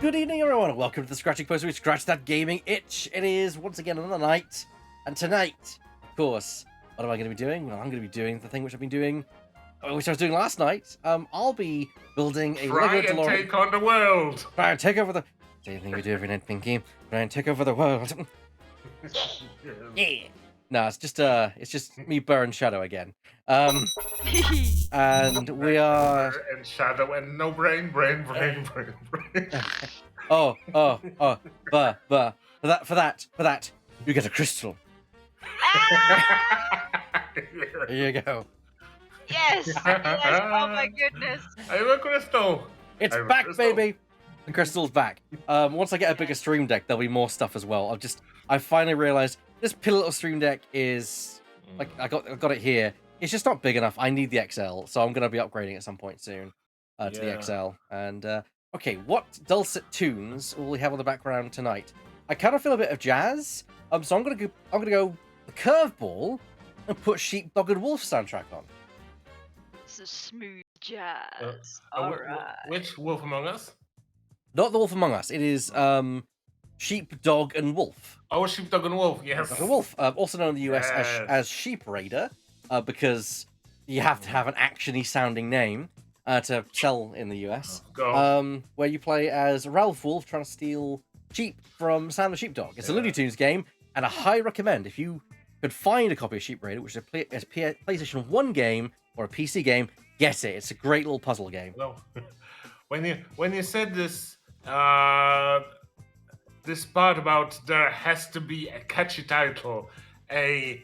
Good evening, everyone, and welcome to the Scratching Post, where we scratch that gaming itch. It is, once again, another night, and tonight, of course, what am I going to be doing? Well, I'm going to be doing the thing which I've been doing, which I was doing last night. I'll be building a Try LEGO and Delorean. take on the world! Try and take over the... Same thing we do every night, Pinky. Try and take over the world. Yeah. No, it's just me, Burr, and Shadow again. And we are... And Shadow and no brain. Oh. Burr. For that, you get a crystal. Here you go. Yes! Oh my goodness! I have a crystal! It's back, baby! The crystal's back. Once I get a bigger stream deck, there'll be more stuff as well. I finally realized this little stream deck is like I got it here. It's just not big enough. I need the XL, so I'm gonna be upgrading at some point soon to the XL. And okay, what dulcet tunes will we have on the background tonight? I kind of feel a bit of jazz. So I'm gonna go the curveball and put Sheepdog and Wolf soundtrack on. This is smooth jazz. Alright. Which Wolf Among Us? Not the Wolf Among Us. It is Sheepdog and Wolf. Oh, Sheepdog and Wolf, yes. Sheepdog and Wolf, also known in the US as Sheep Raider, because you have to have an actiony sounding name to sell in the US. Where you play as Ralph Wolf trying to steal sheep from Sam the Sheepdog. It's a Looney Tunes game, and I highly recommend, if you could find a copy of Sheep Raider, which is a PlayStation 1 game or a PC game, get it. It's a great little puzzle game. No. When you said this this part about there has to be a catchy title, a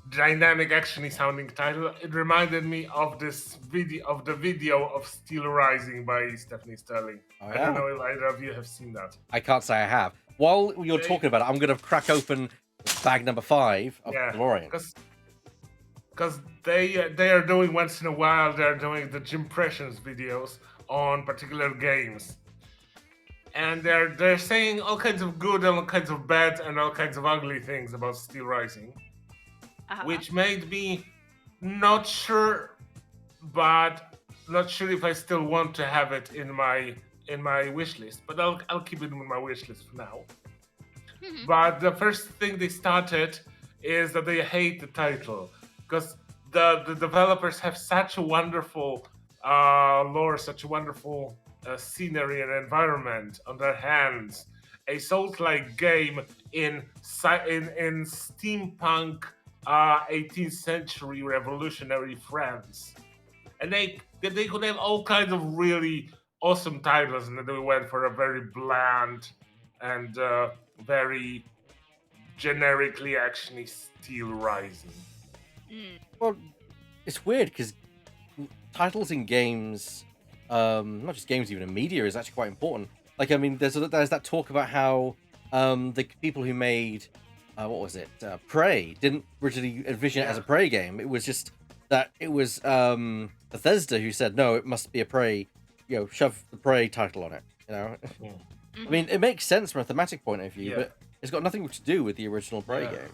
dynamic actiony sounding title, it reminded me of the video of Steel Rising by Stephanie Sterling. Oh, I don't know if either of you have seen that. I can't say I have. While you're talking about it, I'm going to crack open bag number 5 of DeLorean. Because they are doing once in a while, they're doing the Gimpressions videos on particular games. And they're saying all kinds of good and all kinds of bad and all kinds of ugly things about Steel Rising. Which made me not sure if I still want to have it in my wish list. But I'll keep it in my wish list for now. But the first thing they started is that they hate the title, because the developers have such a wonderful lore, such a wonderful scenery and environment on their hands. A Souls-like game in steampunk 18th century revolutionary France, and they could have all kinds of really awesome titles, and they went for a very bland and very generically actiony Steel Rising. Well, it's weird because titles in games, not just games, even in media, is actually quite important. Like, I mean, there's that talk about how the people who made what was it, Prey, didn't originally envision it as a Prey game. It was just that it was Bethesda who said, no, it must be a Prey, shove the Prey title on it, I mean, it makes sense from a thematic point of view, but it's got nothing to do with the original Prey game.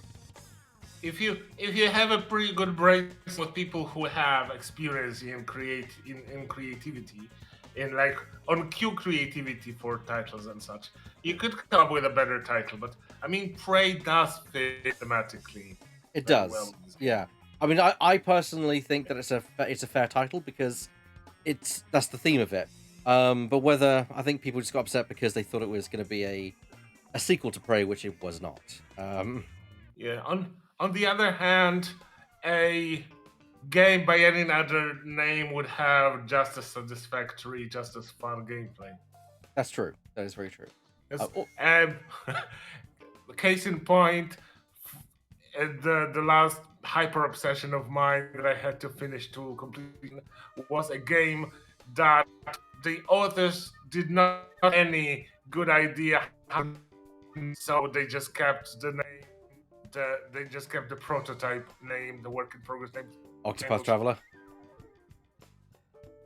If you have a pretty good brain with people who have experience in creativity, in like on cue creativity for titles and such, you could come up with a better title. But I mean, Prey does fit thematically. It does, well. Yeah. I mean, I personally think that it's a fair title because that's the theme of it. But whether I think people just got upset because they thought it was going to be a sequel to Prey, which it was not. Yeah. On the other hand, a game by any other name would have just as satisfactory, just as fun gameplay. That's true. That is very true. Case in point, the last hyper obsession of mine that I had to finish to completion was a game that the authors did not have any good idea how, so they just kept the name. They just kept the prototype name, the work in progress name. Octopath Traveler?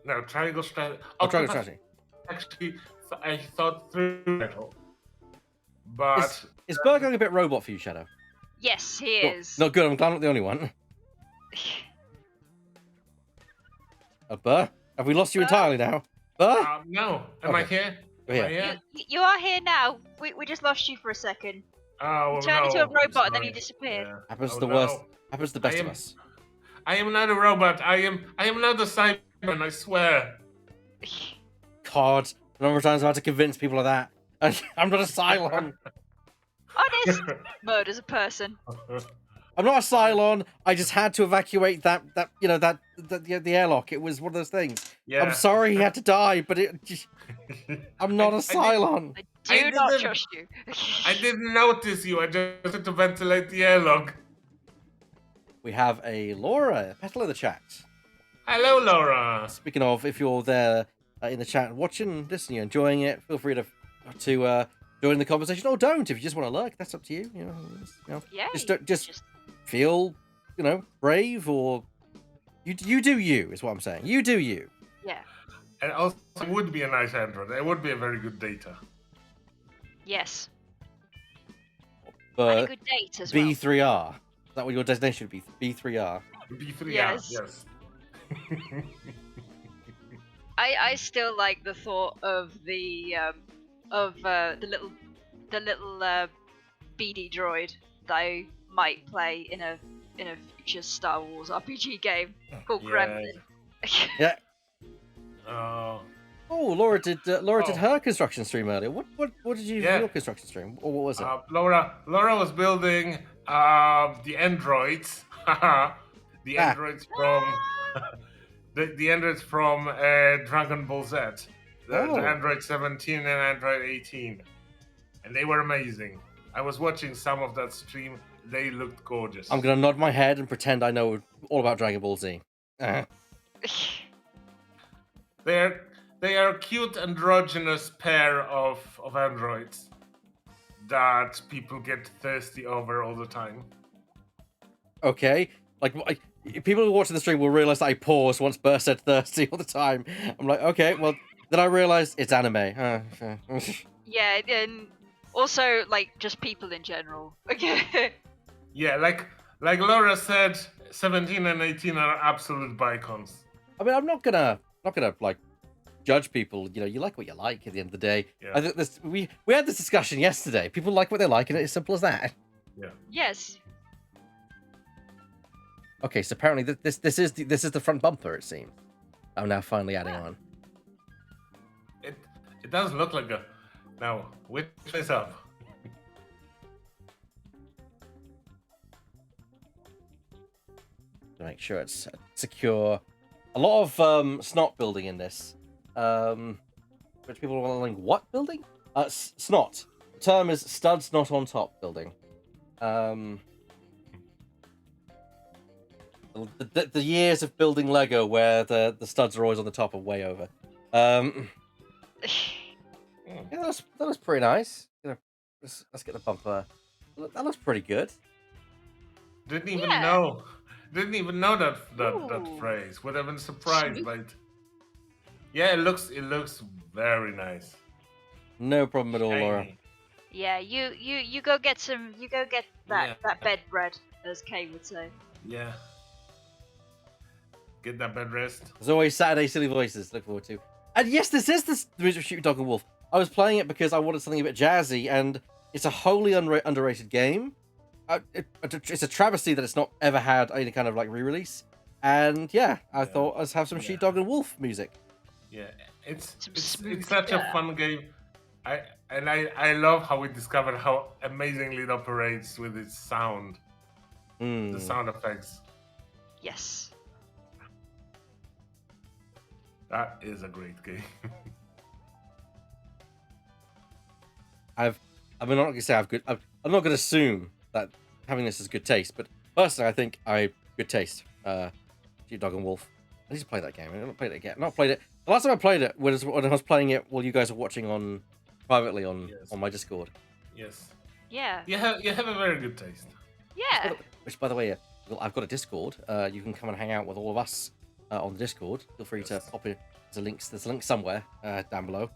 No, Triangle Strategy. Triangle Strategy. Actually, I thought through it, but is Burr going a bit robot for you, Shadow? Yes, he is. No, good. I'm glad I'm not the only one. Burr? Have we lost you entirely now? Burr? No. Am I here? Oh, yeah. Yeah. You are here now. We just lost you for a second. Oh You turned into a no. robot and then you Sorry. disappeared. Yeah. Happens Oh, to the no. worst. Happens to the best of am- us. I am not a robot. I am not a Cyberman. I swear. God, the number of times I've had to convince people of that. I'm not a Cylon. Honest, murders a person. I'm not a Cylon. I just had to evacuate that the airlock. It was one of those things. Yeah. I'm sorry he had to die, but I'm not a Cylon. I do not trust you. I didn't notice you. I just had to ventilate the airlock. We have a Laura Petal in the chat. Hello, Laura. Speaking of, if you're there in the chat watching, listening, you're enjoying it, feel free to join the conversation, or don't. If you just want to lurk, that's up to you. Yeah. Just feel, brave, or you do you, is what I'm saying. You do you. Yeah. And also, it would be a nice android. It would be a very good data. Yes. But and a good date as well. B3R. Is that what your designation would be? B3R. B3R. Yes. I still like the thought of the little BD droid that I might play in a future Star Wars RPG game called Gremlin. Yeah. Oh, Laura did her construction stream earlier. What did you do your construction stream? Or what was it? Laura was building the androids. the androids from the androids from Dragon Ball Z. The Android 17 and Android 18. And they were amazing. I was watching some of that stream. They looked gorgeous. I'm gonna nod my head and pretend I know all about Dragon Ball Z. They are a cute androgynous pair of androids that people get thirsty over all the time. Okay, people who are watching the stream will realize that I pause once Burr said thirsty all the time. I'm like, okay, well, then I realized it's anime. Yeah, and also just people in general. Okay. Yeah, like Laura said, 17 and 18 are absolute bicons. I mean, I'm not gonna judge people. You like what you like at the end of the day. Yeah. I think we had this discussion yesterday. People like what they like, and it's as simple as that. Yeah. Yes. Okay, so apparently this is the front bumper. It seems. I'm now finally adding on. It does look like a. Now, which is up? To make sure it's secure. A lot of snot building in this. Which people are wondering, what building? Snot. The term is studs not on top building. The years of building Lego where the studs are always on the top and way over. Yeah, that was pretty nice. Let's get the bumper. That looks pretty good. Didn't even know that phrase. Would have been surprised by it. Yeah, it looks very nice. No problem at all, Laura. Yeah, you go get some. You go get that bed bread, as Kay would say. Yeah. Get that bed rest. There's always Saturday Silly Voices to look forward to. And yes, this is the Original Shoot Dog and Wolf. I was playing it because I wanted something a bit jazzy, and it's a wholly underrated game. It's a travesty that it's not ever had any kind of re-release. And yeah, I thought let's have some Sheepdog and Wolf music. Yeah, it's such a fun game. I love how we discovered how amazingly it operates with its sound. The sound effects. Yes. That is a great game. I'm not going to say I'm good. I'm not going to assume that having this is good taste, but personally, I think I have good taste. Sheepdog and Wolf. I need to play that game. I've not played it again. Not played it. The last time I played it was when I was playing it while you guys were watching privately on my Discord. Yes. Yeah. You have a very good taste. Yeah. Which, by the way, I've got a Discord. You can come and hang out with all of us on the Discord. Feel free to pop in. There's a link somewhere down below.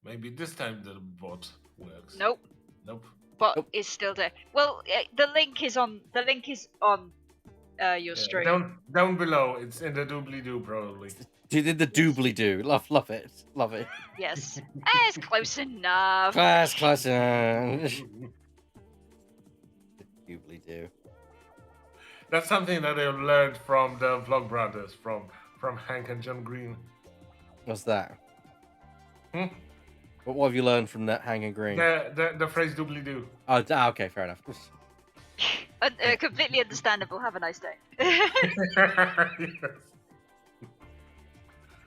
Maybe this time the bot works. Nope. Nope. Bot is still there. Well, the link is on your stream. Down below, it's in the doobly-doo probably. You did the doobly-doo. Love it. Love it. Yes. It's close enough. Class. Doobly-doo. That's something that I learned from the Vlog Brothers, from Hank and John Green. What's that? Hmm? What have you learned from that Hanging Green? The phrase doobly-doo. Oh, okay, fair enough. Completely understandable. Have a nice day. Yes.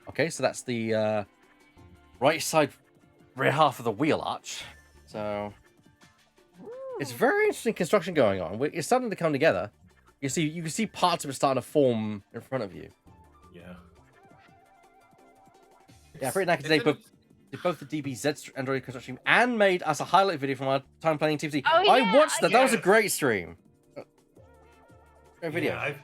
Okay, so that's the right side rear half of the wheel arch. So it's very interesting construction going on. It's starting to come together. You can see parts of it starting to form in front of you. Yeah. Yeah, pretty nice. They both the DBZ Android construction and made us a highlight video from our time playing TFT. Oh, yeah, I watched that. That was a yes. great stream. Great video. Yeah,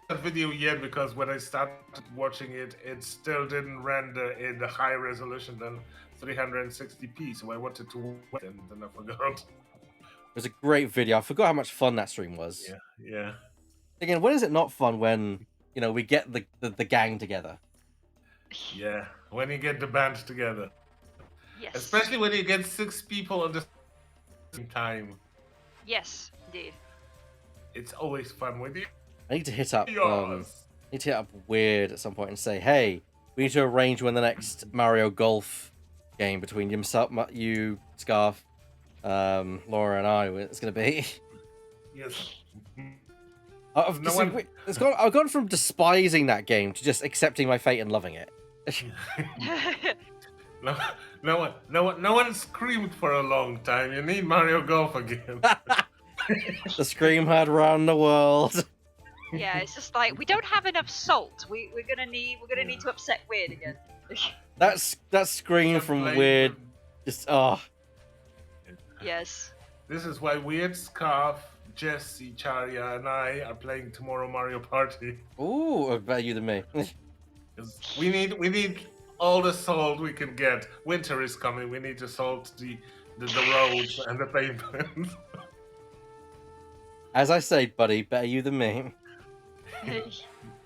that video yet because when I started watching it, it still didn't render in the high resolution than 360p. So I wanted to wait, and then I forgot. It was a great video. I forgot how much fun that stream was. Yeah. Again, when is it not fun when we get the gang together? Yeah, when you get the band together. Yes. Especially when you get 6 people at the same time. Yes, indeed. It's always fun with you. I need to hit up Yes. Weird at some point and say, hey, we need to arrange when the next Mario Golf game between you, Scarf, Laura, and I it's going to be. Yes. I've gone from despising that game to just accepting my fate and loving it. No one screamed for a long time. You need Mario Golf again. The scream heard around the world. Yeah, it's just like we don't have enough salt. We're gonna need to upset Weird again. That scream from Weird, just Yes. This is why Weird, Scarf, Jesse, Charya, and I are playing tomorrow Mario Party. Ooh, better you than me. 'Cause we need all the salt we can get. Winter is coming. We need to salt the roads and the pavement. As I say, buddy, better you than me.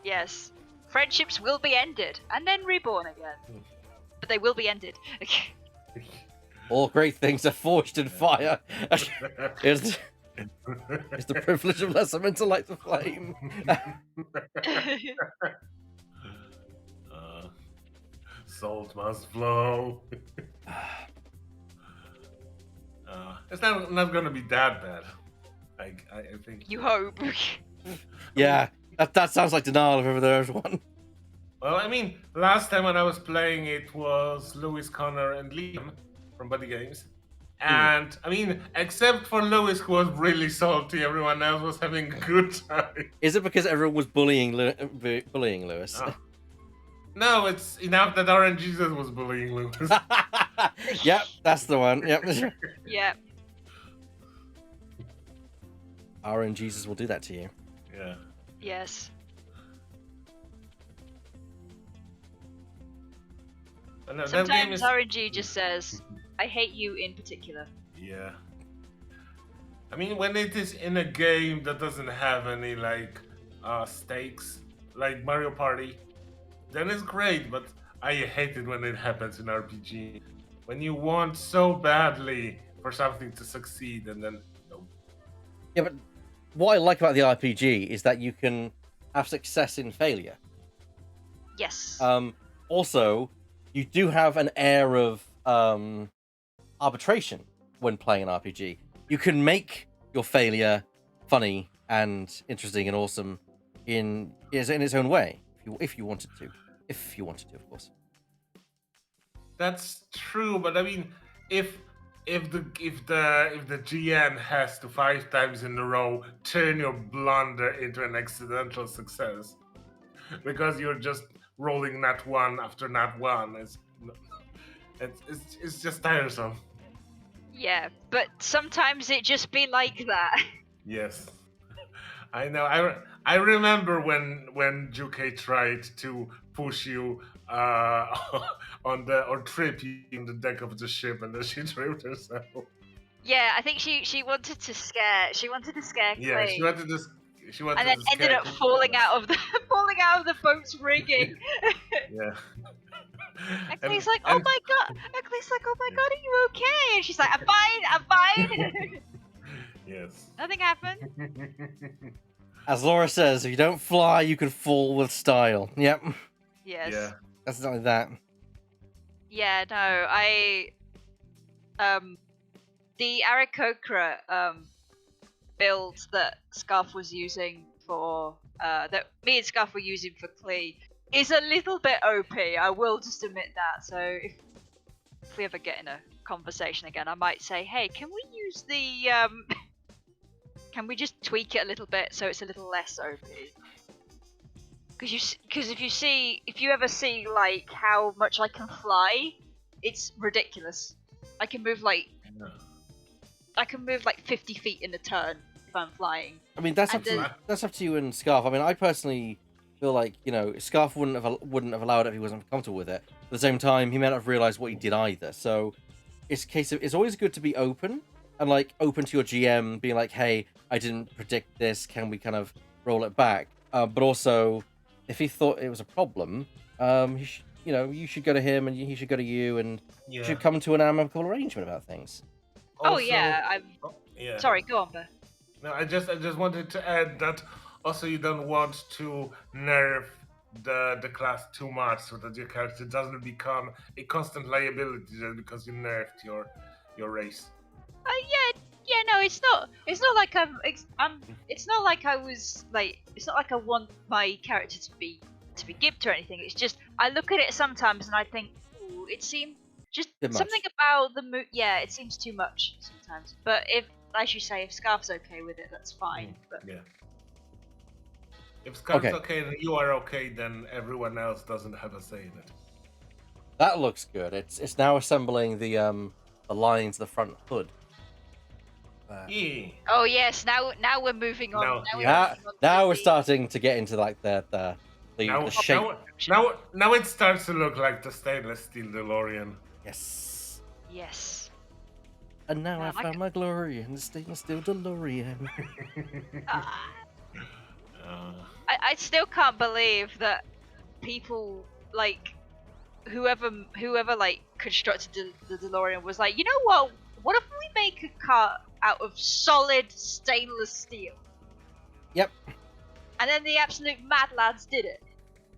Yes. Friendships will be ended and then reborn again. But they will be ended. All great things are forged in fire. It's the privilege of lesser men to light the flame. Salt must flow. It's not gonna be that bad. I think. You hope. Yeah, that sounds like denial if ever there is one. Well, I mean, last time when I was playing it was Lewis, Connor, and Liam from Buddy Games. And, I mean, except for Lewis, who was really salty, everyone else was having a good time. Is it because everyone was bullying Lewis? Oh. No, it's enough that RNG Jesus was bullying Lewis. Yep, that's the one. Yep. Yeah. RNG Jesus will do that to you. Yeah. Yes. Sometimes RNG just says, I hate you in particular. Yeah. I mean, when it is in a game that doesn't have any, like, stakes, like Mario Party, then it's great, but I hate it when it happens in RPG. When you want so badly for something to succeed and then, no. Yeah, but what I like about the RPG is that you can have success in failure. Yes. Also, you do have an air of arbitration when playing an RPG. You can make your failure funny and interesting and awesome in its own way, if you wanted to. If you wanted to, of course. That's true, but I mean, if the GM has to 5 times in a row turn your blunder into an accidental success because you're just rolling nat 1 after nat 1, it's just tiresome. Yeah, but sometimes it just be like that. Yes, I know. I remember when Juke tried to push you or trip you on the deck of the ship, and then she tripped herself. Yeah, I think she wanted to scare. She wanted to scare Clay. Yeah, she wanted to. She wanted and then this ended up character. falling out of the boat's rigging. Yeah. And Clay's like, oh my god. And Clay's like, oh my god, are you okay? And she's like, I'm fine. I'm fine. Yes. Nothing happened. As As Laura says, if you don't fly, you can fall with style. Yep. Yes. Yeah. That's not like that. Yeah. No. The Aarakocra build that Scarf was using for that me and Scarf were using for Klee is a little bit OP. I will just admit that. So if we ever get in a conversation again, I might say, hey, can we use the can we just tweak it a little bit so it's a little less OP? Because if you ever see like how much I can fly, it's ridiculous. I can move like 50 feet in a turn if I'm flying. I mean, that's up to you and Scarf. I mean, I personally feel like, you know, Scarf wouldn't have allowed it if he wasn't comfortable with it. At the same time, he may not have realized what he did either. So it's a case of, it's always good to be open and like open to your GM, being like, hey, I didn't predict this. Can we kind of roll it back? But also, if he thought it was a problem, you should go to him and he should go to you, and you should come to an amicable arrangement about things. Also, sorry, go on, Bert. No, I just wanted to add that also you don't want to nerf the class too much so that your character doesn't become a constant liability just because you nerfed your race. No, it's not like it's not like I want my character to be gimped or anything. It's just I look at it sometimes and I think, ooh, it seems just something about the yeah, it seems too much sometimes. But if, as you say, if Scarf's okay with it, that's fine. But yeah, if Scarf's okay and you are okay, then everyone else doesn't have a say in it. That looks good. It's now assembling the line to the front hood. Yeah. Oh yes, now we're moving on. Now we're starting to get into like the shape. Now it starts to look like the stainless steel DeLorean. Yes. Yes. And now I found my glory in the stainless steel DeLorean. I still can't believe that people like whoever like constructed the DeLorean was like, you know what? What if we make a car out of solid stainless steel? Yep. And then the absolute mad lads did it.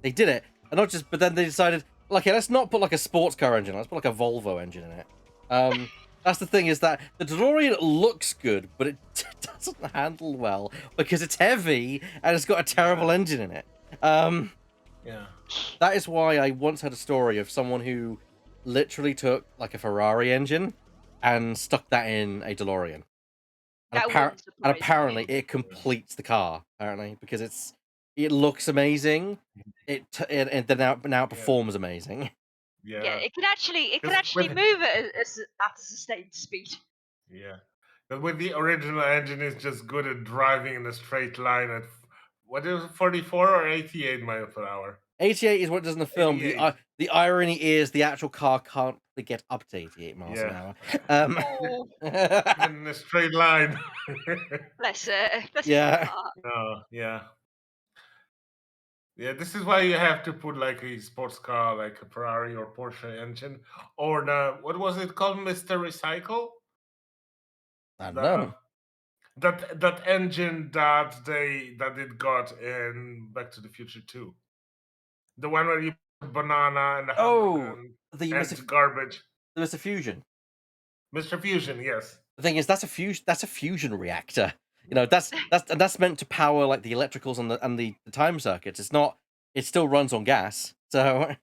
They did it, and not just. But then they decided, okay, let's not put like a sports car engine. Let's put like a Volvo engine in it. That's the thing, is that the DeLorean looks good, but it doesn't handle well because it's heavy and it's got a terrible engine in it. Yeah. That is why I once had a story of someone who literally took like a Ferrari engine and stuck that in a DeLorean. And, apparently it completes the car, apparently, because it looks amazing. And then now it performs amazing. Yeah, it can actually move at a sustained speed. Yeah, but with the original engine, is just good at driving in a straight line at what is it, 44 or 88 miles per hour. 88 is what it does in the film. The irony is the actual car can't get up to 88 miles an hour. Even in a straight line. Bless yeah. Yeah. Yeah, this is why you have to put like a sports car, like a Ferrari or Porsche engine, or what was it called, Mr. Recycle? I don't know. That engine that it got in Back to the Future 2. The one where you put banana and and garbage. The Mr. Fusion. Mr. Fusion, yes. The thing is, that's a fusion reactor. You know, that's meant to power like the electricals and the time circuits. It's not. It still runs on gas. So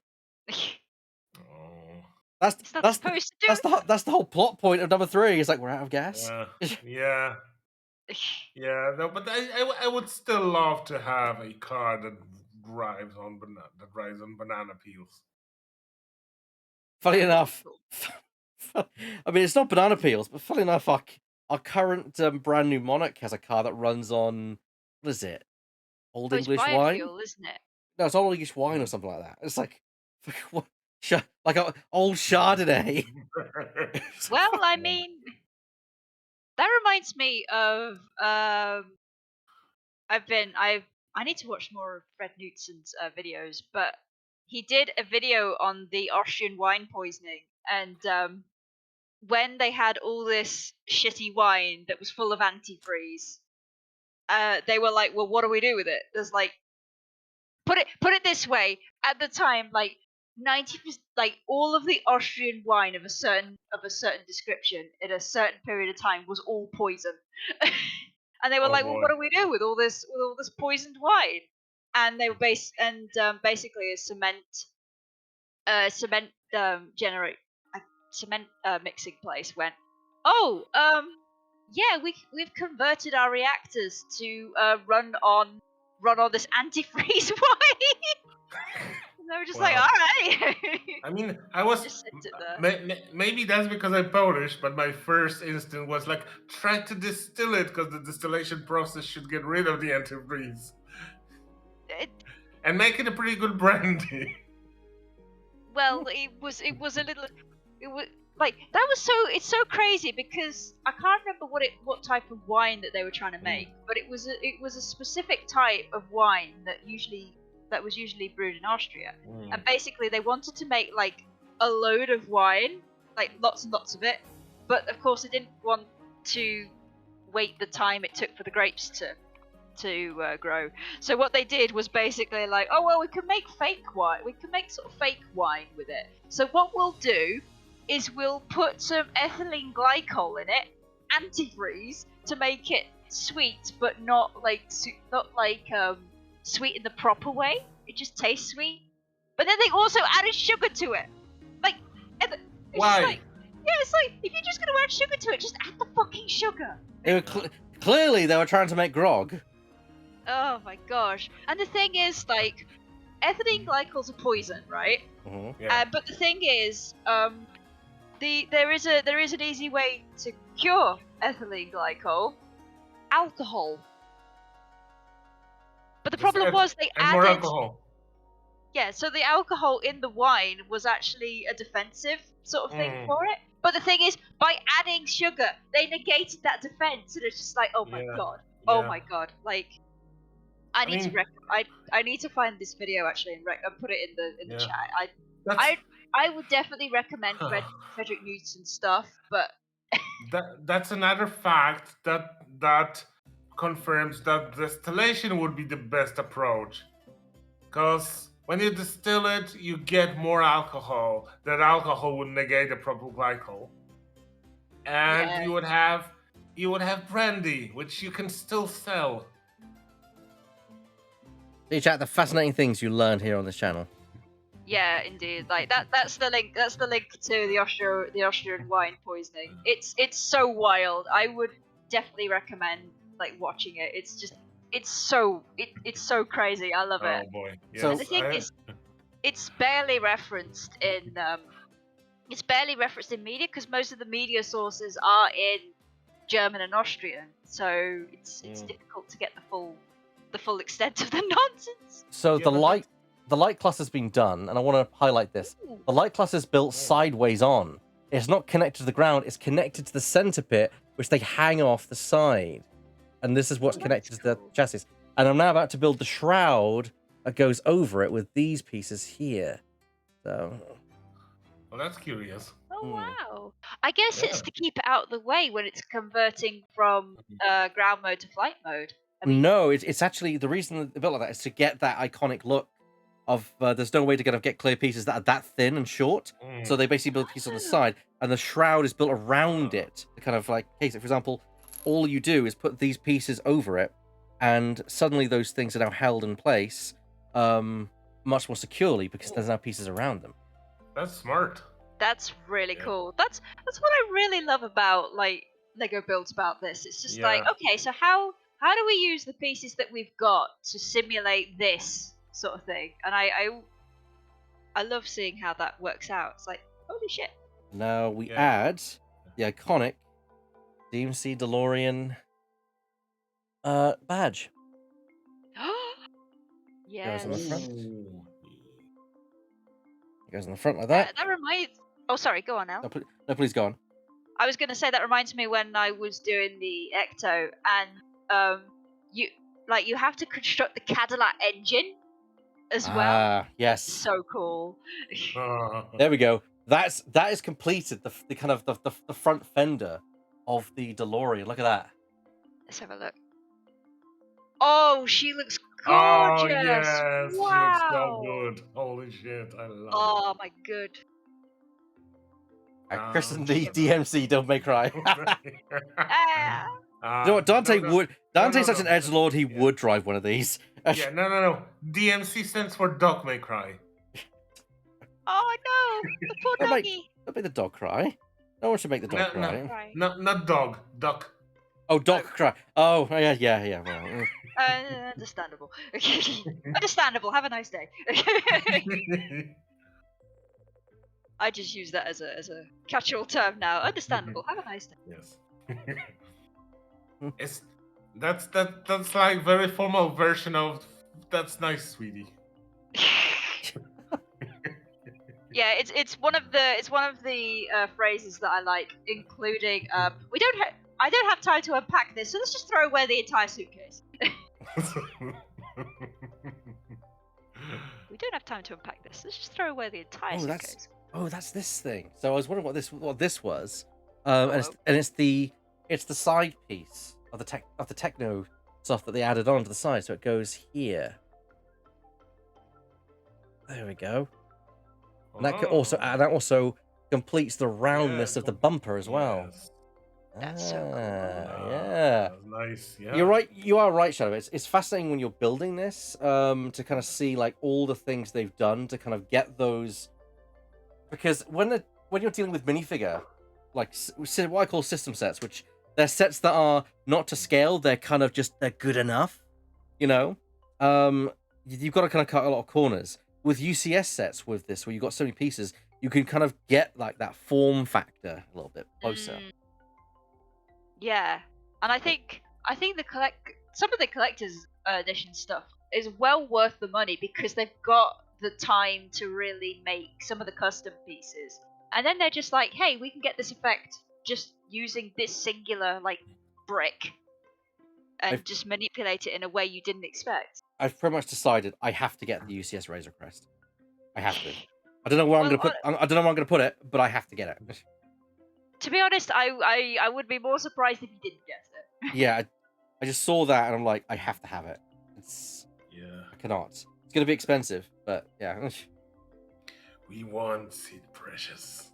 that's the whole plot point of number 3. It's like, we're out of gas. Yeah. No, but I would still love to have a car that drives on banana peels. Funny enough, I mean, it's not banana peels, but funny enough, our current brand new Monarch has a car that runs on, what is it? Old English wine, isn't it? No, it's Old English wine or something like that. It's like what, like an old Chardonnay. Well, I mean, that reminds me of I need to watch more of Fred Knudsen's videos, but he did a video on the Austrian wine poisoning, and when they had all this shitty wine that was full of antifreeze, they were like, "Well, what do we do with it?" There's like, put it this way: at the time, like 90%, like all of the Austrian wine of a certain description in a certain period of time was all poison. And they were Oh like, "Well, boy. what do we do with all this poisoned wine?" And they were basically a cement generate a cement mixing place went, "Oh, yeah, we've converted our reactors to run on this antifreeze wine." And they were just like, Wow. "All right." I mean, I was Just sent it there. maybe that's because I'm Polish, but my first instinct was like try to distill it because the distillation process should get rid of the antifreeze It, and make it a pretty good brandy. well, it was a little. It was like that was so. It's so crazy because I can't remember what type of wine that they were trying to make, but it was a specific type of wine that was usually brewed in Austria, and basically they wanted to make like a load of wine, like lots and lots of it, but of course they didn't want to wait the time it took for the grapes to grow. So what they did was basically like, oh well, we can make fake wine. We can make sort of fake wine with it. So what we'll do is we'll put some ethylene glycol in it, antifreeze, to make it sweet, but not like sweet in the proper way. It just tastes sweet. But then they also added sugar to it. Like, it's Why? Just like, yeah, it's like if you're just gonna add sugar to it, just add the fucking sugar. They were clearly they were trying to make grog. Oh my gosh! And the thing is, like, ethylene glycol's a poison, right? Mm-hmm. Yeah. But the thing is, there is an easy way to cure ethylene glycol: alcohol. But the problem was they and more added, alcohol. yeah. So the alcohol in the wine was actually a defensive sort of thing for it. But the thing is, by adding sugar, they negated that defense, and it's just like, oh my god, oh my god, like. I need to find this video actually and put it in the chat. I would definitely recommend Frederick Knudsen's stuff, but that's another fact that confirms that distillation would be the best approach. Because when you distill it, you get more alcohol. That alcohol would negate the propyl glycol, and yeah. you would have brandy, which you can still sell. Hey chat, the fascinating things you learned here on this channel. Yeah, indeed. Like that's the link. That's the link to the Austrian wine poisoning. It's so wild. I would definitely recommend like watching it. It's so crazy. I love it. Oh boy. Yes, So and the thing is, it's barely referenced in media because most of the media sources are in German and Austrian. So it's difficult to get the full extent of the nonsense. So the light class has been done, and I want to highlight this. Ooh. The light class is built sideways on. It's not connected to the ground, it's connected to the center pit, which they hang off the side. And this is what's connected to the chassis. And I'm now about to build the shroud that goes over it with these pieces here. So... well, that's curious. Oh wow! I guess it's to keep it out of the way when it's converting from ground mode to flight mode. I mean, no, it's actually the reason they built like that is to get that iconic look of there's no way to get clear pieces that are that thin and short. So they basically build a piece on the side, and the shroud is built around it to kind of like case it. For example, all you do is put these pieces over it, and suddenly those things are now held in place much more securely because there's now pieces around them. That's smart. That's really cool. That's what I really love about like Lego builds about this. It's just like, okay, so how do we use the pieces that we've got to simulate this sort of thing? And I love seeing how that works out. It's like, holy shit. Now we add the iconic DMC DeLorean badge. Yes. Goes on the front. It goes on the front like that. That reminds. Oh, sorry. Go on, Al. No, please go on. I was going to say that reminds me when I was doing the Ecto, and like you have to construct the Cadillac engine as well. Ah, yes. So cool. There we go. That is completed. The kind of the front fender of the DeLorean. Look at that. Let's have a look. Oh, she looks Oh gorgeous. yes, Wow. she looks so good. Holy shit, I love it. Oh my good. I christened the DMC Don't May Cry. Ah. You know what? Dante would. Dante's such an no. edgelord. He would drive one of these. Yeah, no. DMC stands for Dog May Cry. Oh no, the poor doggy. Don't make the dog cry. No one should make the dog cry. Not dog, duck. Oh, dog cry. Oh, yeah. Well, Understandable. Understandable. Have a nice day. I just use that as a catch-all term now. Understandable. Have a nice day. Yes. That's like very formal version of that's nice, sweetie. Yeah, it's one of the phrases that I like, including I don't have time to unpack this, so let's just throw away the entire suitcase. We don't have time to unpack this. Let's just throw away the entire suitcase. That's this thing. So I was wondering what this was. And it's the side piece of the techno stuff that they added on to the side, so it goes here. There we go. And that also completes the roundness of the bumper as well. Yes. That's so cool. Yeah. Nice. Yeah. You're right. You are right, Shadow. It's fascinating when you're building this to kind of see like all the things they've done to kind of get those. Because when you're dealing with minifigure, like what I call system sets, which they're sets that are not to scale, they're kind of just they're good enough, you know. You've got to kind of cut a lot of corners. With UCS sets with this, where you've got so many pieces, you can kind of get like that form factor a little bit closer. Yeah, and I think some of the collector's edition stuff is well worth the money because they've got the time to really make some of the custom pieces, and then they're just like, hey, we can get this effect just using this singular like brick, and just manipulate it in a way you didn't expect. I've pretty much decided I have to get the UCS Razor Crest. I have to. I don't know where I'm gonna put. I don't know where I'm gonna put it, but I have to get it. To be honest, I would be more surprised if you didn't get it. Yeah, I just saw that and I'm like, I have to have it. I cannot. It's gonna be expensive, but yeah. We want it precious.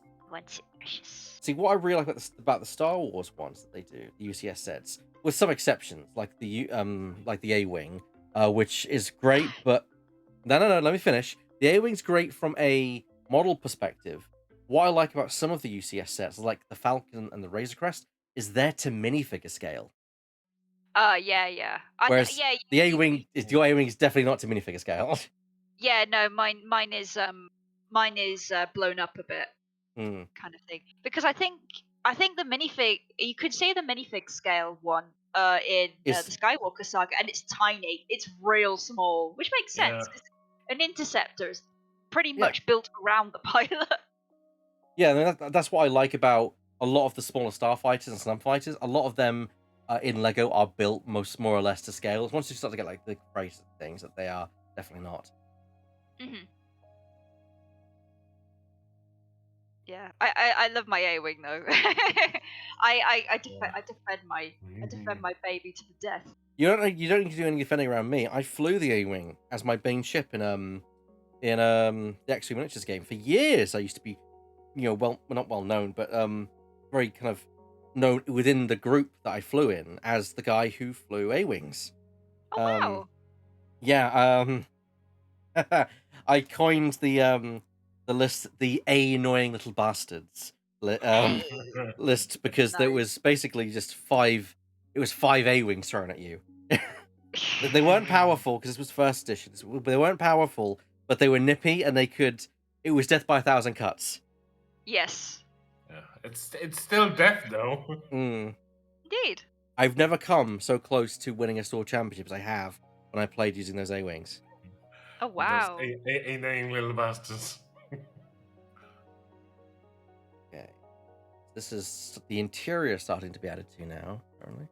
See, what I really like about the Star Wars ones that they do, the UCS sets, with some exceptions, like the A-Wing, which is great, but no, let me finish. The A-Wing's great from a model perspective. What I like about some of the UCS sets, like the Falcon and the Razor Crest, is they're to minifigure scale. Yeah. Whereas the A-Wing is definitely not to minifigure scale. Yeah, no, mine is blown up a bit, kind of thing. Because I think the minifig, you could say the minifig scale one in the Skywalker saga, and it's tiny, it's real small, which makes sense because an interceptor is pretty much built around the pilot. Yeah, I mean, that's what I like about a lot of the smaller starfighters and snubfighters. A lot of them in Lego are built more or less to scale. Once you start to get like the price things, that they are definitely not. Yeah, I love my A-Wing though. I defend my baby to the death. You don't need to do any defending around me. I flew the A-Wing as my main ship in the X-Wing Miniatures game for years. I used to be, not well known, but very kind of known within the group that I flew in as the guy who flew A-Wings. Oh wow! Yeah, I coined the list, the annoying little bastards list, because there was basically just 5 A-Wings thrown at you. They weren't powerful because this was first edition. They weren't powerful, but they were nippy and it was death by 1,000 cuts. Yes. Yeah, it's still death though. Indeed. I've never come so close to winning a store championship as I have when I played using those A-Wings. Oh wow! Those annoying little bastards. Okay, this is the interior starting to be added to now. Apparently.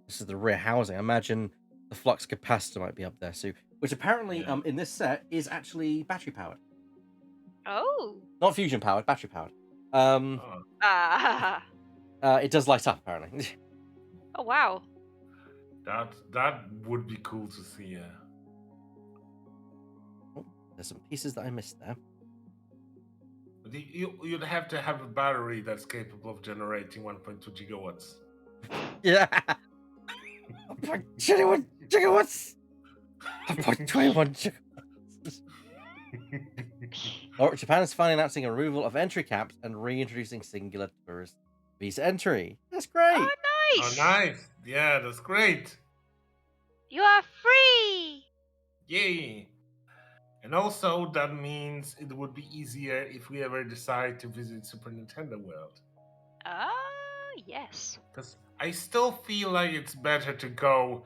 This is the rear housing. I imagine the flux capacitor might be up there, so which apparently Yeah. in this set is actually battery powered. Oh. Not fusion powered, battery powered. Oh, Ah. It does light up apparently. Oh wow. that would be cool to see. Yeah. Oh, there's some pieces that I missed there. But you'd have to have a battery that's capable of generating 1.2 gigawatts. Yeah. 21 gigawatts. 21 gigawatts. Oh, Japan is finally announcing a removal of entry caps and reintroducing singular tourist visa entry. That's great. Oh Oh, nice. nice. Yeah, that's great. You are free. Yay. And also, that means it would be easier if we ever decide to visit Super Nintendo World. Ah yes. Because I still feel like it's better to go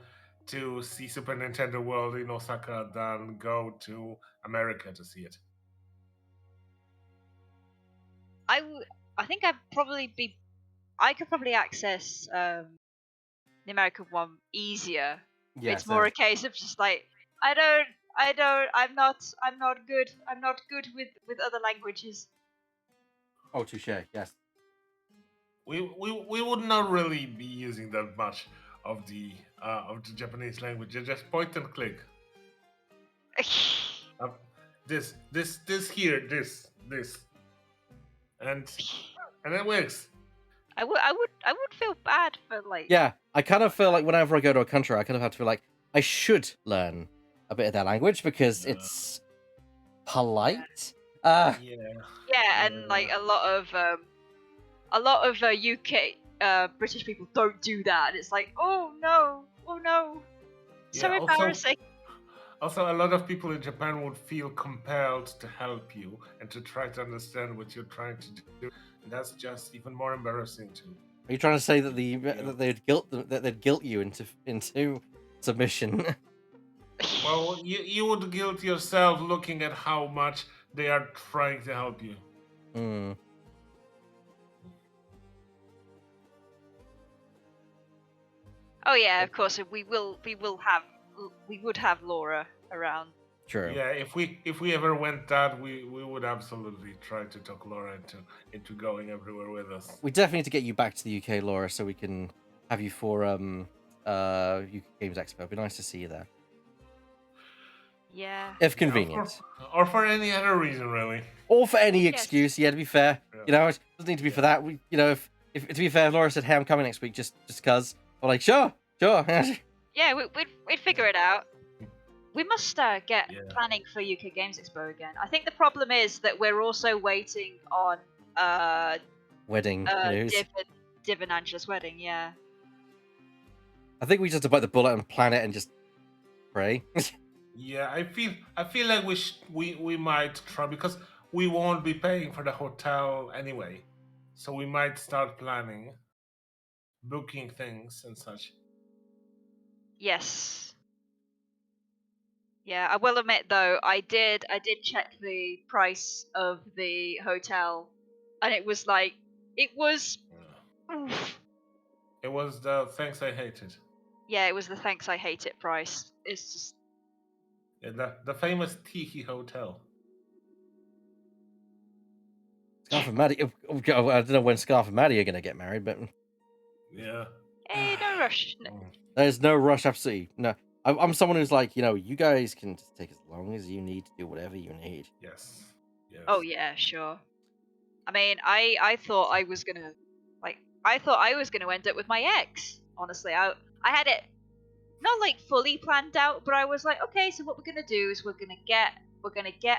to see Super Nintendo World in Osaka than go to America to see it. I think I could probably access the American one easier. Yeah, It's more a case of just like I'm not good with other languages. Oh, touche. Yes. We would not really be using that much of the Japanese language. It's just point and click. This, and it works. I would feel bad for like. Yeah, I kind of feel like whenever I go to a country, I kind of have to feel like I should learn a bit of their language because it's polite. Yeah. Yeah, and like a lot of UK British people don't do that, and it's like, oh no, so Yeah, embarrassing. Also, a lot of people in Japan would feel compelled to help you and to try to understand what you're trying to do. And that's just even more embarrassing too. Are you trying to say that they'd guilt you into submission? Well, you would guilt yourself looking at how much they are trying to help you. Hmm. Oh yeah, of course we would have Laura around. True. Yeah, if we ever went that, we would absolutely try to talk Laura into going everywhere with us. We definitely need to get you back to the UK, Laura, so we can have you for UK Games Expo. It'd be nice to see you there, Yeah. if convenient, or for any other reason, really. or for any Yes. excuse. Yeah, to be fair, Yeah. it doesn't need to be for that. If to be fair, if Laura said, "Hey, I'm coming next week," just cause, I'm like, sure. Yeah, we'd figure it out. We must get planning for UK Games Expo again. I think the problem is that we're also waiting on Wedding news. Div and Angela's wedding. Yeah. I think we just have to bite the bullet and plan it and just pray. Yeah, I feel like we might try because we won't be paying for the hotel anyway, so we might start planning, booking things and such. Yes. Yeah, I will admit though, I did check the price of the hotel, and it was like oof. It was the thanks I hated. Yeah, it was the thanks I hate it price. It's just The famous Tiki Hotel. Scarf and Maddie. I don't know when Scarf and Maddie are going to get married, but Yeah. hey, no rush. there's no rush. Absolutely no. I'm someone who's like, you guys can just take as long as you need to do whatever you need. Yes. Oh yeah, sure. I mean, I thought I was gonna end up with my ex. Honestly, I had it not like fully planned out, but I was like, okay, so what we're gonna do is we're gonna get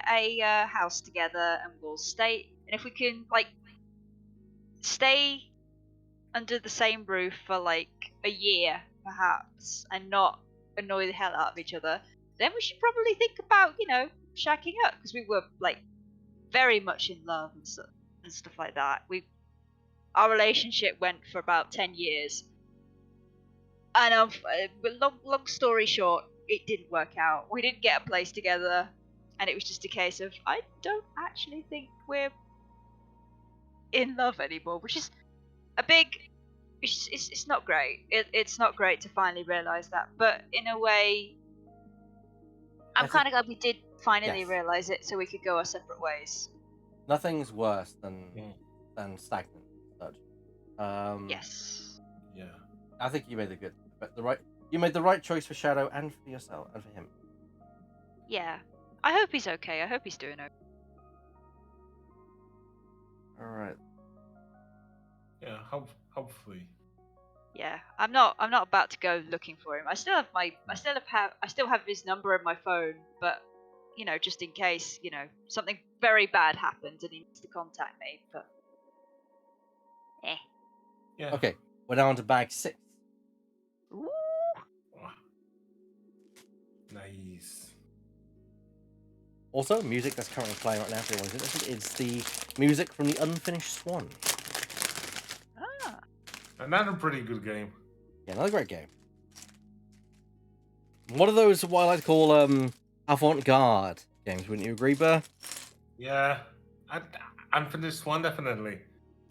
a house together, and we'll stay. And if we can like stay under the same roof for like a year, perhaps, and not annoy the hell out of each other, then we should probably think about shacking up, because we were like very much in love and stuff like that. Our relationship went for about 10 years, and long story short, it didn't work out. We didn't get a place together, and it was just a case of I don't actually think we're in love anymore, which is a big it's not great. It's not great to finally realise that, but in a way, I'm kind of glad we did finally realise it, so we could go our separate ways. Nothing's worse than stagnant such. Yes. Yeah. I think you made you made the right choice for Shadow and for yourself and for him. Yeah. I hope he's okay. I hope he's doing okay. All right. Yeah. Hopefully. Yeah, I'm not about to go looking for him. I still have his number in my phone, but just in case, something very bad happens and he needs to contact me. But Yeah. Okay, we're down to bag 6. Ooh. Nice. Also, music that's currently playing right now for everyone's interested is the music from the Unfinished Swan. Ah. Another pretty good game. Yeah, another great game. One of those what I like to call avant-garde games. Wouldn't you agree, Burr? Yeah. Unfinished One, definitely.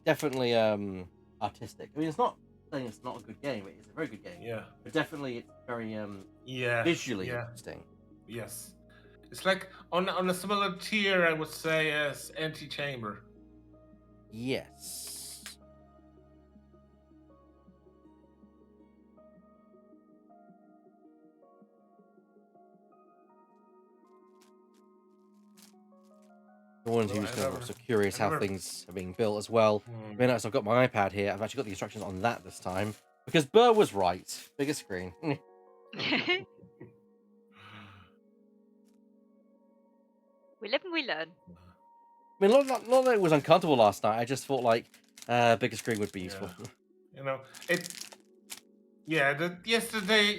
Definitely artistic. I mean, it's not saying it's not a good game. It is a very good game. Yeah. But definitely, it's very visually interesting. Yes. It's like on a similar tier, I would say, as Anti-Chamber. Yes. The ones who's also curious how things are being built as well. I mean, as I've got my iPad here, I've actually got the instructions on that this time. Because Burr was right. Bigger screen. We live and we learn. I mean, not that it was uncomfortable last night. I just thought, like, bigger screen would be useful. The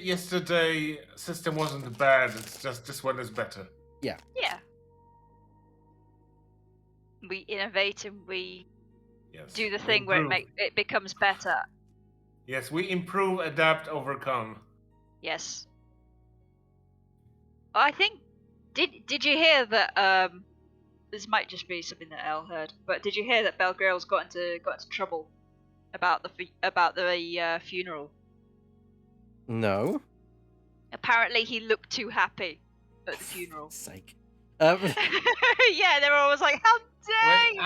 yesterday system wasn't bad. It's just this one is better. Yeah. Yeah. We innovate and we do the thing where it becomes better. Yes, we improve, adapt, overcome. Yes. I think did you hear that this might just be something that Elle heard, but did you hear that Belgrail's got into trouble about the funeral? No. Apparently he looked too happy at the funeral. Sake. Yeah, they were always like, how dare you!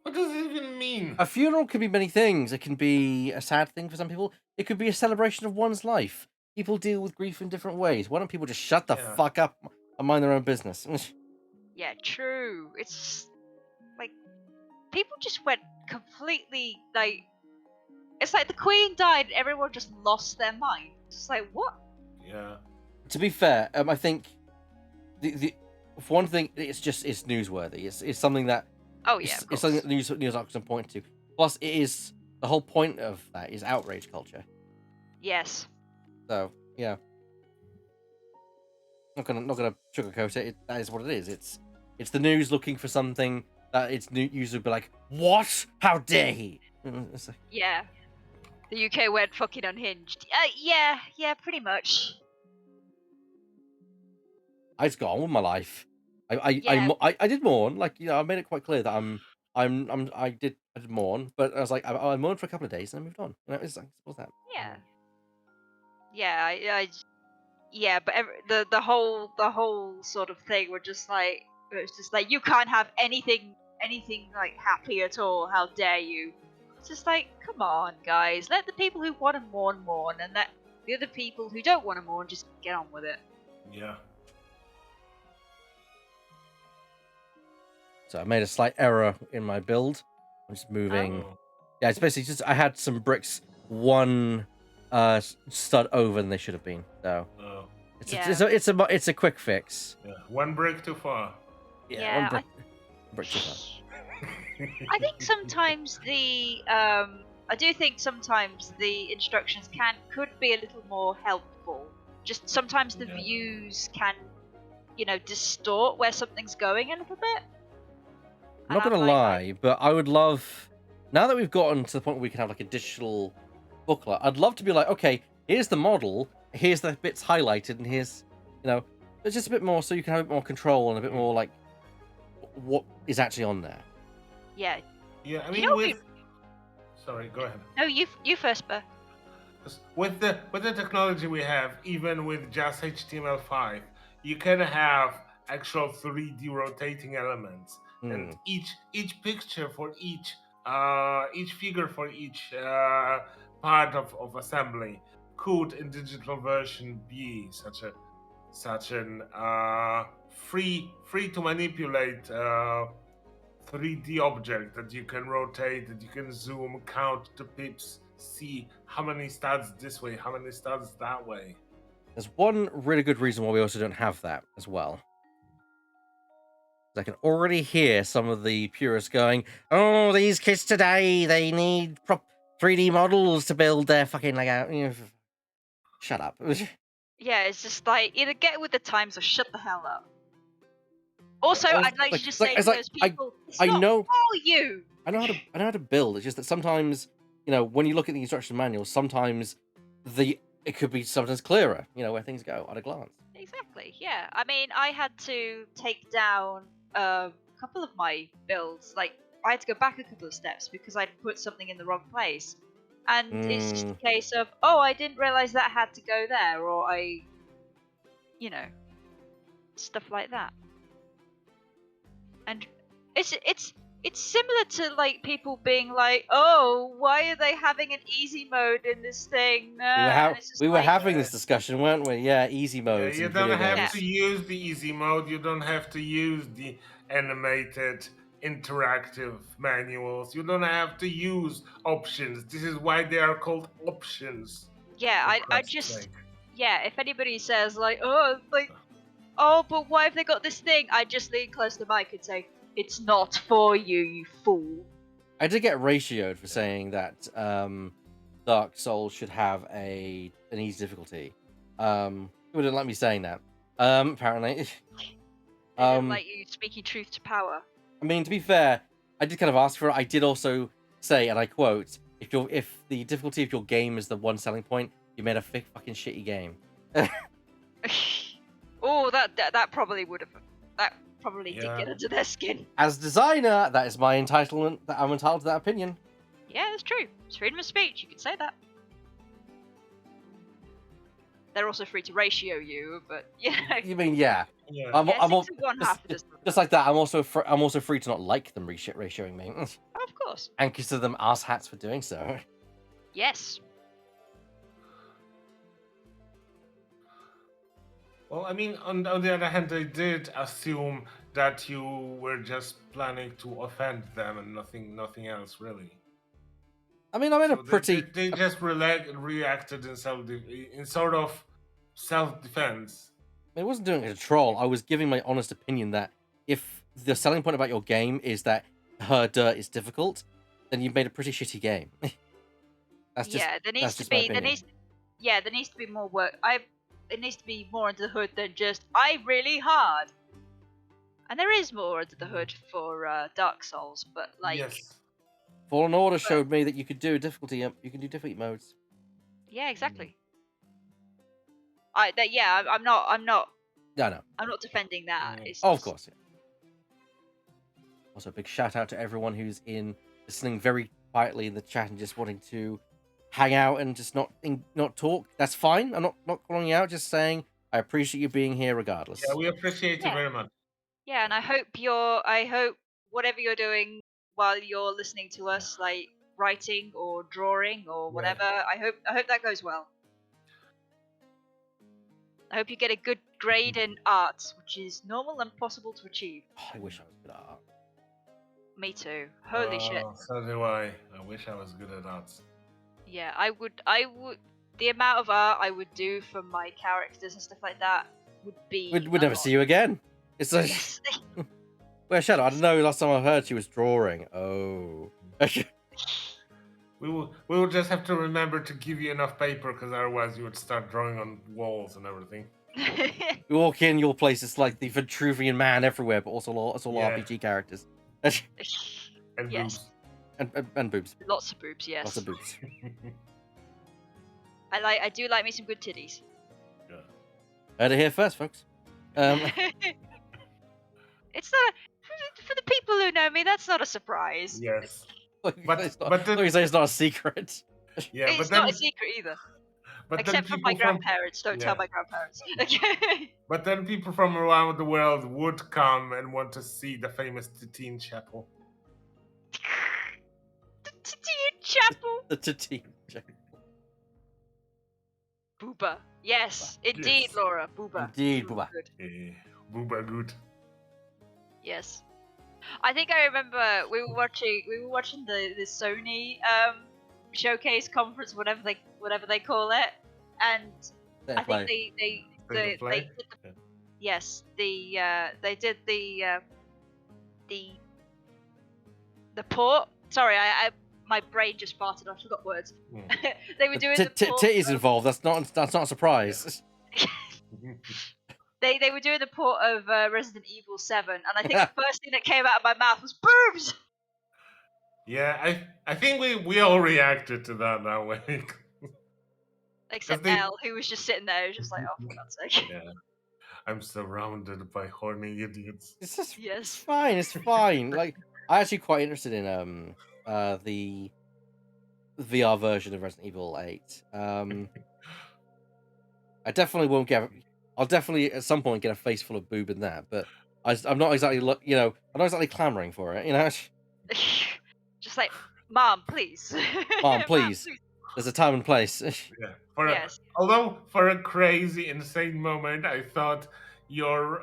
What does it even mean? A funeral can be many things. It can be a sad thing for some people. It could be a celebration of one's life. People deal with grief in different ways. Why don't people just shut the fuck up and mind their own business? Yeah, true. It's like people just went completely like. It's like the Queen died and everyone just lost their mind. It's like, what? Yeah. To be fair, I think the for one thing, it's newsworthy. It's something that it's something that news articles can point to. Plus, it is the whole point of that is outrage culture. Yes. So yeah, not gonna sugarcoat it. That is what it is. It's the news looking for something that its news would be like, what? How dare he? Yeah. The UK went fucking unhinged. Yeah, pretty much. I just got on with my life. I did mourn, like I made it quite clear that I did mourn, but I was like I mourned for a couple of days and I moved on. It's like, what's that? Yeah. Yeah, but the whole sort of thing were just like it was just like you can't have anything like happy at all. How dare you? It's just like, come on, guys. Let the people who want to mourn, and let the other people who don't want to mourn just get on with it. Yeah. So I made a slight error in my build. I'm just moving. Oh. Yeah, it's basically just I had some bricks one stud over than they should have been. So it's a quick fix. Yeah. One brick too far. Yeah. One brick too far. I think sometimes I do think sometimes the instructions could be a little more helpful. Just sometimes the views can, distort where something's going a little bit. I'm not gonna lie, but I would love, now that we've gotten to the point where we can have like a digital booklet, I'd love to be like, okay, here's the model, here's the bits highlighted, and here's, there's just a bit more so you can have a bit more control and a bit more like what is actually on there. Yeah. Yeah, I mean, Sorry, go ahead. No, you first, Burr. With the technology we have, even with just HTML5, you can have actual 3D rotating elements, and each picture for each figure for each part of assembly could, in digital version, be such an free to manipulate 3D object that you can rotate, that you can zoom, count the pips, see how many studs this way, how many studs that way. There's one really good reason why we also don't have that as well. I can already hear some of the purists going, "Oh, these kids today, they need 3D models to build their fucking Lego." You know, shut up. Yeah, it's just like either get with the times or shut the hell up. Also, I'd like to just say to those people, it's not for you. I know how to build. It's just that sometimes, when you look at the instruction manual, sometimes it could be sometimes clearer, where things go at a glance. Exactly. Yeah. I mean, I had to take down a couple of my builds. Like, I had to go back a couple of steps because I'd put something in the wrong place, and it's just a case of, oh, I didn't realize that had to go there, or stuff like that. And it's similar to like people being like, oh, why are they having an easy mode in this thing? We were having this discussion, weren't we? Yeah, easy mode. You don't have to use the easy mode. You don't have to use the animated interactive manuals. You don't have to use options. This is why they are called options. Yeah, I just if anybody says like, oh, but why have they got this thing? I just lean close to the mic and say, it's not for you, you fool. I did get ratioed for saying that Dark Souls should have an easy difficulty. People didn't like me saying that. Apparently. They didn't like you speaking truth to power. I mean, to be fair, I did kind of ask for it. I did also say, and I quote, if the difficulty of your game is the one selling point, you made a fucking shitty game. Oh, that probably would have. That probably did get under their skin. As designer, that is my entitlement. That I'm entitled to that opinion. Yeah, that's true. It's freedom of speech. You can say that. They're also free to ratio you, but You mean yeah? I'm just like that. I'm also free to not like them ratioing me. Of course. And consider them ass hats for doing so. Yes. Well, I mean, on the other hand, they did assume that you were just planning to offend them and nothing else, really. I mean, I'm in a pretty. They just reacted in sort of self-defense. I wasn't doing it to troll. I was giving my honest opinion that if the selling point about your game is that her dirt is difficult, then you've made a pretty shitty game. That's just. Yeah, there needs to be. There needs to be more work. It needs to be more under the hood than just really hard. And there is more under the hood for Dark Souls, but like. Yes. Fallen Order showed me that you could do difficulty. You can do difficulty modes. Yeah, exactly. I'm not. No. I'm not defending that. Of course. Yeah. Also, a big shout out to everyone who's listening very quietly in the chat and just wanting to hang out and just not talk. That's fine. I'm not calling you out. Just saying I appreciate you being here regardless. Yeah, we appreciate you very much. Yeah, and I hope whatever you're doing while you're listening to us, like writing or drawing or whatever, I hope that goes well. I hope you get a good grade in arts, which is normal and possible to achieve. Oh, I wish I was good at art. Me too. Holy shit. So do I. I wish I was good at arts. Yeah, I would. The amount of art I would do for my characters and stuff like that would be. We'd never see you again. It's like. Well, Shadow, I don't know. Last time I heard she was drawing. Oh. We will just have to remember to give you enough paper, because otherwise you would start drawing on walls and everything. You walk in, your place is like the Vitruvian Man everywhere, but also all RPG characters. And yes. boobs. And boobs. Lots of boobs, yes. Lots of boobs. I do like me some good titties. Yeah. Heard it here first, folks. It's not for the people who know me. That's not a surprise. Yes. But then, you say it's not a secret. yeah, It's not a secret either. but then Except from my people from grandparents. Don't tell yeah. my grandparents. Okay. But then people from around the world would come and want to see the famous Titine Chapel. Chapel. The Titine. Booba. Yes, indeed, Yes. Laura. Booba. Indeed, Booba. Good. Booba good. Yes. I think I remember we were watching the Sony showcase conference, whatever they call it, and I think they did yes they did the port. Sorry, I my brain just farted. I forgot words. They were doing the port. Titties involved. That's not a surprise. They were doing the port of Resident Evil 7, and I think the first thing that came out of my mouth was boobs. Yeah, I think we all reacted to that way. Except Elle, who was just sitting there, just like, oh, for God's sake. Yeah, I'm surrounded by horny idiots. It's just Yes. fine. It's fine. Like, I'm actually quite interested in the VR version of Resident Evil 8. I definitely won't get. I'll definitely at some point get a face full of boob in that, but I'm not exactly I'm not exactly clamoring for it. Just like, Mom, please. Mom, please. There's a time and place. Yeah. Although for a crazy, insane moment, I thought your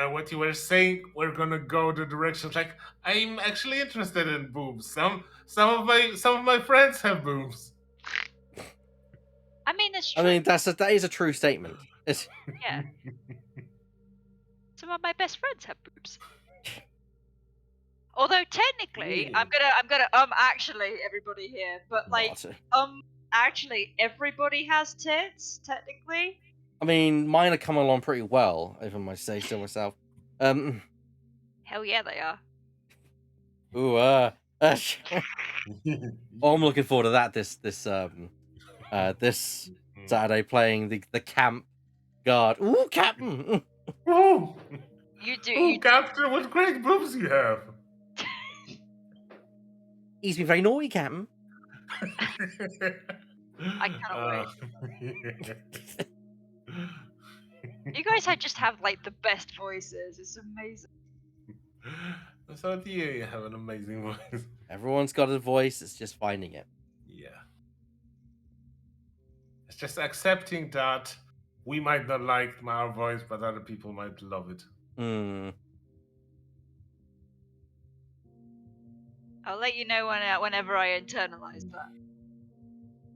what you were saying we're gonna go the direction like I'm actually interested in boobs. Some of my friends have boobs. I mean, it's true. I mean, that is a true statement. Yeah. Some of my best friends have boobs. Although technically, I'm gonna actually everybody here, but like actually everybody has tits technically. I mean, mine are coming along pretty well, if I might say so myself. Hell yeah, they are. Ooh, I'm looking forward to that this Saturday, playing the camp guard. Ooh, Captain! Ooh! You do. Ooh, Captain, what great boobs you have! He's been very naughty, Captain. I cannot wait. You guys just have like the best voices. It's amazing. So do you. You have an amazing voice. Everyone's got a voice. It's just finding it. Yeah. It's just accepting that we might not like our voice, but other people might love it. I'll let you know whenever I internalize that.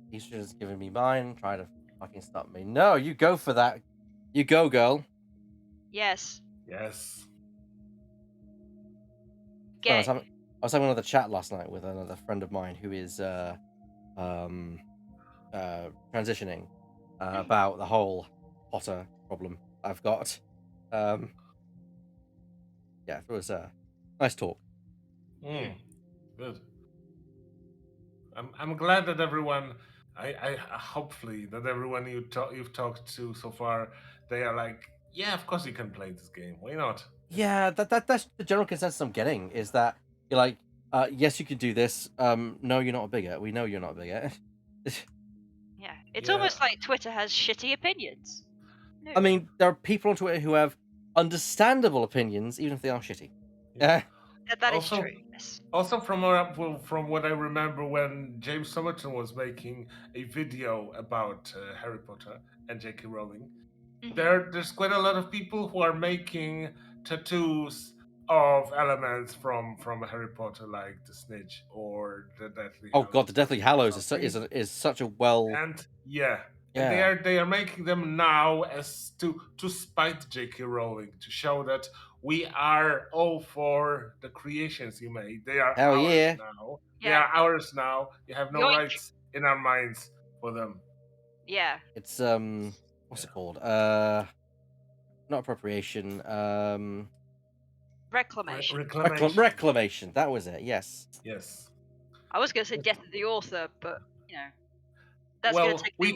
He's just giving me mine, trying to fucking stop me. No, you go for that. You go, girl. Yes. Yes. I was having another chat last night with another friend of mine who is transitioning about the whole Potter problem I've got. Yeah, it was a nice talk. Good. I'm glad that everyone. I hopefully that everyone you've talked to so far, they are like, yeah, of course you can play this game. Why not? Yeah, that's the general consensus I'm getting, is that you're like, yes, you can do this. No, you're not a bigot. We know you're not a bigot. Yeah, it's almost like Twitter has shitty opinions. No. I mean, there are people on Twitter who have understandable opinions, even if they are shitty. Yeah. That is true. Yes. Also, from what I remember, when James Somerton was making a video about Harry Potter and J.K. Rowling, there's quite a lot of people who are making tattoos of elements from Harry Potter, like the Snitch or the Deathly Hallows. Oh god, the Deathly Hallows is such a well. And and they are making them now as to spite J.K. Rowling, to show that we are all for the creations you made. They are ours now. Yeah. They are ours now. You have no rights in our minds for them. Yeah. It's what's it called? Not appropriation. Reclamation. Reclamation. That was it. Yes. Yes. I was going to say death of the author, but that's going to take we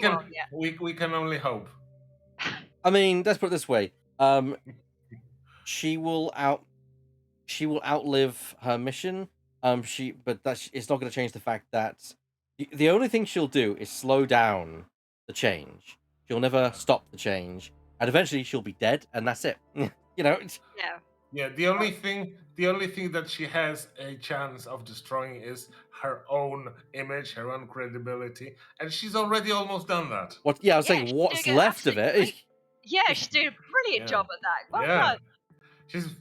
can only hope. I mean, let's put it this way. She will outlive her mission. it's not going to change the fact that the only thing she'll do is slow down the change. She'll never stop the change, and eventually she'll be dead, and that's it. Yeah. Yeah, the only thing that she has a chance of destroying is her own image, her own credibility, and she's already almost done that. What? Yeah, I was Yeah, saying, she's what's doing it left of absolutely it? Yeah, she's doing a brilliant Yeah. job at that. Well Yeah. done.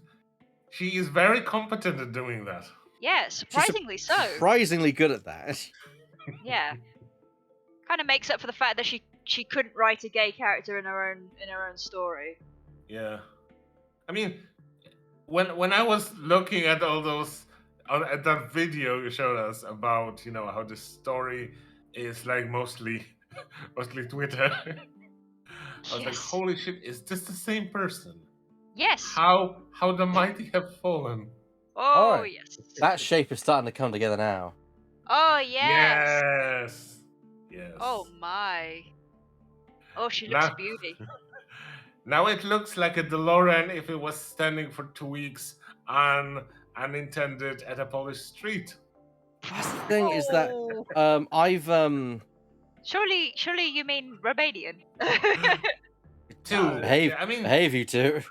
She is very competent at doing that. Yeah, She's surprisingly so. surprisingly good at that. Yeah. Kind of makes up for the fact that she couldn't write a gay character in her own story. Yeah. I mean, when I was looking at all those at that video you showed us about how the story is like mostly Twitter, I was like, Yes. holy shit, is this the same person? Yes. How the mighty have fallen. Oh Alright. yes. That shape is starting to come together now. Oh yes. Yes. Oh my. Oh, she looks a beauty. Now it looks like a DeLorean if it was standing for 2 weeks unintended at a Polish street. That's the thing is that Oh. I've Surely you mean Romanian. Two. behave I mean, behave you two.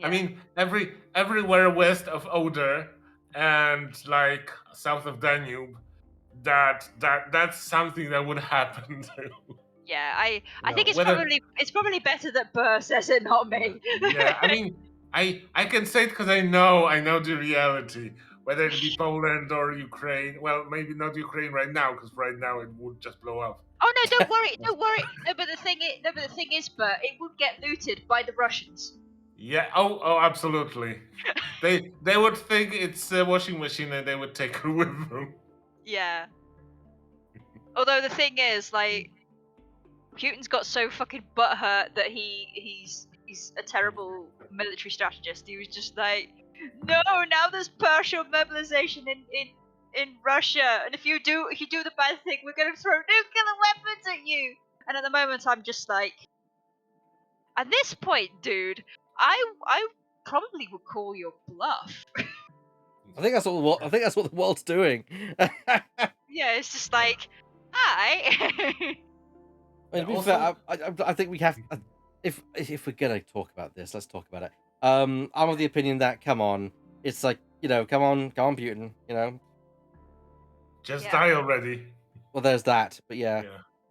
I mean, everywhere west of Oder and like south of Danube, that's something that would happen. Yeah, I think whether- it's probably better that Burr says it, not me. Yeah, I mean, I can say it because I know the reality. Whether it be Poland or Ukraine, well, maybe not Ukraine right now, because right now it would just blow up. Oh no, don't worry. No, but the thing is, Burr, it would get looted by the Russians. Yeah. Oh, absolutely. They would think it's a washing machine and they would take it with them. Yeah. Although the thing is, like, Putin's got so fucking butthurt that he's a terrible military strategist. He was just like, no, now there's partial mobilization in Russia, and if you do the bad thing, we're gonna throw nuclear weapons at you. And at the moment, I'm just like, at this point, dude, I probably would call your bluff. I think that's what the world's doing. Yeah, it's just like, hi. I mean, to be Also- fair, I think we have. If we're gonna talk about this, let's talk about it. I'm of the opinion that come on, it's like come on, Putin. Just Yeah. die already. Well, there's that, but yeah.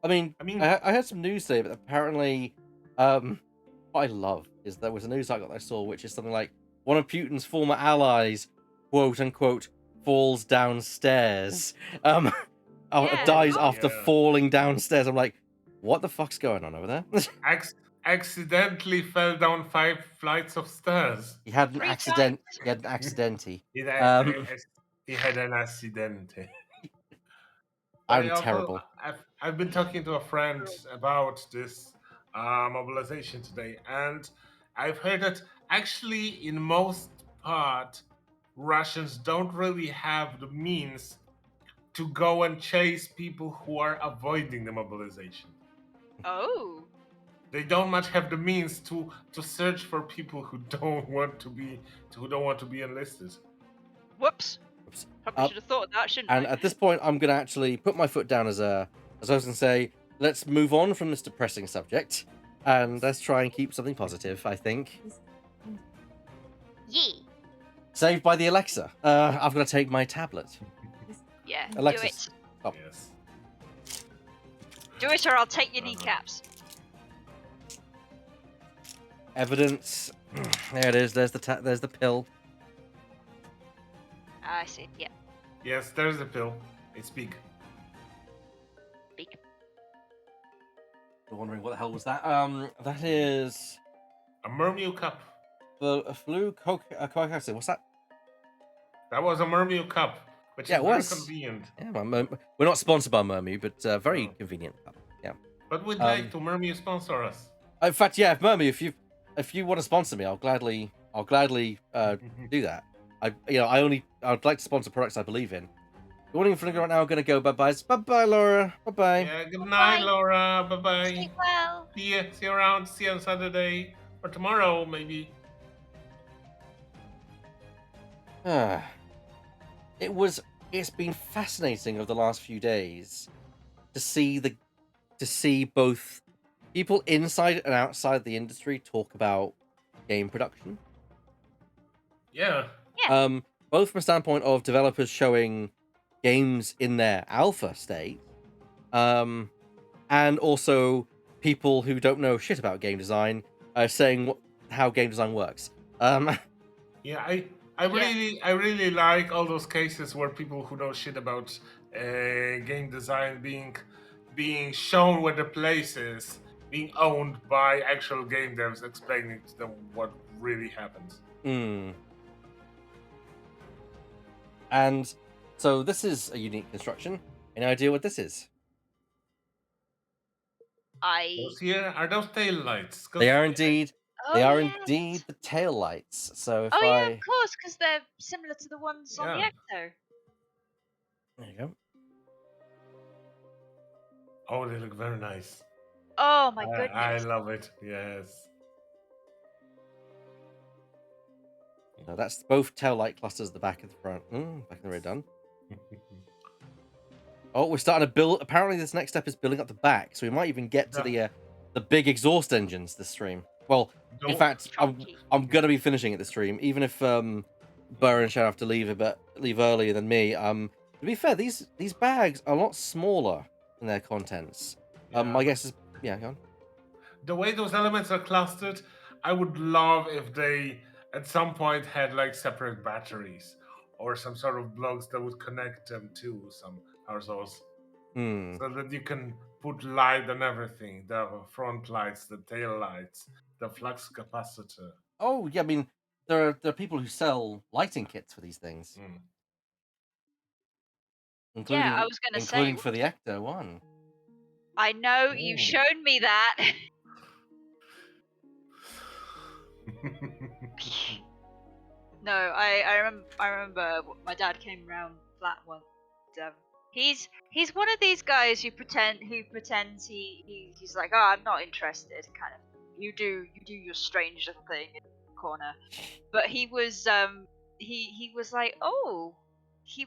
I mean, I mean- I heard some news today, but apparently, what I love is there was a news article I saw, which is something like one of Putin's former allies, quote unquote, falls downstairs. Yeah. Dies after Yeah. falling downstairs. I'm like, what the fuck's going on over there? Accidentally fell down 5 flights of stairs. He had an 3 accident. times. He had an accidenty. He had an accident. I'm terrible. I've been talking to a friend about this mobilization today, and I've heard that actually, in most part, Russians don't really have the means to go and chase people who are avoiding the mobilization. Oh. They don't much have the means to search for people who don't want to be enlisted. Whoops. Oops. Probably should have thought of that, shouldn't And I? at this point, I'm gonna actually put my foot down as I was gonna say, let's move on from this depressing subject, and let's try and keep something positive. I think. Yeah. Saved by the Alexa. I've got to take my tablet. Yeah. Alexis. Do it. Oh. Yes. Do it, or I'll take your kneecaps. Evidence. There it is. There's the pill. I see. Yeah. Yes, there's a pill. It's big. Big. You're wondering what the hell was that? That is A Mermew cup. the flu coke acid. What's that? That was a Mermew cup, which Yeah, is it very was. convenient. Yeah, we're not sponsored by Mermu, but very No. convenient. Yeah. But we'd like to Mermew sponsor us. In fact, yeah, Mermu, if you want to sponsor me, I'll gladly do that. I'd like to sponsor products I believe in. Good morning, Flinger. Right now, I'm gonna go. Bye, Laura. Bye. Yeah, good night, Bye. Laura. Bye-bye. Sleep well. See you around. See you on Saturday. Or tomorrow, maybe. it's been fascinating over the last few days to see both people inside and outside the industry talk about game production. Yeah. Both from a standpoint of developers showing games in their alpha state, and also people who don't know shit about game design saying how game design works. Yeah, I really like all those cases where people who know shit about game design being shown where the place is, being owned by actual game devs, explaining to them what really happens. And so this is a unique construction. Any idea what this is? Those here are those tail lights. They are indeed. Oh, They are yes. indeed the tail lights. So if Oh yeah, I of course, because they're similar to the ones on the Yeah. Ecto. there you go. Oh, they look very nice. Oh my I goodness. love it. Yes. So that's both tail light clusters at the back of the front. Back in the rear done. Oh, we're starting to build. Apparently, this next step is building up the back, so we might even get to the big exhaust engines this stream. Well, in Don't- fact, Chunky. I'm gonna be finishing it this stream, even if Burr and Shadow have to leave earlier than me. To be fair, these bags are a lot smaller in their contents. Yeah. My guess is go on. The way those elements are clustered, I would love if they at some point had like separate batteries or some sort of blocks that would connect them to some power source, so that you can put light on everything: the front lights, the tail lights, the flux capacitor. Oh yeah, I mean there are people who sell lighting kits for these things, including Yeah, I was gonna say. for the Ecto one. I know you've shown me that. No, I remember my dad came round flat once. He's one of these guys who pretends he's like, oh, I'm not interested, kind of. You do your strange little thing in the corner. But he was he was like, oh, he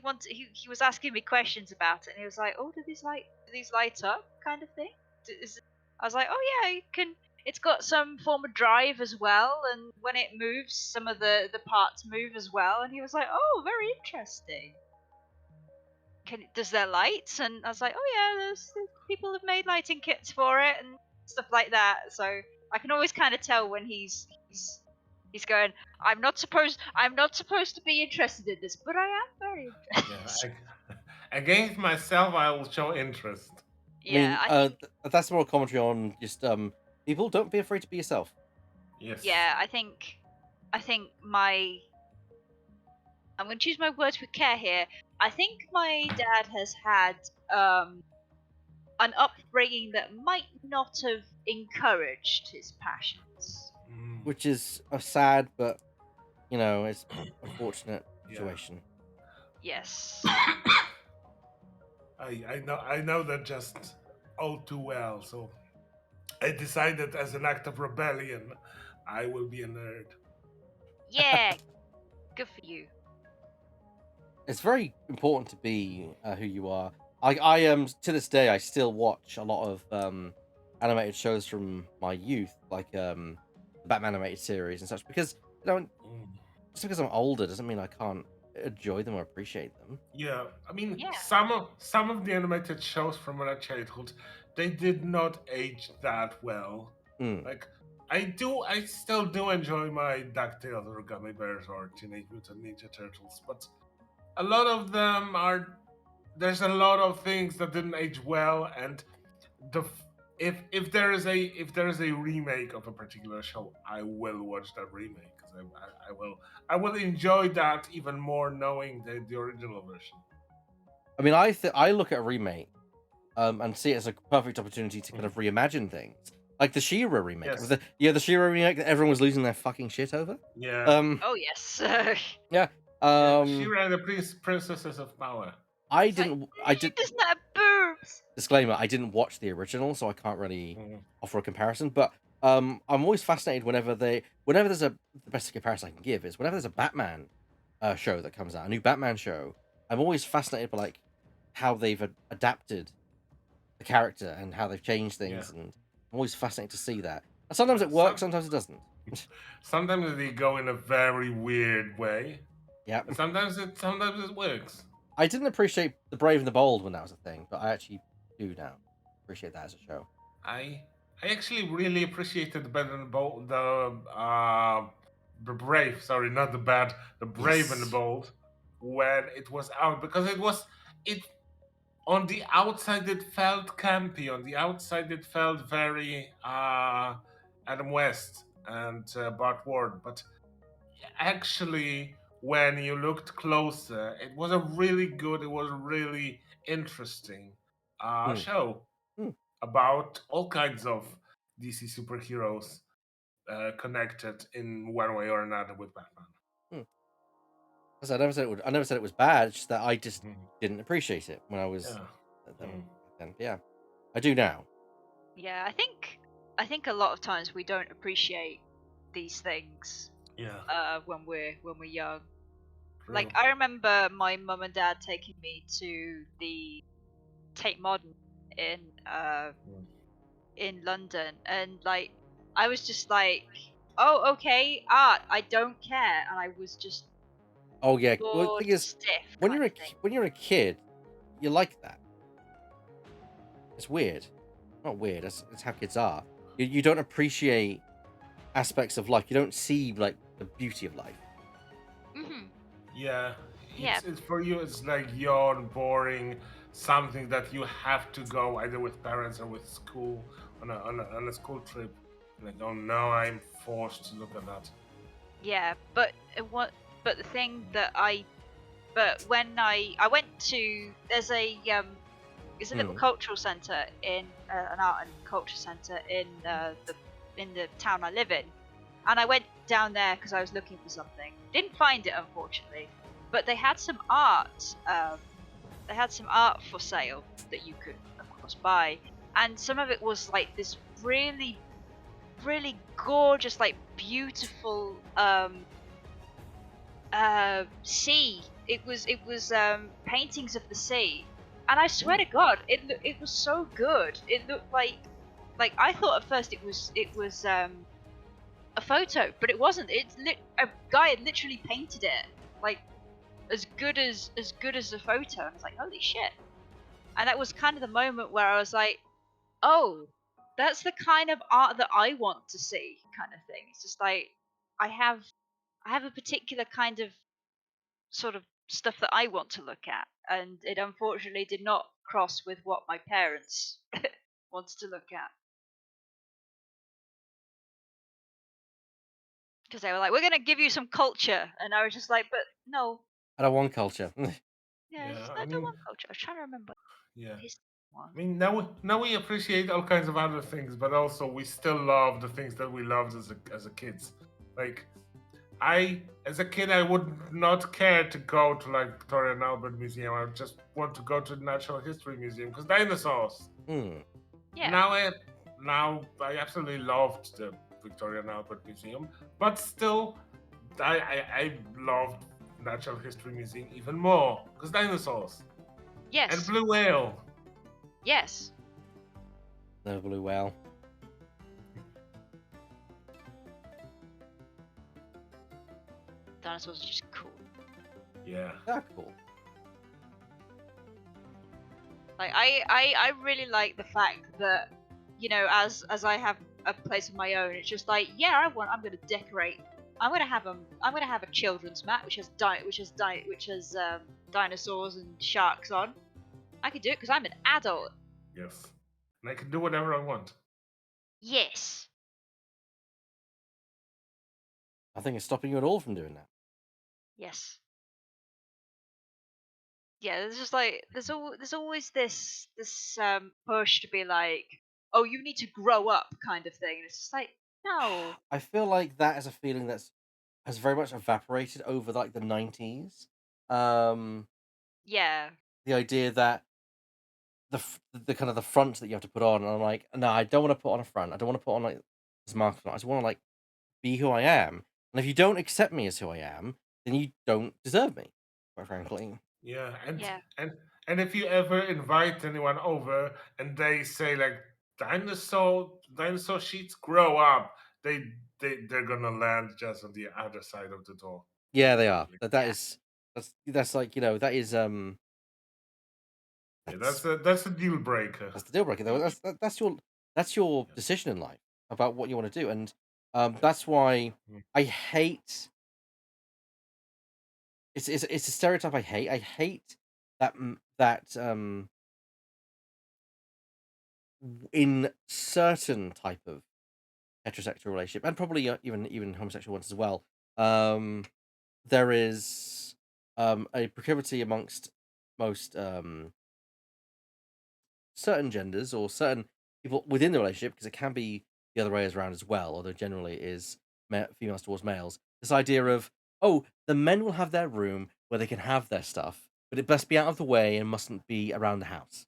was asking me questions about it, and he was like, oh, do these light up, kind of thing? I was like, oh yeah, you can. It's got some form of drive as well, and when it moves, some of the parts move as well. And he was like, "Oh, very interesting. Does there lights?" And I was like, "Oh yeah, there's people have made lighting kits for it and stuff like that." So I can always kind of tell when he's going. I'm not supposed to be interested in this, but I am very interested. Against myself, I will show interest. Yeah, I mean, that's more commentary on just people don't be afraid to be yourself. Yes. Yeah, I think my I'm going to choose my words with care here. I think my dad has had an upbringing that might not have encouraged his passions. Which is a sad, but it's unfortunate situation. Yes. I know that just all too well. So I decided, as an act of rebellion, I will be a nerd. Yeah. Good for you. It's very important to be who you are. I am to this day. I still watch a lot of animated shows from my youth, like the Batman animated series and such, because just because I'm older doesn't mean I can't enjoy them or appreciate them. Yeah, I mean, Yeah. some of the animated shows from my childhood, they did not age that well. Like I still do enjoy my DuckTales or Gummy Bears or Teenage Mutant Ninja Turtles, but a lot of them are. There's a lot of things that didn't age well, and if there is a remake of a particular show, I will watch that remake because I will enjoy that even more knowing the original version. I mean, I look at a remake and see it as a perfect opportunity to kind of reimagine things, like the She-Ra remake. Yes. The She-Ra remake that everyone was losing their fucking shit over. Yeah. Oh yes. Yeah. She-Ra and the Princesses of Power. I She didn't doesn't have boobs. disclaimer, I didn't watch the original, so I can't really offer a comparison, but I'm always fascinated whenever there's the best comparison I can give is whenever there's a Batman show that comes out, a new Batman show, I'm always fascinated by like how they've adapted the character and how they've changed Yeah. things, and I'm always fascinated to see that. And sometimes it works, Some sometimes it doesn't. sometimes they go in a very weird way, Yeah, and sometimes it works. I didn't appreciate the Brave and the Bold when that was a thing, but I actually do now appreciate that as a show. I I actually really appreciated the bad and the bold, the brave. Sorry, not the bad, the brave and the Yes. bold when it was out, because it on the outside it felt campy. On the outside it felt very Adam West and Bart Ward, but actually when you looked closer, it was a really good, it was a really interesting Hmm. show Hmm. about all kinds of DC superheroes connected in one way or another with Batman. Hmm. As I never said it was bad. It's just that I just Mhm. didn't appreciate it when I was Yeah. at them Mhm. back then. But yeah, I do now. Yeah, I think a lot of times we don't appreciate these things Yeah. when we're young. Like True. I remember my mum and dad taking me to the Tate Modern in uh Mm. in London, and like I was just like, oh okay, art, I don't care, and I was just Oh yeah. Well, the bored thing is, stiff kind of thing. when you're a kid, you like that. It's weird. Not weird. That's how kids are. You don't appreciate aspects of life. You don't see like the beauty of life. Hmm. Yeah. Yeah, It's for you. It's like yawn, boring, something that you have to go either with parents or with school on a school trip. Like, oh no, I'm forced to look at that. yeah, but but the thing that but when I went to, there's a little Hmm. cultural centre in an art and culture centre in the town I live in, and I went down there because I was looking for something. Didn't find it, unfortunately, but they had some art. They had some art for sale that you could, of course, buy, and some of it was like this really, really gorgeous, like beautiful sea. It was paintings of the sea, and I swear Ooh. to God, it was so good. It looked like I thought at first it was a photo, but it wasn't. A guy had literally painted it like as good as a photo. And I was like, holy shit! And that was kind of the moment where I was like, oh, that's the kind of art that I want to see, kind of thing. It's just like I have I have a particular kind of sort of stuff that I want to look at, and it unfortunately did not cross with what my parents wanted to look at, because they were like, "We're gonna give you some culture," and I was just like, "But no, I don't want culture. yeah, Yeah. I don't want culture." I was trying to remember Yeah. his one. I mean, now we appreciate all kinds of other things, but also we still love the things that we loved as a kids. Like, as a kid, I would not care to go to like Victoria and Albert Museum. I would just want to go to the Natural History Museum because dinosaurs. Hmm. Yeah. Now I absolutely loved the Victoria and Albert Museum, but still, I loved Natural History Museum even more because dinosaurs and Yes. blue whale. Yes. No blue whale. Dinosaurs are just cool. Yeah. Ah, cool. Like I really like the fact that, as I have a place of my own, it's just like, yeah, I'm gonna decorate. I'm gonna have a children's mat which has dinosaurs and sharks on. I could do it because I'm an adult. Yes. And I can do whatever I want. Yes. Nothing is stopping you at all from doing that. Yes. Yeah, there's just like there's always this push to be like, oh, you need to grow up kind of thing. And it's just like, no. I feel like that is a feeling that's has very much evaporated over like the 90s. Um, Yeah. the idea that the kind of the front that you have to put on, and I'm like, no, I don't want to put on a front. I don't want to put on like this mask. I just want to like be who I am. And if you don't accept me as who I am, then you don't deserve me, quite frankly. Yeah, Yeah. and if you ever invite anyone over and they say like dinosaur sheets grow up, they're gonna land just on the other side of the door. Yeah, they are. That Yeah. is that's like that is Yeah, that's that's a deal breaker. that's the deal breaker though. Mhm. That's your Yeah. decision in life about what you want to do, and that's why Mm. I hate. It's a stereotype I hate. I hate that in certain type of heterosexual relationship, and probably even homosexual ones as well. Um, there is a proclivity amongst most certain genders or certain people within the relationship, because it can be the other way around as well, although generally it is females towards males. This idea of, oh, the men will have their room where they can have their stuff, but it must be out of the way and mustn't be around the house.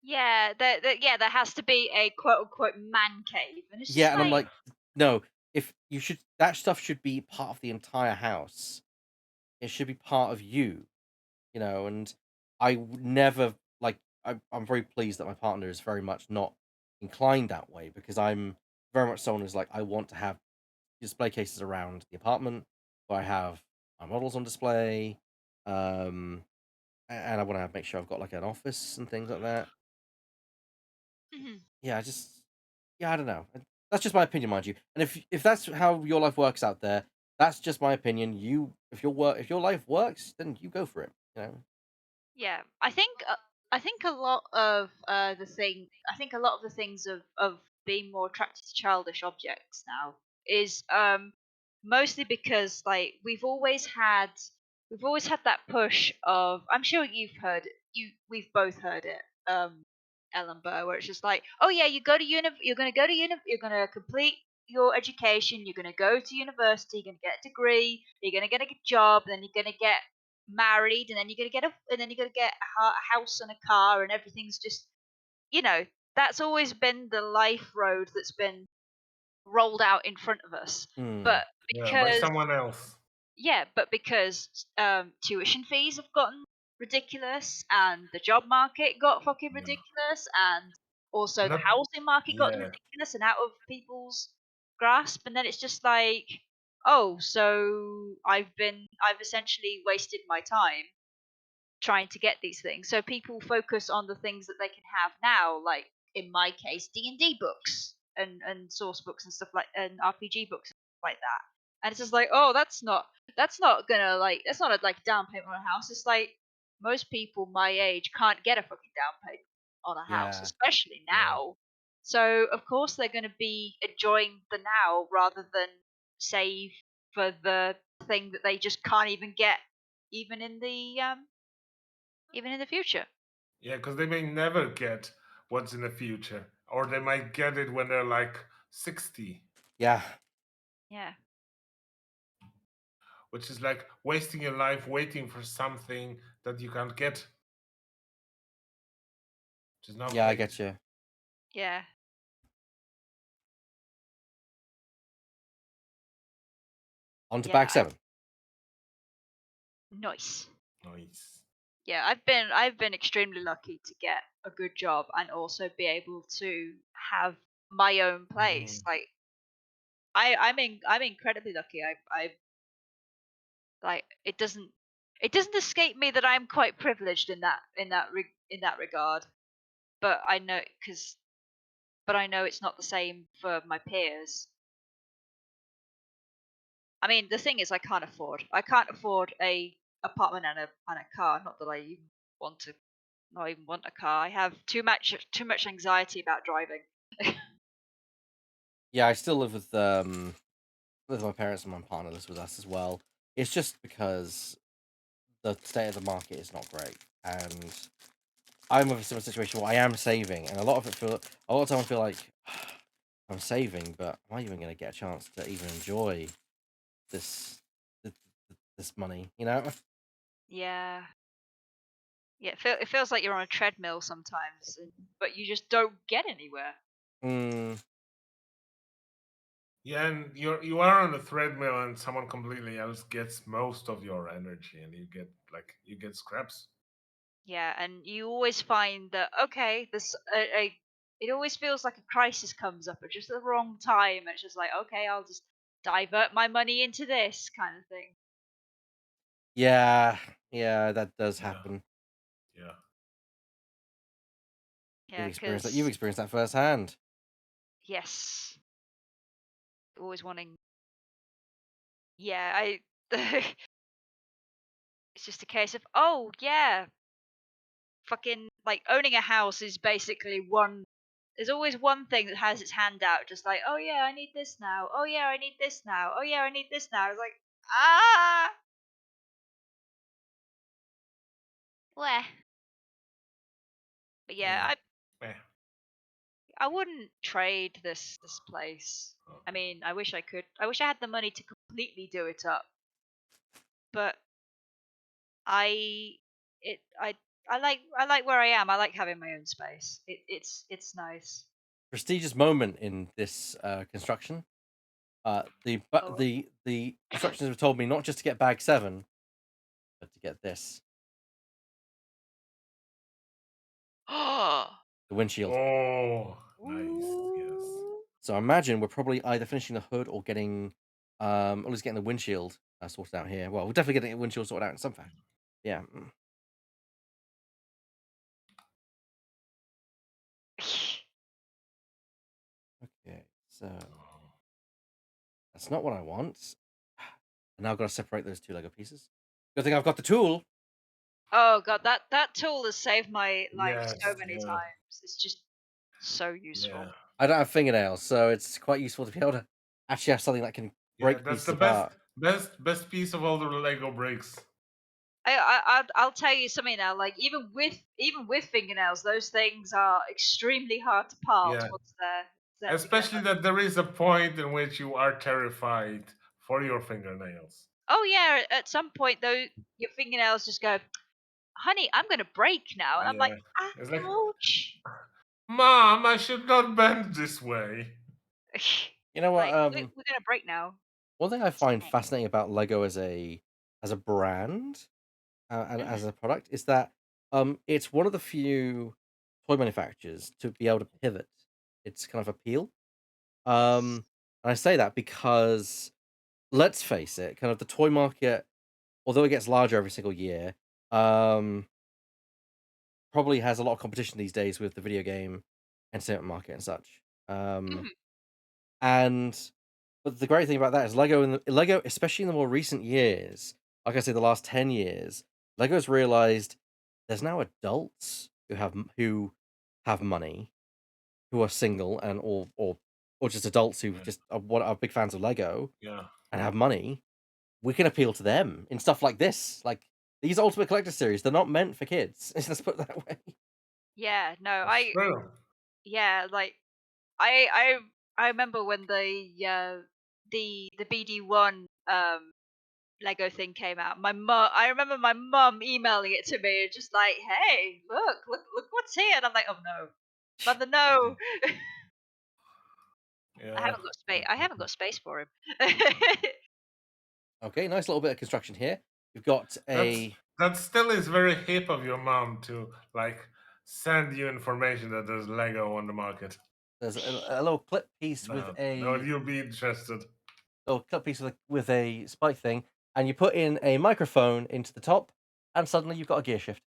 Yeah, there has to be a quote unquote man cave, and it's Yeah, just and I'm like, like, no, if you should, that stuff should be part of the entire house. It should be part of you, and I would never like. I'm very pleased that my partner is very much not inclined that way, because I'm very much someone who's like, I want to have display cases around the apartment where I have my models on display, um, and I want to make sure I've got like an office and things like that. mhm. Yeah, yeah, I don't know. That's just my opinion, mind you. And if that's how your life works out there, that's just my opinion. If your life works, then you go for it. Yeah, I think a lot of I think a lot of the things of being more attracted to childish objects now is mostly because like we've always had that push of, I'm sure you've heard it, we've both heard it, Ellen Burr, where it's just like, oh yeah, you're going to go to you're going to complete your education, you're going to go to university, you're going to get a degree, you're going to get a job, then you're going to get married, and then you're going to get a house and a car, and everything's just, you know, that's always been the life road that's been rolled out in front of us. Mm, But Yeah, by because someone else. yeah, but because tuition fees have gotten ridiculous, and the job market got fucking Yeah. ridiculous, and also the Not housing market got yeah. ridiculous and out of people's grasp, and then it's just like, oh, so I've essentially wasted my time trying to get these things. So people focus on the things that they can have now, like in my case, D&D books and source books and stuff like, and RPG books and stuff like that. And it's just like, oh, that's not a like down payment on a house. It's like most people my age can't get a fucking down payment on a house, yeah, especially Yeah. now. So of course they're going to be enjoying the now rather than save for the thing that they just can't even get, even in the future. Yeah, because they may never get what's in the future. Or they might get it when they're like 60, yeah, Yeah. which is like wasting your life waiting for something that you can't get, which is not yeah. I great. get you. Yeah. On to Yeah. bag 7. Nice. Nice. Yeah, I've been extremely lucky to get a good job and also be able to have my own place. Mhm. Like I'm incredibly lucky. I like it doesn't escape me that I'm quite privileged in in that regard. But I know because but I know it's not the same for my peers. I mean, the thing is, I can't afford a apartment and a car. Not that I even want to, not even want a car. I have too much anxiety about driving. Yeah, I still live with my parents, and my partner lives with us as well. It's just because the state of the market is not great, and I'm in a similar situation where I am saving, and a lot of time I feel like I'm saving, but am I even going to get a chance to even enjoy this th- this money? Yeah, yeah. It feels like you're on a treadmill sometimes, but you just don't get anywhere. Mm, Yeah, and you are on a treadmill, and someone completely else gets most of your energy, and you get scraps. Yeah, and you always find that okay, it always feels like a crisis comes up at just the wrong time. It's just like okay, I'll just divert my money into this kind of thing. Yeah, yeah, that does Yeah, happen. yeah, Yeah, You've because experienced that firsthand. yes, always wanting. Yeah, I. It's just a case of oh yeah, fucking like owning a house is basically one. There's always one thing that has its hand out, just like oh yeah, I need this now. Oh yeah, I need this now. Oh yeah, I need this now. It's like ah. Bleh. But yeah, yeah. I Eh, I wouldn't trade this place. I okay. mean, I wish I could. I wish I had the money to completely do it up. But I it I like where I am. I like having my own space. It's nice. Prestigious moment in this construction. Oh. The instructions have told me not just to get bag 7, but to get this, the windshield. Oh, nice. Yes. Ooh. So I imagine we're probably either finishing the hood or getting, at least getting the windshield sorted out here. Well, we're definitely getting the windshield sorted out in some fashion. Yeah. Okay. So Oh. that's not what I want. And now I've got to separate those two Lego pieces. Good thing I've got the tool. Oh god, that tool has saved my life so Yes. many Yeah. times. It's just so Yeah. useful. I don't have fingernails, so it's quite useful to be able to actually have something that can Yeah. break That's pieces the best, apart. best piece of all the Lego bricks. I'll tell you something now. Like even with fingernails, those things are extremely hard to part Yeah. once they're set Especially together. that there is a point in which you are terrified for your fingernails. Oh yeah, at some point though, your fingernails just go, "Honey, I'm gonna break now," and I'm like, Yeah. It's like, "Ouch!" Mom, I should not bend this way. You know what? Like we're gonna break now. One thing I It's find fine. fascinating about Lego as a brand and Mhm. as a product is that it's one of the few toy manufacturers to be able to pivot its kind of appeal. Yes. And I say that because let's face it, kind of the toy market, although it gets larger every single year, um, probably has a lot of competition these days with the video game entertainment market and such. Um, Mhm. and but the great thing about that is Lego, especially in the more recent years, like I say, the last 10 years, Lego's realized there's now adults who have money, who are single and or just adults who Yeah. just are big fans of Lego Yeah. and have money. We can appeal to them in stuff like this, like these Ultimate Collector series. They're not meant for kids. Let's put it that way. Yeah. No. That's true. Yeah. Like I I I remember when the BD1 Lego thing came out. I remember my mum emailing it to me, just like, "Hey, look what's here," and I'm like, "Oh no, mother, no." Yeah. I haven't got space for him. Okay, nice little bit of construction here. We've got That's a that still is very hip of your mom to like send you information that there's Lego on the market. there's a little clip piece with No, no, a you'll be interested. little clip piece with a spike thing, and you put in a microphone into the top, and suddenly you've got a gear shift.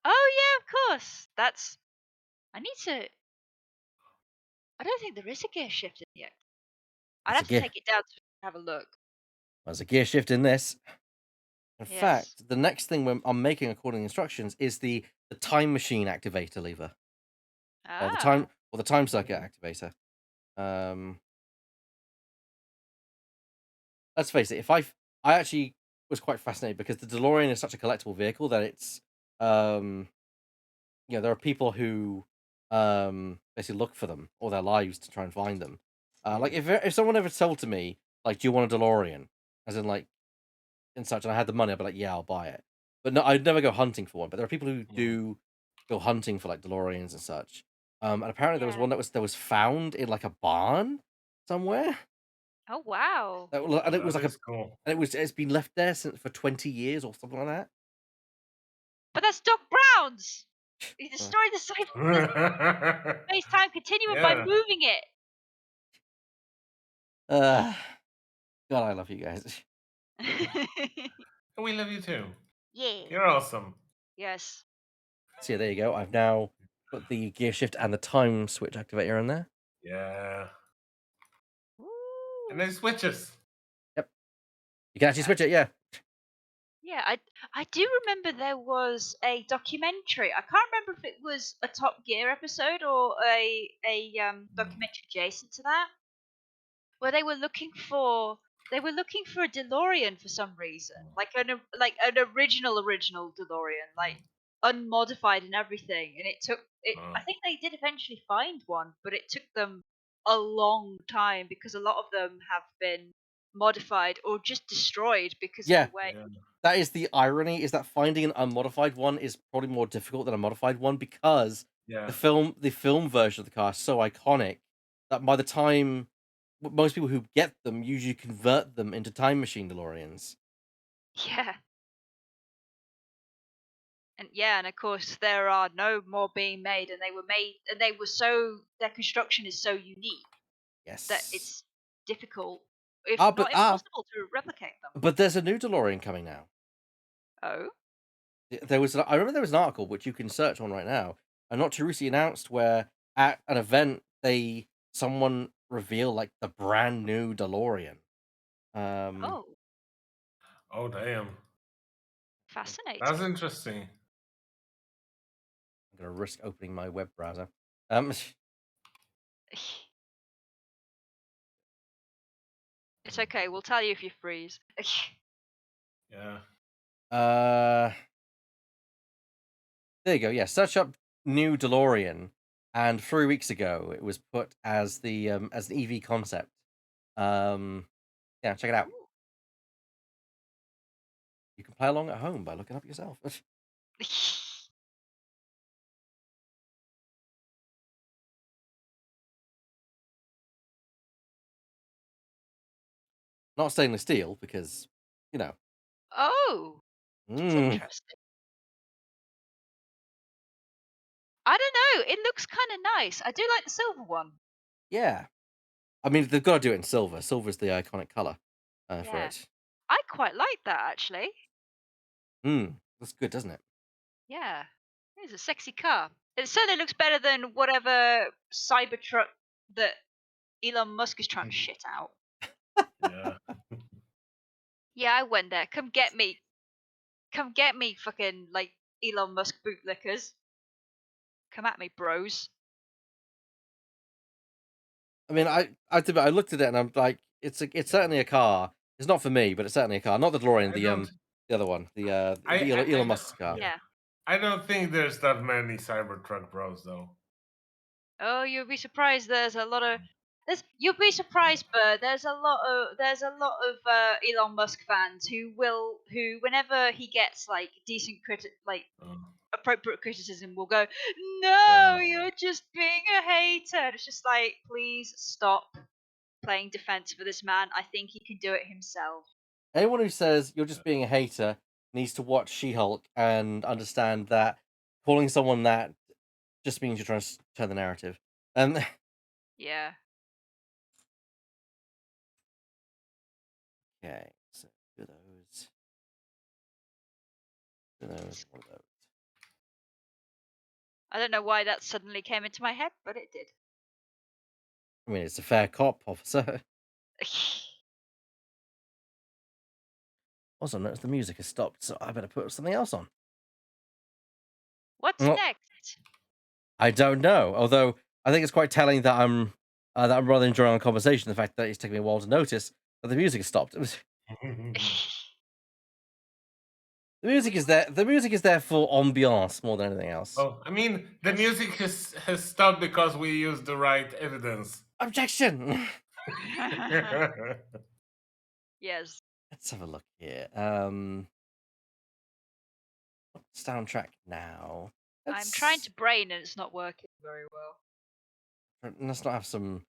Oh yeah, of course. That's I need to. I don't think there is a gear shift in yet. I'd There's a have to gear. take it down to have a look. There's a gear shift in this. In Yes. fact, the next thing I'm making according to instructions is the time machine activator lever, Ah. or the time circuit activator. Um, let's face it. I actually was quite fascinated because the DeLorean is such a collectible vehicle that it's um there are people who basically look for them all their lives to try and find them. Like Hmm. if someone ever told to me like, "Do you want a DeLorean?" as in like and such, and I had the money, I'd be like, "Yeah, I'll buy it." But no, I'd never go hunting for one. But there are people who Hmm. do go hunting for like DeLoreans and such. And apparently there was Yeah. one that was found in like a barn. somewhere. Oh wow! And it was That like is cool. it's been left there since for 20 years or something like that. But that's Doc Brown's. He Uh, destroyed the space-time continuum by Yeah. moving it. God, I love you guys. We love you too. Yeah. You're awesome. Yes. So yeah, there you go. I've now put the gear shift and the time switch activator in there. Yeah. And Woo. then switches. Yep. You can actually Yeah. switch it, yeah. Yeah, I do remember there was a documentary. I can't remember if it was a Top Gear episode or a documentary adjacent to that, where they were looking for a DeLorean for some reason, like an original DeLorean, like unmodified and everything. And it took it. Oh, I think they did eventually find one, but it took them a long time because a lot of them have been modified or just destroyed because of Yeah, the way. yeah. that is the irony, is that finding an unmodified one is probably more difficult than a modified one because Yeah. the film version of the car is so iconic that by the time most people who get them usually convert them into time machine DeLoreans. Yeah. And of course there are no more being made, and they were so their construction is so unique that Yes. it's difficult, if Ah, not impossible, to replicate them. but there's a new DeLorean coming now. Oh. I remember there was an article which you can search on right now, and not too recently announced, where at an event someone revealed like the brand new DeLorean. I'm Oh, Oh, damn. That's fascinating. interesting. gonna risk opening my web browser. It's okay, we'll tell you if you freeze. Yeah. uh, there you go. Yeah, search up new DeLorean, and 3 weeks ago it was put as an EV concept. Yeah, check it out. Ooh. You can play along at home by looking up yourself. Not stainless steel because, you know. Oh, that's Mm, interesting. I don't know, it looks kind of nice. I do like the silver one. yeah. I mean, they've got to do it in silver. Silver's the iconic color for Yeah, it. I quite like that actually. That's good, doesn't it? Yeah, it's a sexy car. It certainly looks better than whatever Cybertruck that Elon Musk is trying to shit out. Yeah. Yeah, I went there. Come get me. Come get me, fucking, like, Elon Musk bootlickers. Come at me, bros. I mean, I looked at it and I'm like, it's certainly a car. It's not for me, but it's certainly a car. Not the DeLorean, I don't. the other one, I. the I Elon don't. Musk's car. Yeah. Yeah. I don't think there's that many Cybertruck bros though. Oh, you'll be surprised. There's a lot of. You'll be surprised, but there's a lot of Elon Musk fans who whenever he gets like decent Oh, appropriate criticism, will go, "No, you're just being a hater." And it's just like, please stop playing defense for this man. I think he can do it himself. Anyone who says you're just being a hater needs to watch She-Hulk and understand that calling someone that just means you're trying to turn the narrative. Yeah. Okay, so do those. Do those. One of those. I don't know why that suddenly came into my head, but it did. I mean, it's a fair cop, officer. Also, notice the music has stopped, so I better put something else on. What's Well, next? I don't know. Although I think it's quite telling that I'm rather enjoying the conversation. The fact that it's taking me a while to notice that the music has stopped. The music is there. The music is there for ambiance more than anything else. Oh, I mean, the Yes. music has stopped because we used the right evidence. Objection. Yes. Let's have a look here. Soundtrack now. I'm trying to brain and it's not working very well. Let's not have some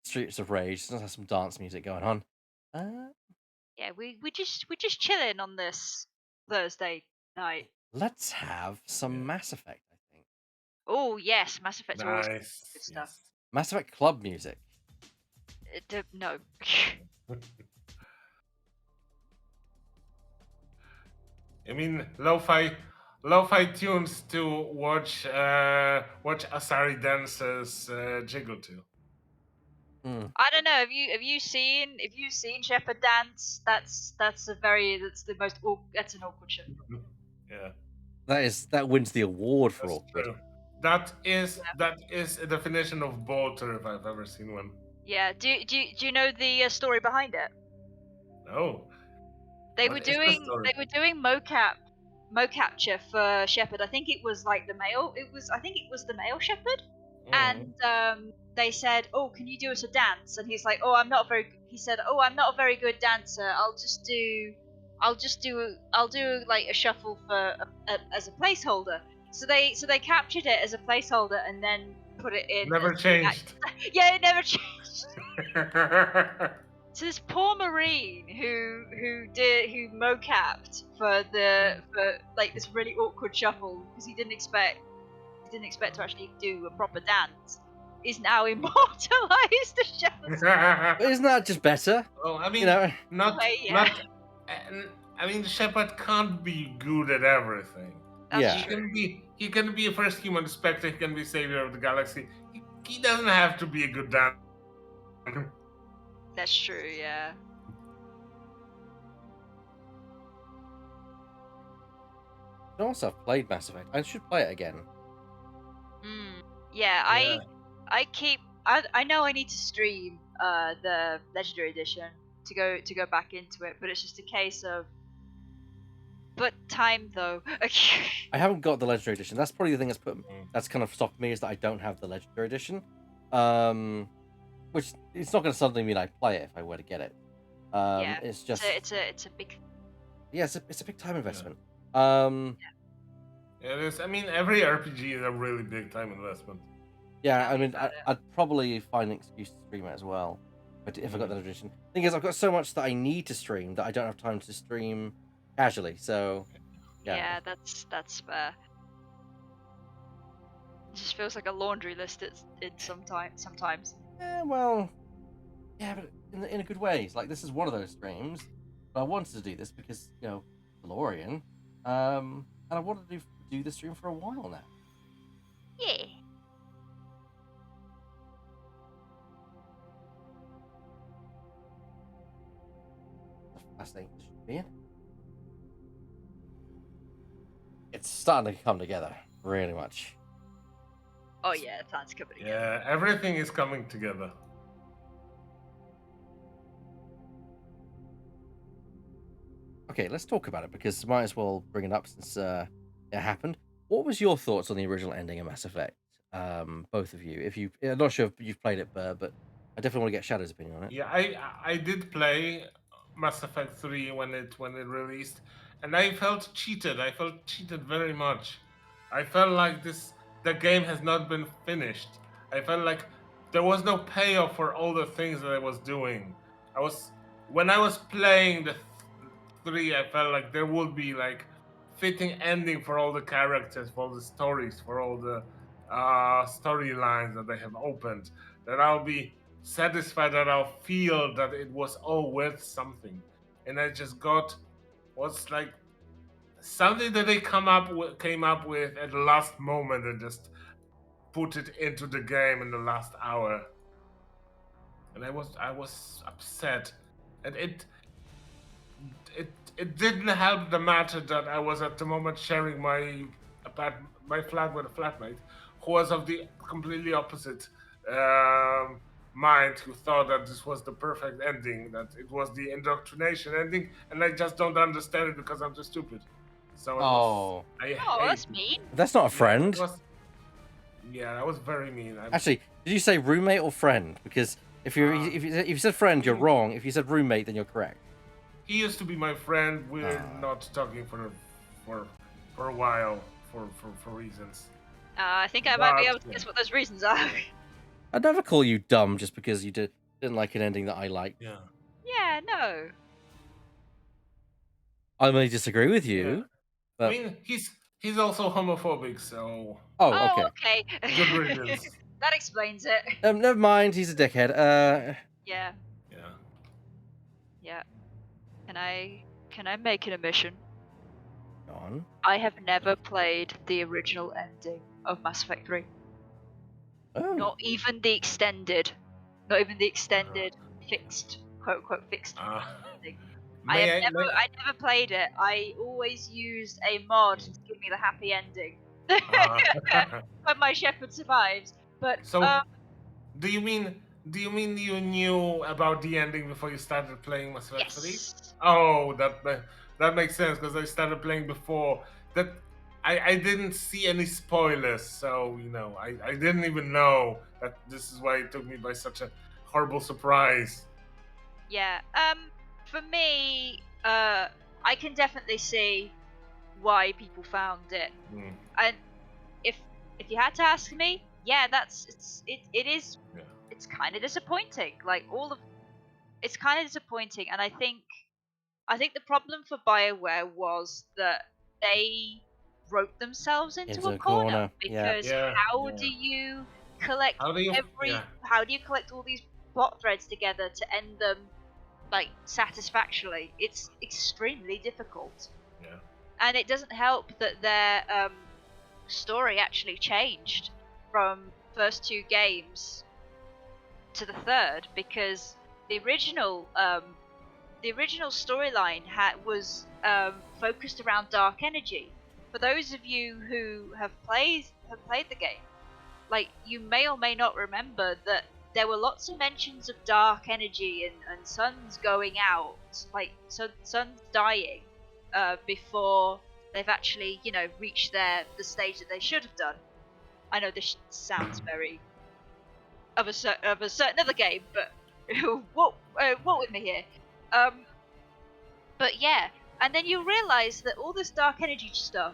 Streets of Rage. Let's have some dance music going on. Yeah, we're just chilling on this Thursday night. Let's have some Yeah. Mass Effect, I think. Oh yes, Mass Effect's always Nice. good stuff. Yes. Mass Effect club music. No. I mean, lo-fi tunes to watch Asari dancers jiggle to. I don't know. Have you seen Shepard dance? That's the most that's an awkward shit. Yeah, That wins the award for that's awkward. true. That is a definition of bolter if I've ever seen one. Yeah. Do you know the story behind it? No. They What were is the doing story? mocapture for Shepard. I think it was like the male. I think it was the male Shepard. Mm. And they said, "Oh, can you do us a dance?" And he's like, "Oh, I'm not very." He said, "Oh, I'm not a very good dancer. I'll do like a shuffle for as a placeholder." So they captured it as a placeholder and then put it in. Never changed. Yeah, it never changed. So this poor Marine who mocapped for like this really awkward shuffle because he didn't expect to actually do a proper dance is now immortalized as Shepard's. But isn't that just better? Well, I mean, You know, Yeah. I mean, Shepard can't be good at everything. That's Yeah. true. He can be a first human spectre. He can be savior of the galaxy. He doesn't have to be a good dancer. That's true, yeah. I also have played Mass Effect. I should play it again. Yeah, Yeah. I know I need to stream the Legendary Edition to go back into it, but it's just a case of time though. I haven't got the Legendary Edition. That's probably the thing that's kind of stopped me, is that I don't have the Legendary Edition. Which it's not going to suddenly mean I play it if I were to get it. Yeah, It's just it's a big. yeah, it's a big time investment. It is. I mean, every RPG is a really big time investment. Yeah, Tell I me mean, about it. I'd probably find an excuse to stream it as well, but if I got that edition. Thing is, I've got so much that I need to stream that I don't have time to stream casually. So Yeah, that's fair. It just feels like a laundry list. Sometimes. well, yeah, but in a good way. It's like, this is one of those streams, but I wanted to do this because, Delorean, and I wanted to do this stream for a while now. Yeah. Last thing this should be in. It's starting to come together really much. Oh yeah, plan's coming together. Yeah, everything is coming together. Okay, let's talk about it, because might as well bring it up since it happened. What was your thoughts on the original ending of Mass Effect? Both of you. I'm not sure if you've played it, Burr, but I definitely want to get Shadow's opinion on it. Yeah, I did play Mass Effect 3 when it released, and I felt cheated. I felt cheated very much. I felt like the game has not been finished. I felt like there was no payoff for all the things that I was doing. When I was playing the 3, I felt like there would be like fitting ending for all the characters, for all the stories, for all the storylines that they have opened. That I'll be satisfied, that I'll feel that it was all worth something. And I just got what's like something that they came up with at the last moment and just put it into the game in the last hour. And I was upset. And it didn't help the matter that I was at the moment sharing my flat with a flatmate who was of the completely opposite mind, who thought that this was the perfect ending, that it was the indoctrination ending, and I just don't understand it because I'm too stupid. So I that's mean. That's not a friend. Yeah, that was very mean. Actually, did you say roommate or friend? Because if you said friend, you're wrong. If you said roommate, then you're correct. He used to be my friend. We're not talking for a while for reasons. I think I might be able to guess what those reasons are. I'd never call you dumb just because you didn't like an ending that I liked. Yeah. Yeah, no. I may disagree with Yeah. you, I but mean, he's also homophobic, so oh, Oh, okay. okay. good riddance. That explains it. Never mind. He's a dickhead. Yeah, Yeah. yeah. Can I make an admission? Go on. I have never played the original ending of Mass Effect 3. Oh, Not even the extended. Not even the extended fixed, quote unquote fixed ending. May I I never played it. I always used a mod to give me the happy ending. When my shepherd survives. But So, do you mean you knew about the ending before you started playing Mass Effect 3? yes. Oh, that makes sense because I started playing before. That I didn't see any spoilers, so I didn't even know that this is why it took me by such a horrible surprise. Yeah. For me, I can definitely see why people found it. Mm, And if you had to ask me, yeah, it is yeah. it's kind of disappointing. Like it's kind of disappointing, and I think the problem for BioWare was that they wrote themselves into a corner Yeah. because Yeah. how Yeah. do you collect How do you? Yeah. how do you collect all these plot threads together to end them like satisfactorily? It's extremely difficult. Yeah. And it doesn't help that their story actually changed from first two games to the third, because the original storyline was focused around dark energy. For those of you who have played the game, like, you may or may not remember that there were lots of mentions of dark energy and suns going out, like suns dying before they've actually reached the stage that they should have done. I know this sounds very of a certain other game, but what with me here? But yeah, and then you realise that all this dark energy stuff,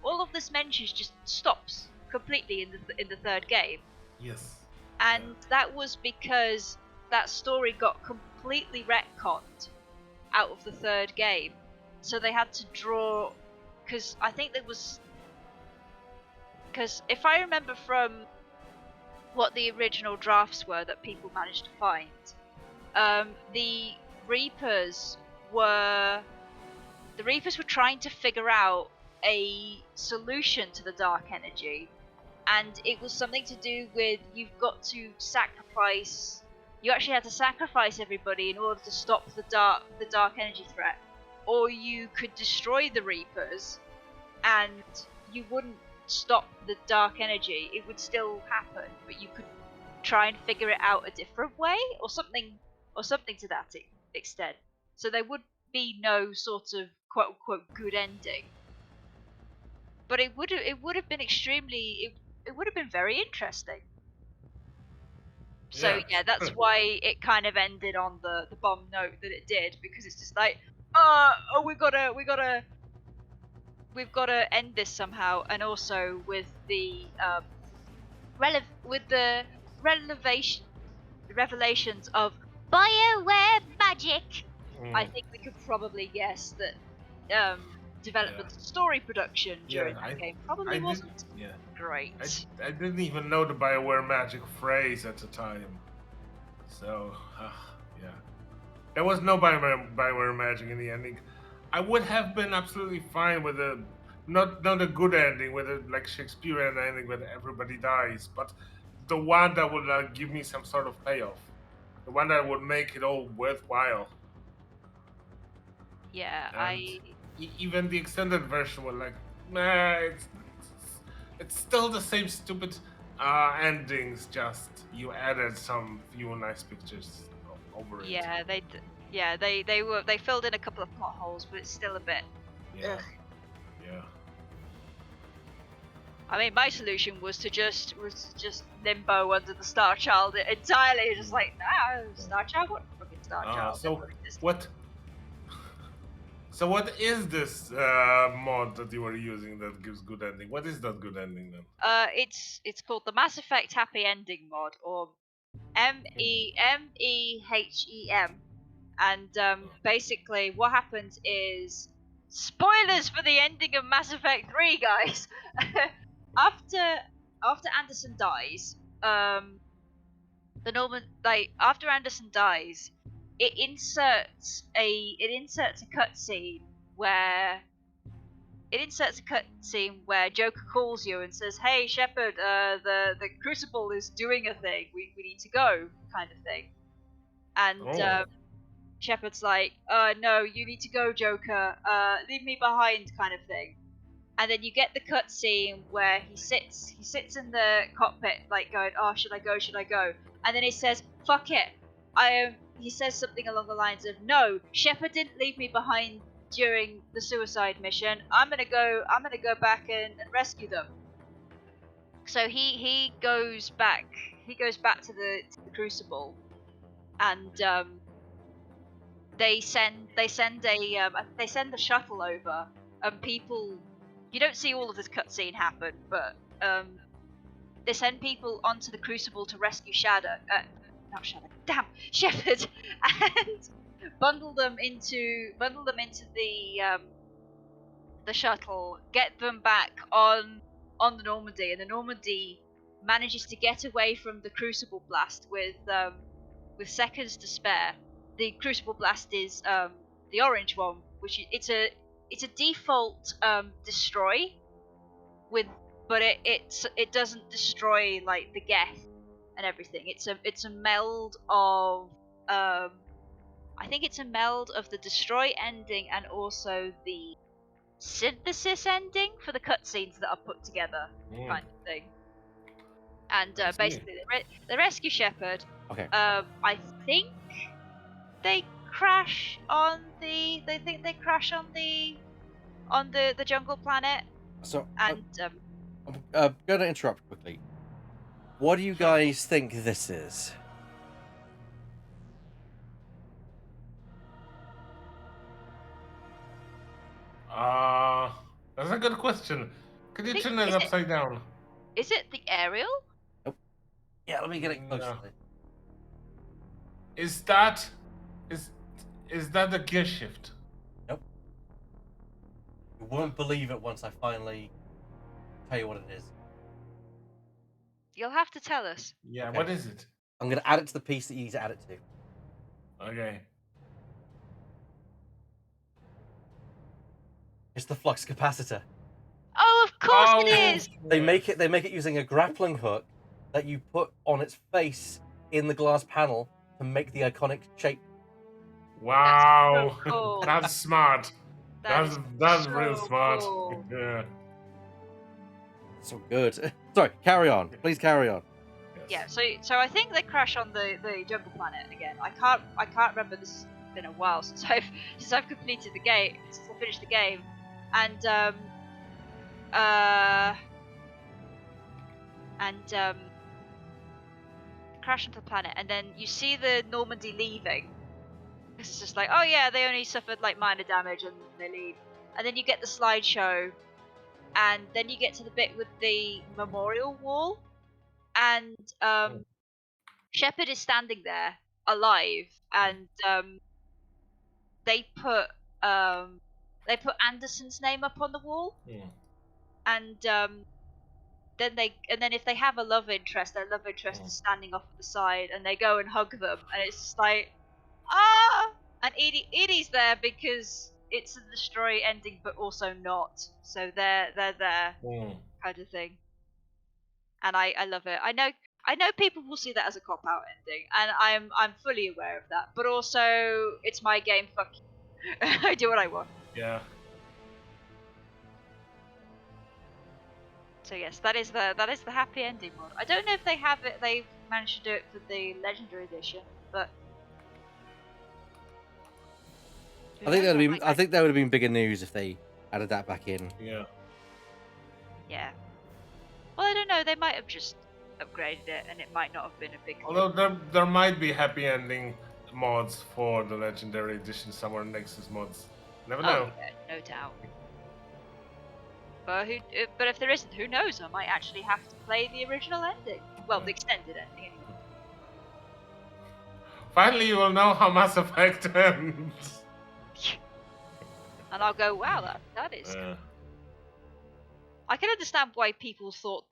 all of this mentions just stops completely in the third game, Yes. and that was because that story got completely retconned out of the third game. So they had to draw, because I think there was, because if I remember from what the original drafts were that people managed to find, the Reapers were trying to figure out a solution to the dark energy, and it was something to do with you actually had to sacrifice everybody in order to stop the dark energy threat, or you could destroy the Reapers and you wouldn't stop the dark energy. It would still happen, but you could try and figure it out a different way, or something to that extent. So there would be no sort of quote unquote good ending. But it would have been it would have been very interesting. So yeah, that's why it kind of ended on the bomb note that it did, because it's just like, we've got to end this somehow, and also with the revelations of BioWare magic. I think we could probably guess that development and story production during that game probably wasn't great. I didn't even know the BioWare magic phrase at the time. So, yeah. There was no BioWare magic in the ending. I would have been absolutely fine with not a good ending, with a like Shakespearean ending where everybody dies, but the one that would give me some sort of payoff. The one that would make it all worthwhile. Yeah, and even the extended version was like, nah, it's still the same stupid endings. Just you added some few nice pictures over it. Yeah, they filled in a couple of plot holes, but it's still a bit. Yeah. Yeah. I mean, my solution was to just limbo under the Star Child entirely, just like, Star Child, what fucking Star Child? So what? So what is this mod that you were using that gives good ending? What is that good ending then? It's called the Mass Effect Happy Ending mod, or MEMEHEM, and basically what happens is spoilers for the ending of Mass Effect 3, guys. after Anderson dies, the Norman after Anderson dies, it inserts a cutscene where Joker calls you and says, "Hey, Shepard, the Crucible is doing a thing. We need to go," kind of thing. And Oh. Shepard's like, "No, you need to go, Joker. Leave me behind," kind of thing. And then you get the cutscene where he sits in the cockpit, like going, "Oh, should I go? Should I go?" And then he says, "Fuck it." He says something along the lines of, "No, Shepard didn't leave me behind during the suicide mission. I'm gonna go back and rescue them." So he goes back to the Crucible, and they send a shuttle over, and people, you don't see all of this cutscene happen, but they send people onto the Crucible to rescue Shepard, and bundle them into the shuttle, get them back on the Normandy, and the Normandy manages to get away from the Crucible blast with seconds to spare. The Crucible blast is the orange one, which it's a default destroy but it doesn't destroy like the Geth and everything. It's a meld of I think it's a meld of the destroy ending and also the synthesis ending for the cutscenes that are put together, kind of thing. And basically, they rescue Shepard. Okay. I think they crash on the. the jungle planet. So And I'm going to interrupt quickly. What do you guys think this is? That's a good question. Could you turn it upside down? Is it the aerial? Nope. Yeah, let me get it closer. No. Is that the gear shift? Nope. You won't believe it once I finally tell you what it is. You'll have to tell us. Yeah, Okay. what is it? I'm going to add it to the piece that you need to add it to. Okay. It's the flux capacitor. Oh, of course it is! They make it using a grappling hook that you put on its face in the glass panel to make the iconic shape. Wow. That's so cool. That's smart. That's so real smart. Cool. Yeah. So good. Sorry, carry on. Please carry on. Yes. Yeah, so I think they crash on the jungle planet again. I can't remember. This has been a while since I've completed the game, since I finished the game, and crash onto the planet, and then you see the Normandy leaving. It's just like, oh yeah, they only suffered like minor damage and they leave. And then you get the slideshow, and then you get to the bit with the memorial wall, and Shepard is standing there alive, and they put Anderson's name up on the wall, and then if they have a love interest, their love interest is standing off at the side, and they go and hug them, and it's just like, ah! And Edie's there because it's a destroy ending, but also not. So they're there, kind of thing. And I love it. I know people will see that as a cop out ending, and I'm fully aware of that. But also, it's my game. Fuck you. I do what I want. Yeah. So yes, that is the happy ending mod. I don't know if they have it. They've managed to do it for the Legendary Edition, but I think that would have been bigger news if they added that back in. Yeah. Yeah. Well, I don't know. They might have just upgraded it, and it might not have been a big. Although there might be happy ending mods for the Legendary Edition somewhere in Nexus mods. Never know. yeah, no doubt. But but if there isn't, who knows? I might actually have to play the original ending. Well, the extended ending, anyway. Finally, you will know how Mass Effect ends. And I'll go, wow, that is. Yeah. I can understand why people thought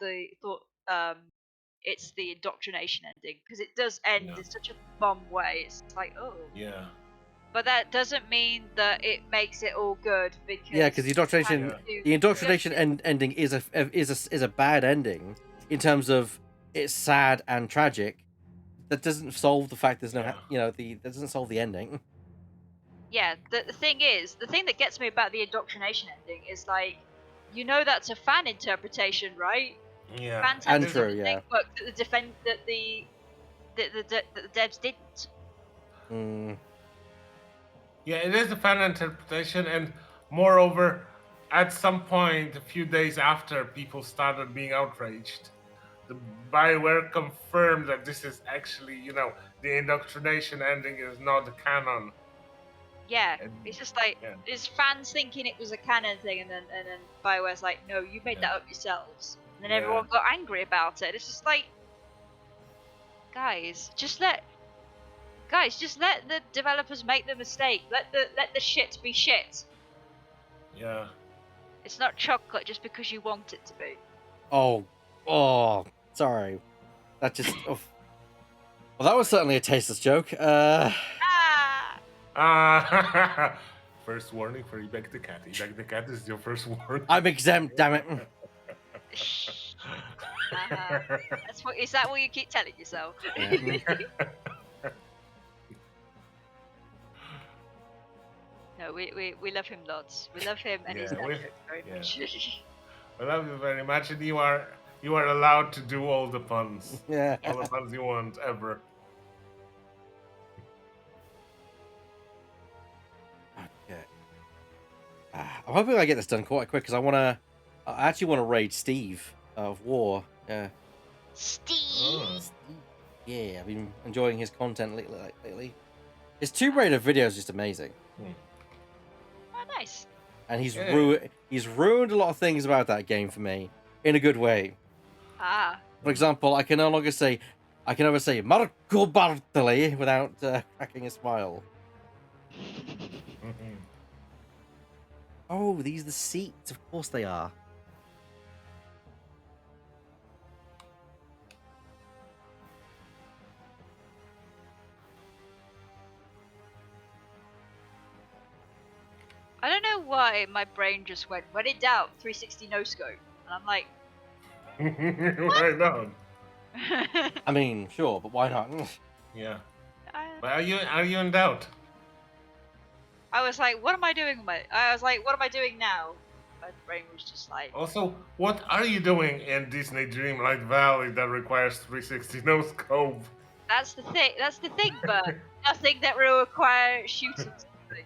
it's the indoctrination ending, because it does end in such a bomb way. It's like, oh. Yeah. But that doesn't mean that it makes it all good, because because the indoctrination ending is a bad ending in terms of it's sad and tragic. That doesn't solve the fact there's no that doesn't solve the ending. Yeah, the thing that gets me about the indoctrination ending is like, that's a fan interpretation, right? Yeah. Fans had And to true, do the yeah. work that the devs didn't. Mm. Yeah, it is a fan interpretation, and moreover, at some point, a few days after people started being outraged, the Bioware confirmed that this is actually, the indoctrination ending is not the canon. Yeah, And, it's just like it's fans thinking it was a canon thing, and then Bioware's like, no, you made that up yourselves. And then everyone got angry about it. It's just like, guys, just let the developers make the mistake. Let the shit be shit. Yeah. It's not chocolate just because you want it to be. Oh, sorry. That just. Oh. Well, that was certainly a tasteless joke. First warning for Ebek the Cat. Ebek the Cat is your first warning. I'm exempt, damn it. Is that what you keep telling yourself? Yeah. No, we love him lots. We love him and his dad jokes very much. I love you very much, and you are allowed to do all the puns. Yeah. All the puns you want ever. Okay. I'm hoping I get this done quite quick because I actually want to raid Steve of War. Yeah. Steve. Yeah, I've been enjoying his content lately. His Tomb Raider video is just amazing. Oh, nice. And he's ruined a lot of things about that game for me in a good way. For example, I can no longer say Marco Bartoli without cracking a smile. Oh, these are the seats. Of course they are. I don't know why my brain just went, when in doubt, 360 no scope. And I'm like, why not? I mean, sure, but why not? Yeah. But are you in doubt? I was like, what am I doing? I was like, what am I doing now? My brain was just like. Also, what are you doing in Disney Dreamlight Valley that requires 360 no scope? That's the thing, but nothing that will require shooting something.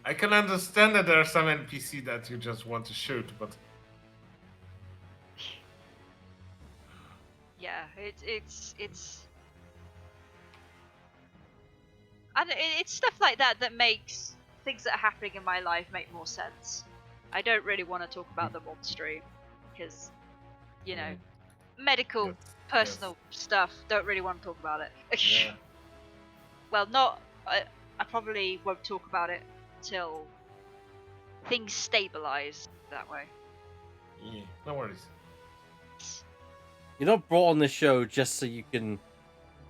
I can understand that there are some NPC that you just want to shoot, but yeah, it's stuff like that makes things that are happening in my life make more sense. I don't really want to talk about them on stream because, medical, personal stuff. Don't really want to talk about it. yeah. Well, I probably won't talk about it till things stabilize that way. Yeah, no worries. You're not brought on this show just so you can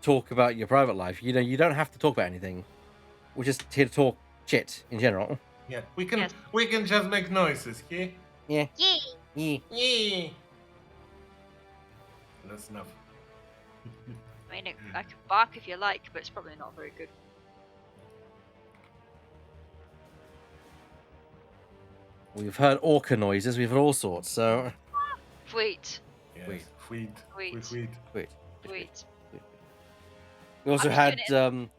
talk about your private life. You don't have to talk about anything. We're just here to talk shit in general. Yeah, we can just make noises, yeah? Yeah. Yeah. Yeah. That's enough. I mean, I can bark if you like, but it's probably not very good. We've heard orca noises. We've heard all sorts. So. Sweet. Yes. Sweet. We also had oh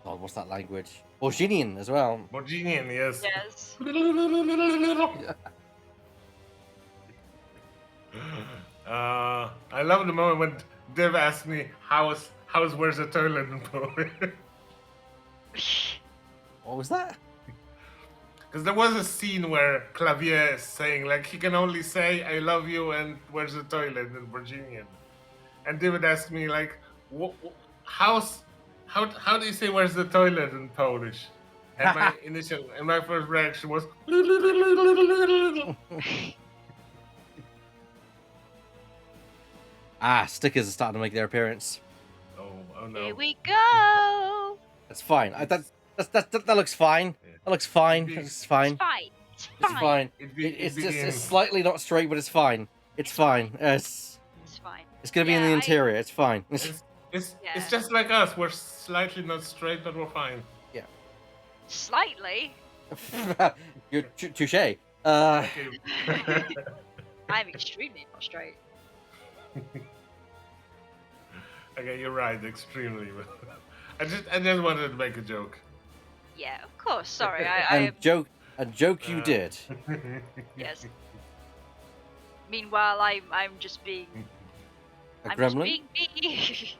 god, what's that language? Borginian as well. Borginian, yes. Yes. I love the moment when Dev asked me, "How's where's the toilet in Poland?" What was that? Because there was a scene where Clavier is saying, like, he can only say, I love you and where's the toilet in Virginian. And David asked me, like, how do you say where's the toilet in Polish? And my first reaction was, Stickers are starting to make their appearance. oh no. Here we go. That's fine. That looks fine. Yeah. That looks fine. It's It's fine. It's fine. It's It's fine. fine. It It's slightly not straight, but it's fine. It's fine. It's fine. It's gonna be in the interior. It's fine. It's Yeah. just like us. We're slightly not straight, but we're fine. Slightly. You're touche. Okay. I'm extremely not straight. Okay, you're right. Extremely. I just wanted to make a joke. Yeah, of course. Sorry, and joke you did. Yes. Meanwhile, I'm just being. A I'm gremlin? Just being me.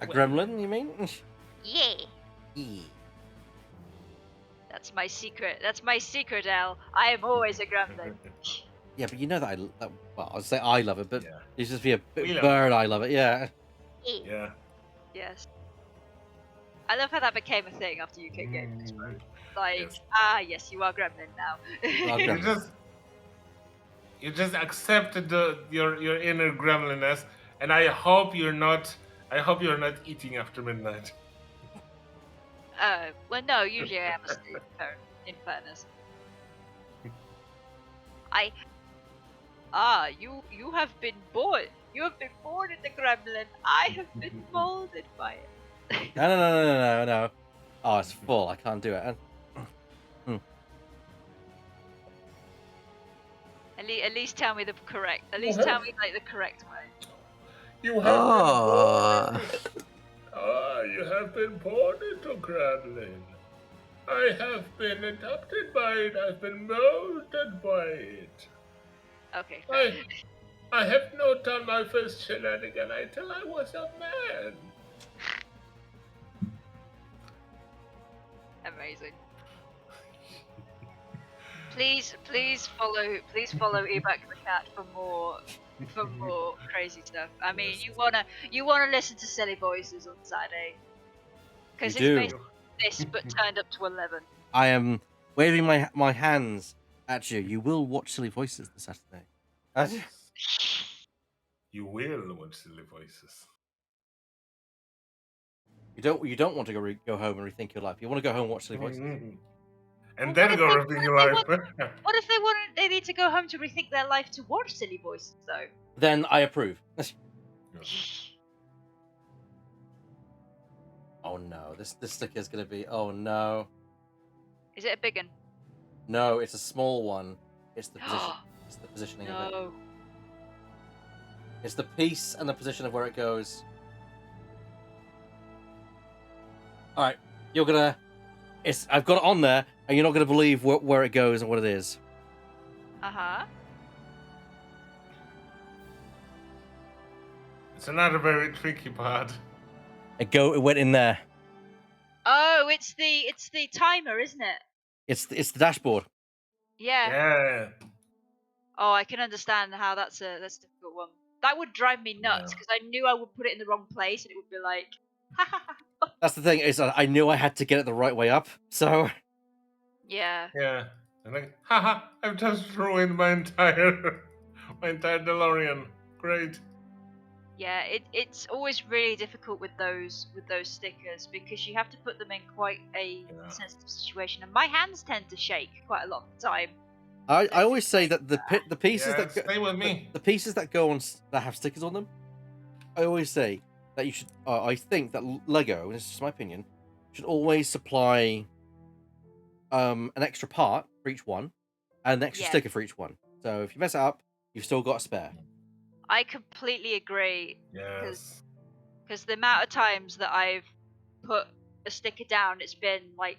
A gremlin, you mean? Yeah. Yeah. That's my secret. That's my secret, Al. I am always a gremlin. Yeah, but you know that well, I'll say I love it, but Yeah. it's just be a We love bird. I love it. Yeah. Yeah. Yes. I love how that became a thing after UK Games. Like, Yes. yes, you are gremlin now. Well, gremlin. You just accepted your inner gremlinness, and I hope you're not eating after midnight. Well, no, usually I am asleep, in fairness. You have been born. You have been born in the gremlin. I have been molded by it. No. Oh, it's full. I can't do it. At least tell me the correct. At least tell me like the correct way. You have you have been born into gremlin. I have been adopted by it. I've been molded by it. Okay. Fair. I have not done my first shenanigan until I was a man. Amazing. Please follow Ebak the cat for more crazy stuff. I mean, you wanna listen to silly voices on Saturday because it's You do. basically this but turned up to 11. I am waving my hands at you. You will watch Silly Voices this Saturday. You will watch silly voices. You don't want to go home and rethink your life. You want to go home and watch Silly Voices. And Well, then what go if rethink your life. What if they need to go home to rethink their life to watch silly voices though? Then I approve. Oh no, this sticker is gonna be. Oh no. Is it a big one? No, it's a small one. It's the position. It's the positioning of it. No. It's the piece and the position of where it goes. All right, you're gonna. I've got it on there, and you're not gonna believe where it goes and what it is. Uh-huh. It's another very tricky part. It went in there. Oh, it's the timer, isn't it? It's the dashboard. Yeah. Yeah. Oh, I can understand how that's a difficult one. That would drive me nuts because I knew I would put it in the wrong place and it would be like, That's the thing is I knew I had to get it the right way up. So. Yeah. And like, haha! I've just ruined my entire DeLorean. Great. Yeah, it's always really difficult with those stickers because you have to put them in quite a sensitive situation, and my hands tend to shake quite a lot of the time. I always say that the pieces that stay with me. The pieces that go on that have stickers on them, I always say that you should. I think that Lego, and this is just my opinion, should always supply an extra part for each one and an extra sticker for each one. So if you mess it up, you've still got a spare. I completely agree. Yes. Because the amount of times that I've put a sticker down, it's been like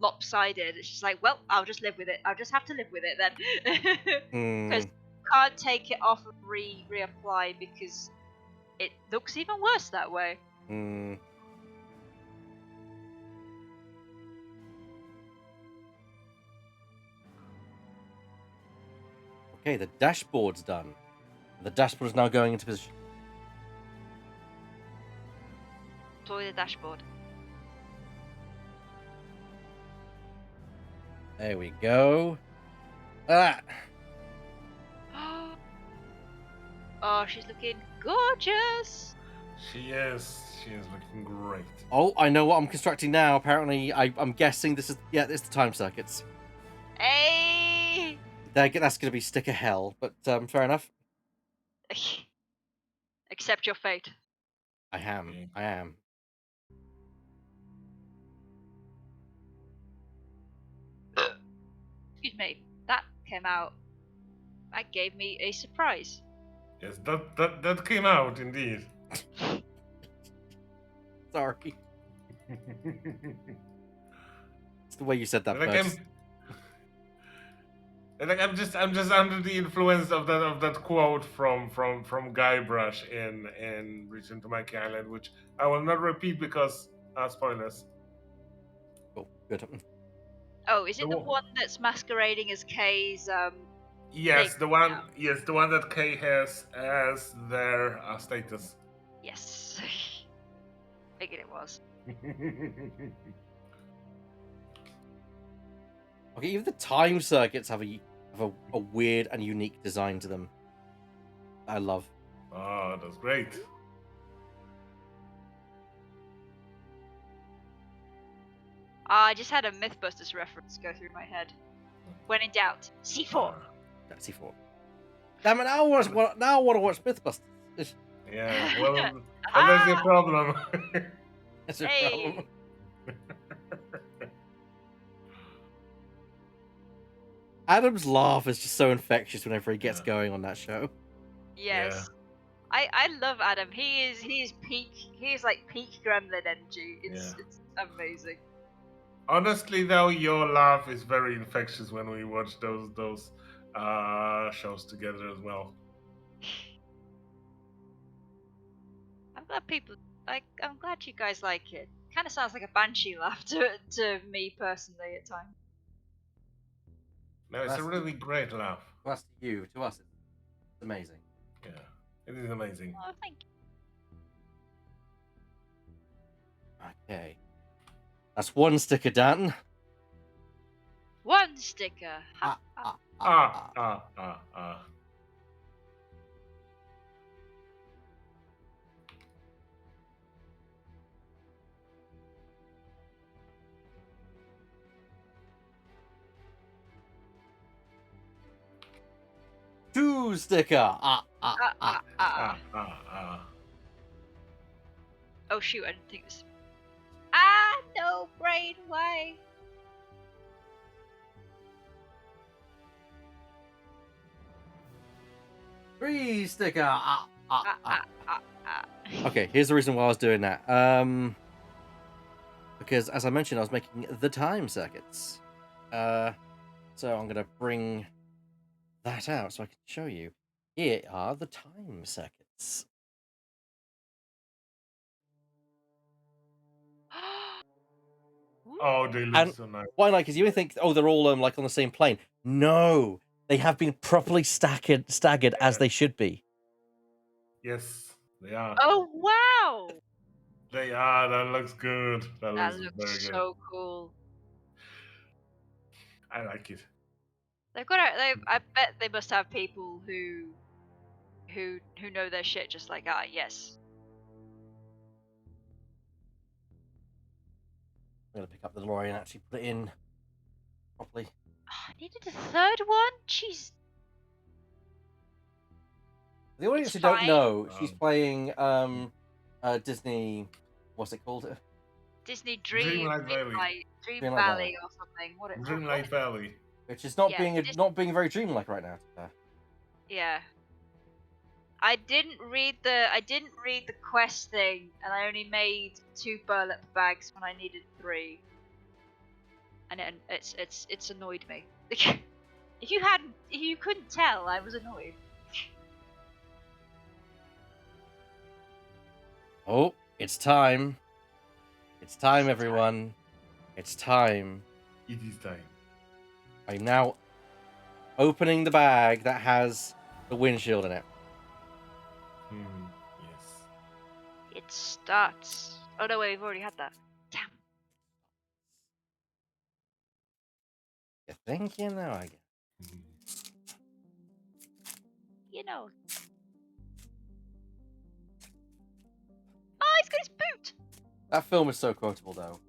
lopsided. It's just like, well, I'll just live with it. I'll just have to live with it then. Because you can't take it off and reapply because it looks even worse that way. Okay, the dashboard's done. The dashboard is now going into position. Toy the dashboard. There we go. Ah, Oh, she's looking gorgeous. She is. She is looking great. oh, I know what I'm constructing now. Apparently, I'm guessing this is it's the time circuits. Hey! That's going to be sticker hell, but fair enough. Accept your fate. I am. Excuse me. That came out. That gave me a surprise. Yes, that came out indeed. Sorry, it's the way you said that like first. I'm just under the influence of that quote from Guybrush in Return to Monkey Island, which I will not repeat because spoilers. Oh, good. Oh, is it the one that's masquerading as Kay's Yes, thing? the one. Yes, the one that Kay has as their status. Yes. Figured it was. Okay, even the time circuits have a weird and unique design to them. I love. Oh, that's great. I just had a Mythbusters reference go through my head. When in doubt, C4. That's C4. Damn it! Now I want to watch Mythbusters. Yeah, well, there's your problem. That's your Hey. problem. Adam's laugh is just so infectious whenever he gets going on that show. Yes. I love Adam. He is peak gremlin energy. It's amazing. Honestly, though, your laugh is very infectious when we watch those shows together as well. I'm glad you guys like it. Kind of sounds like a banshee laugh to me personally at times. No, it's a really great laugh. To us, to you, to us, it's amazing. Yeah, it is amazing. Oh, thank you. Okay, that's one sticker done. One sticker. Two sticker. Oh shoot! I didn't think this. No, brain, why? Three sticker. Okay, here's the reason why I was doing that. Because as I mentioned, I was making the time circuits. So I'm gonna bring that out so I can show you. Here are the time circuits. Oh, they look so nice. Why not? Because you would think, oh, they're all like on the same plane. No, they have been properly staggered as they should be. Yes, they are. Oh wow! They are. That looks good. That looks very good. So cool. I like it. I bet they must have people who know their shit. Just like yes. I'm gonna pick up the DeLorean and actually put it in properly. I needed a third one. Jeez. The audience who don't know, she's playing Disney. What's it called? Disney Dreamlight Valley. Dream Valley or something. Dreamlight Valley. Which is not being very dreamlike right now. Yeah. I didn't read the quest thing, and I only made 2 burlap bags when I needed 3. And it's annoyed me. If you couldn't tell, I was annoyed. Oh, it's time. It's time, everyone. It's time. It is time. I'm now opening the bag that has the windshield in it. Yes. It starts. Oh no, wait, we've already had that. Damn. You think you know? I guess. You know. Oh, he's got his boot. That film is so quotable, though.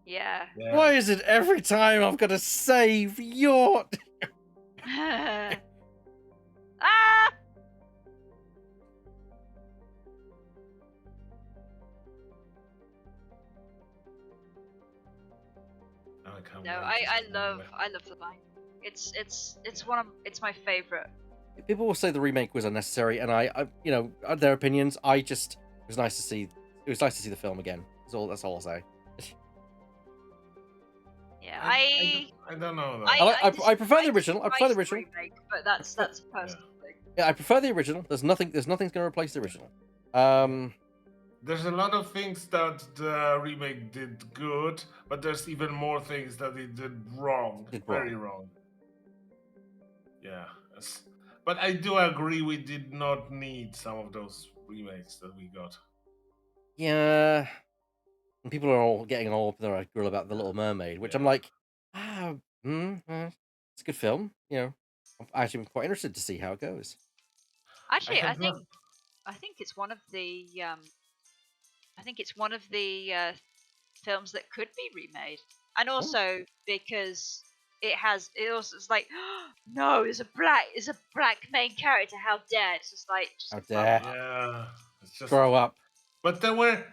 Yeah. Why is it every time I've got to save your... Ah! No, I love the line. It's my favorite. People will say the remake was unnecessary, and I you know, their opinions. It was nice to see the film again. That's all I'll say. Yeah, I don't know though. I prefer the original. I prefer the despise original. remake, but that's a personal thing. Yeah, I prefer the original. There's nothing's going to replace the original. There's a lot of things that the remake did good, but there's even more things that it did wrong. Very wrong. Yeah. But I do agree we did not need some of those remakes that we got. Yeah. And people are all getting all up their grill about The Little Mermaid, which I'm like, it's a good film. You know, I'm actually quite interested to see how it goes. Actually, I think it's one of the films that could be remade, and also because it's like, no, there's a black main character. How dare? It's just like, how dare? Yeah, it's just grow up. But there were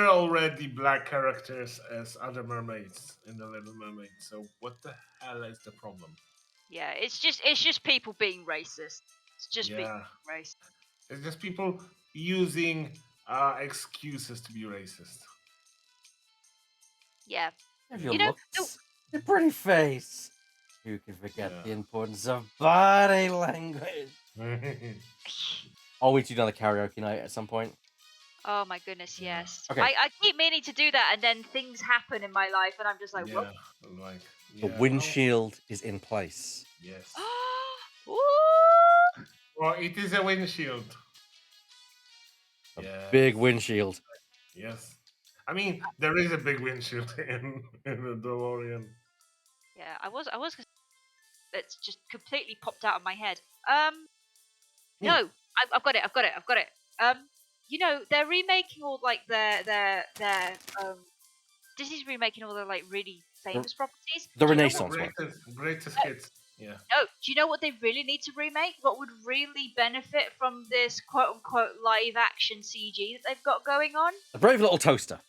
already black characters as other mermaids in the Little Mermaid. So what the hell is the problem? Yeah, it's just people being racist. It's just being racist. It's just people using excuses to be racist. Yeah. Your looks, your pretty face. Who can forget the importance of body language? I'll wait to do another karaoke night at some point. Oh my goodness, yes. Okay. I keep meaning to do that, and then things happen in my life, and I'm just like, whoop. The windshield is in place. Yes. Ooh. Well, it is a windshield. Oh, big windshield. Yes. I mean, there is a big windshield in the DeLorean. Yeah, I was. It's just completely popped out of my head. No, I've got it. You know, they're remaking all like their Disney's remaking all their like really famous properties. The Renaissance one. Greatest hits. Yeah. No, do you know what they really need to remake? What would really benefit from this quote unquote live action CG that they've got going on? The Brave Little Toaster.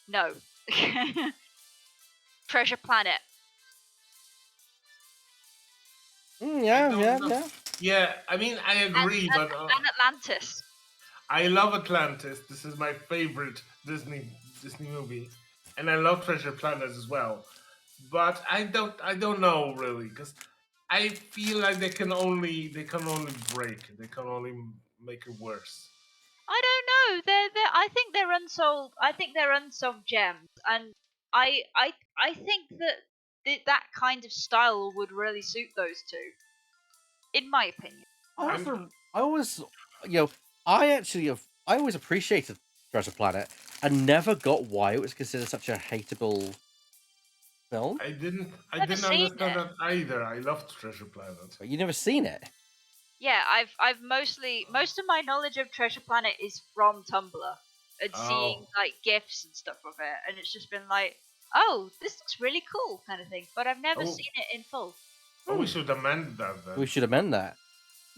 No. Treasure Planet. Yeah. Yeah, I mean, I agree, but and Atlantis. I love Atlantis. This is my favorite Disney movie, and I love Treasure Planet as well. But I don't know really, because I feel like they can only break. They can only make it worse. I don't know. I think they're unsold. I think they're unsold gems, and I think that that kind of style would really suit those two, in my opinion. I always appreciated Treasure Planet and never got why it was considered such a hateable film. I didn't understand that either. I loved Treasure Planet. But you never seen it? Yeah, I've most of my knowledge of Treasure Planet is from Tumblr and seeing like GIFs and stuff of it, and it's just been like, oh, this looks really cool, kind of thing. But I've never seen it in full. Oh, we should amend that then. We should amend that.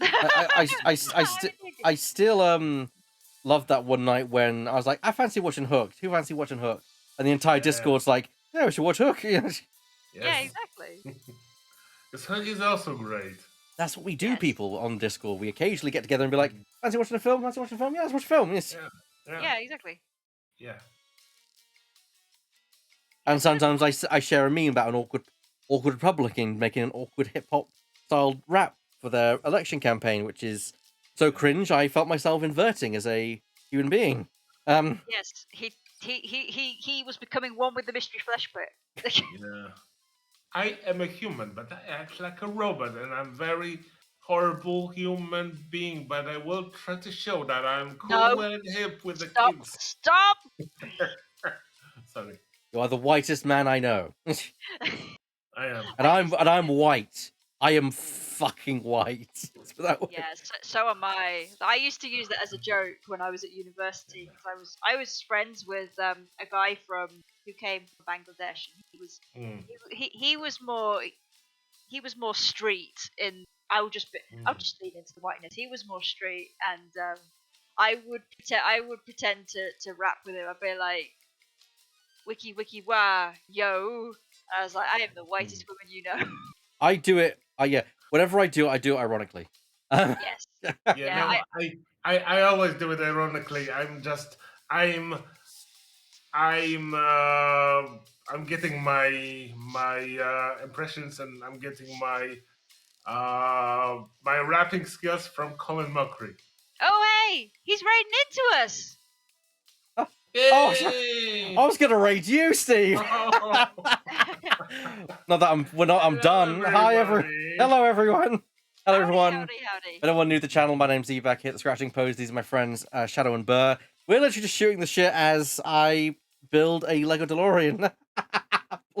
I still loved that one night when I was like, I fancy watching Hooked. Who fancy watching Hooked? And the entire Discord's like, yeah, we should watch Hook. Yeah, exactly. Because Hook is also great. That's what we do, people, on Discord. We occasionally get together and be like, fancy watching a film? Fancy watching a film? Yeah, let's watch a film. Yes. Yeah, exactly. Yeah. And sometimes I share a meme about an awkward Republican making an awkward hip-hop style rap for their election campaign, which is so cringe I felt myself inverting as a human being. Yes, he was becoming one with the mystery flesh bit. Yeah. I am a human, but I act like a robot, and I'm very horrible human being. But I will try to show that I'm cool No. and hip with the Stop! kids. Stop! Sorry, You are the whitest man I know. I am. and I'm white. I am fucking white. Yeah, so am I. I used to use that as a joke when I was at university because I was friends with a guy who came from Bangladesh. He was Mm, he was more street in. I'll just lean into the whiteness. He was more street, and I would pretend to rap with him. I'd be like, "Wiki wiki wah yo." I was like, "I am the whitest woman you know." I do it. Yeah. Whenever I do it ironically. Yes. Yeah, Yeah, no, I always do it ironically. I'm I'm getting my impressions, and I'm getting my rapping skills from Colin Mockery. Oh hey, he's raiding into us. Oh, Yay! I was gonna raid you, Steve. Oh, Not that I'm. We're not. I'm done. Hi, everybody. Hello, everyone. Hello, Howdy, everyone. howdy. If anyone new to the channel, my name's Evac. Hit the scratching pose. These are my friends, Shadow and Burr. We're literally just shooting the shit as I build a LEGO Delorean.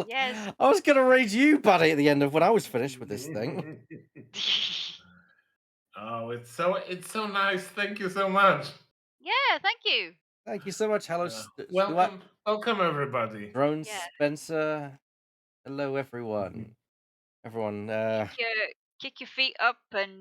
Yes. I was gonna raid you, buddy, at the end of when I was finished with this thing. Oh, it's so nice. Thank you so much. Yeah, thank you. Thank you so much. Hello, Welcome everybody. Drone Yeah. Spencer. Hello, everyone. Everyone. Kick your feet up and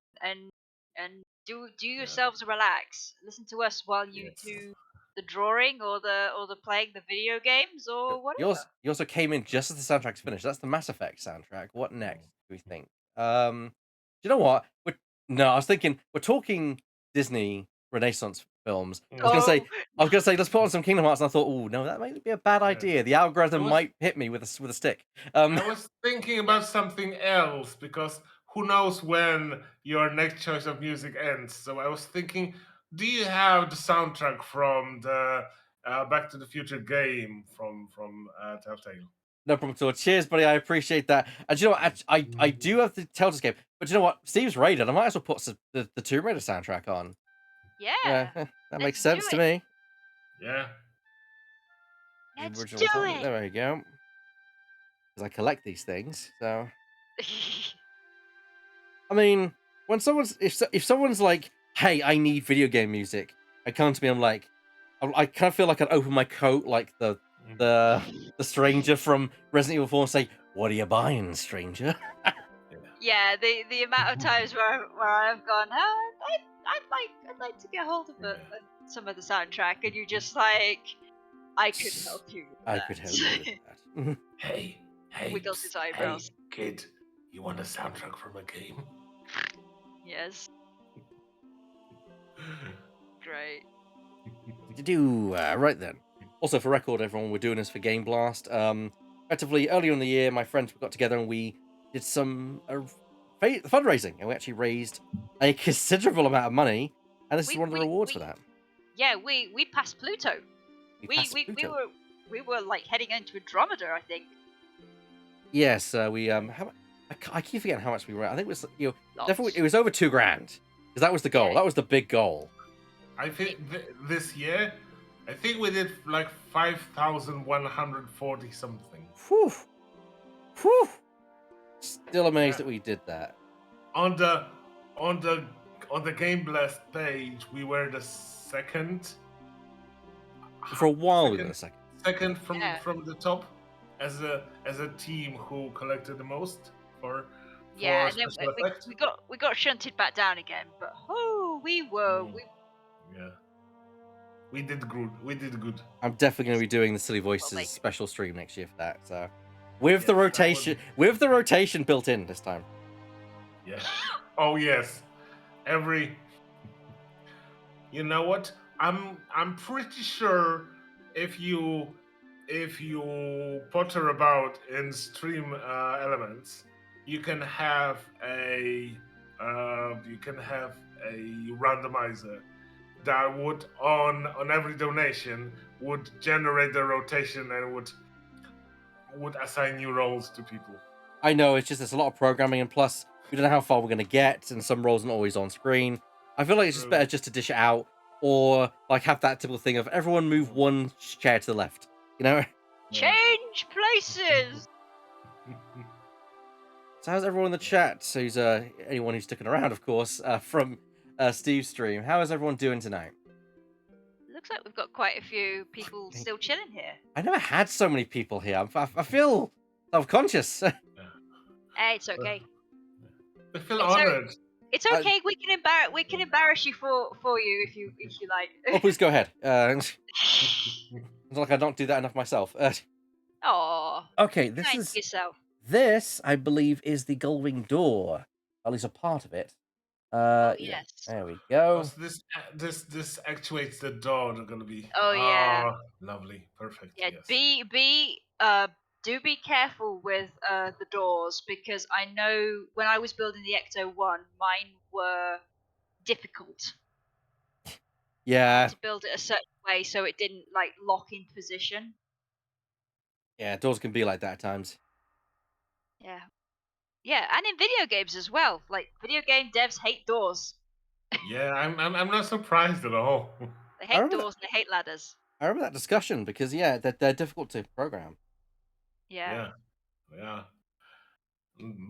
do yourselves relax. Listen to us while you Yes. do the drawing or the playing the video games or whatever. You also came in just as the soundtrack's finished. That's the Mass Effect soundtrack. What next, do we think? You know what? I was thinking we're talking Disney Renaissance films. I was gonna say let's put on some Kingdom Hearts, and I thought, oh no, that might be a bad idea. The algorithm might hit me with a stick. I was thinking about something else because who knows when your next choice of music ends. So I was thinking, do you have the soundtrack from the Back to the Future game from Telltale? No problem at all. Cheers, buddy. I appreciate that. And you know what? I do have the Telltale game, but you know what? Steve's raided. I might as well put the Tomb Raider soundtrack on. Yeah. That makes sense to me. Yeah. Let's do it. There we go. Because I collect these things, so. I mean, when if someone's like, "Hey, I need video game music," I come to me, I'm like, I kind of feel like I'd open my coat like the stranger from Resident Evil 4 and say, "What are you buying, stranger?" Yeah, the amount of times where I've gone, I'd like to get hold of some of the soundtrack, and you just like, I could help you with that. I could help you with that. Hey, Wiggles his eyebrows. Hey, kid, you want a soundtrack from a game? Yes. Great. Right then. Also, for record, everyone, we're doing this for Gameblast. Effectively, earlier in the year, my friends got together and we did some fundraising, and we actually raised a considerable amount of money, and this is one of the rewards for that. Yeah, we passed Pluto. We were like heading into Andromeda, I think. Yes, we I keep forgetting how much we were. I think it was definitely it was over $2,000 because that was the goal. Yeah. That was the big goal. I think this year, I think we did like 5,140 something. Whew. Still amazed that we did that. On the Gameblast page, we were the second. For a while, we were the second. Second from the top as a team who collected the most for yeah, and special then effects. we got shunted back down again, but Yeah. We did good. I'm definitely going to be doing the Silly Voices special stream next year for that. So, with Yes, the rotation built in this time. Yeah. Oh yes. You know what? I'm pretty sure if you potter about in stream elements, you can have a randomizer that would on every donation would generate the rotation and would assign new roles to people. I know, it's just there's a lot of programming, and plus we don't know how far we're gonna get, and some roles aren't always on screen. I feel like it's just True. better just to dish it out, or like have that typical thing of everyone move one chair to the left. You know. Yeah. Change places. So how's everyone in the chat? So who's anyone who's sticking around, of course, from Steve's stream. How is everyone doing tonight? Looks like we've got quite a few people still chilling here. I never had so many people here. I feel self-conscious. Hey, it's okay. I feel It's honored. It's okay. We can embarrass you for you if you like. Oh, please go ahead. It's not like I don't do that enough myself. Oh. Okay, Nice to yourself. this, I believe, is the Gullwing door. At least a part of it. Oh Yeah. yes. There we go. Oh, so this actuates the door. They're gonna be. Oh yeah. Lovely, perfect. Yeah. Yes. Do be careful with the doors, because I know when I was building the Ecto 1, mine were difficult. I Yeah. had to build it a certain way so it didn't like lock in position. Yeah, doors can be like that at times. Yeah. Yeah, and in video games as well. Like video game devs hate doors. Yeah, I'm not surprised at all. They I hate remember doors and they hate ladders. I remember that discussion because yeah, they're difficult to program. Yeah. Yeah.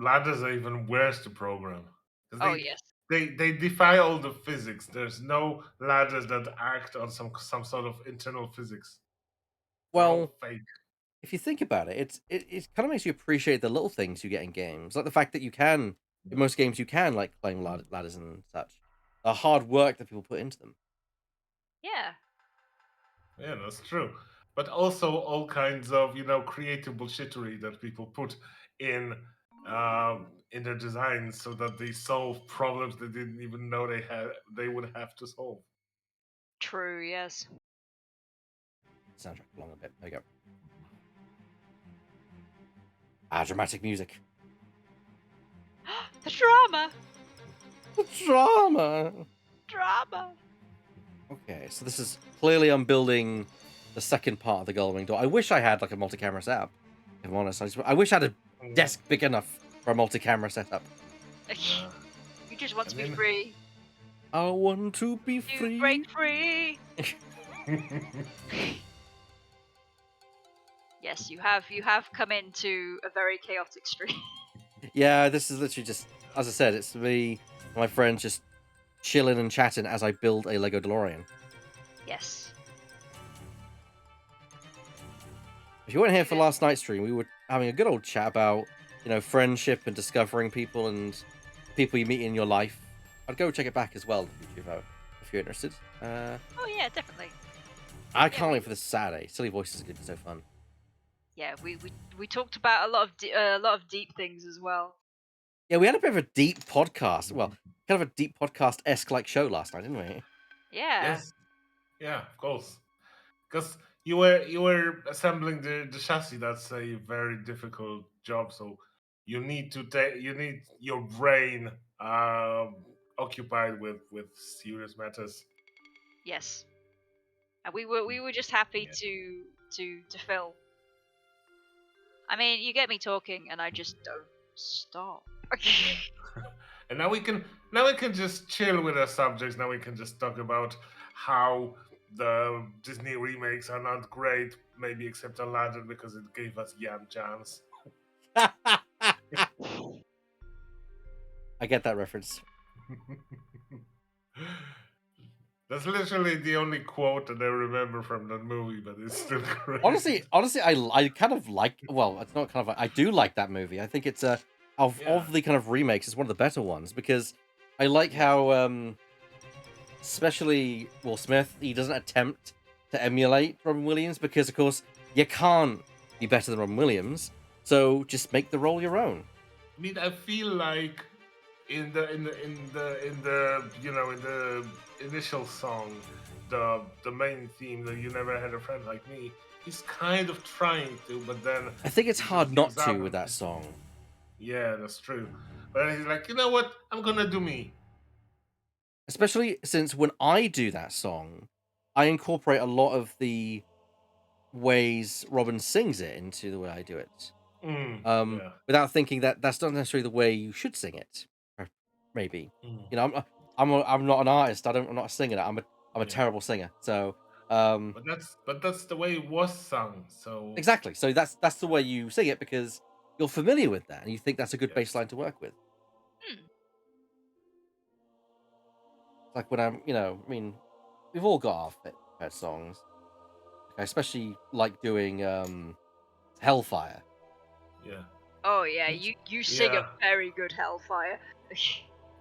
Ladders are even worse to program. 'Cause Oh yes. they defy all the physics. There's no ladders that act on some sort of internal physics. They're all Well, fake. if you think about it, it kind of makes you appreciate the little things you get in games, like the fact that you can in most games you can like climb ladders and such. The hard work that people put into them. Yeah. Yeah, that's true. But also all kinds of creative bullshittery that people put in their designs so that they solve problems they didn't even know they would have to solve. True, yes. Soundtrack along a bit. There you go. Ah, dramatic music. The drama. The drama. Drama. Okay, so this is clearly I'm building the second part of the Gullwing door. I wish I had like a multi-camera setup. If I'm honest, I wish I had a desk big enough for a multi-camera setup. Yeah. You just want to be mean- free. I want to be You free. break free. Yes, you have come into a very chaotic stream. Yeah, this is literally just, as I said, it's me and my friends just chilling and chatting as I build a LEGO Delorean. Yes. If you weren't here for last night's stream, we were having a good old chat about, friendship and discovering people and people you meet in your life. I'd go check it back as well if you're interested. Oh yeah, definitely. I can't wait for this Saturday. Silly Voices is going to be so fun. Yeah, we talked about a lot of deep things as well. Yeah, we had a bit of a deep podcast. Well, kind of a deep podcast-esque like show last night, didn't we? Yeah. Yes. Yeah, of course. Because you were assembling the chassis. That's a very difficult job. So you need your brain occupied with serious matters. Yes. And we were just happy to film. I mean, you get me talking, and I just don't stop. And now we can just chill with our subjects. Now we can just talk about how the Disney remakes are not great, maybe except Aladdin because it gave us Yan Jans. I get that reference. That's literally the only quote that I remember from that movie, but it's still great. Honestly, I kind of like. Well, it's not kind of. I do like that movie. I think it's of the kind of remakes, it's one of the better ones because I like how, especially Will Smith, he doesn't attempt to emulate Robin Williams because, of course, you can't be better than Robin Williams. So just make the role your own. I mean, I feel like in the initial song, the main theme, that you never had a friend like me, he's kind of trying to, but then I think it's hard not gives to up. with that song. Yeah, that's true. But he's like, you know what? I'm gonna do me. Especially since when I do that song, I incorporate a lot of the ways Robin sings it into the way I do it. Yeah. without thinking that that's not necessarily the way you should sing it. Or maybe, Mm, you know, I'm not an artist. I'm not a singer. I'm a yeah. terrible singer. So, um, But that's the way it was sung. So exactly. So that's the way you sing it because you're familiar with that and you think that's a good yes. baseline to work with. Hmm. It's like when I mean, we've all got our favorite songs. I especially like doing Hellfire. Yeah. Oh yeah, you sing a Yeah. very good Hellfire.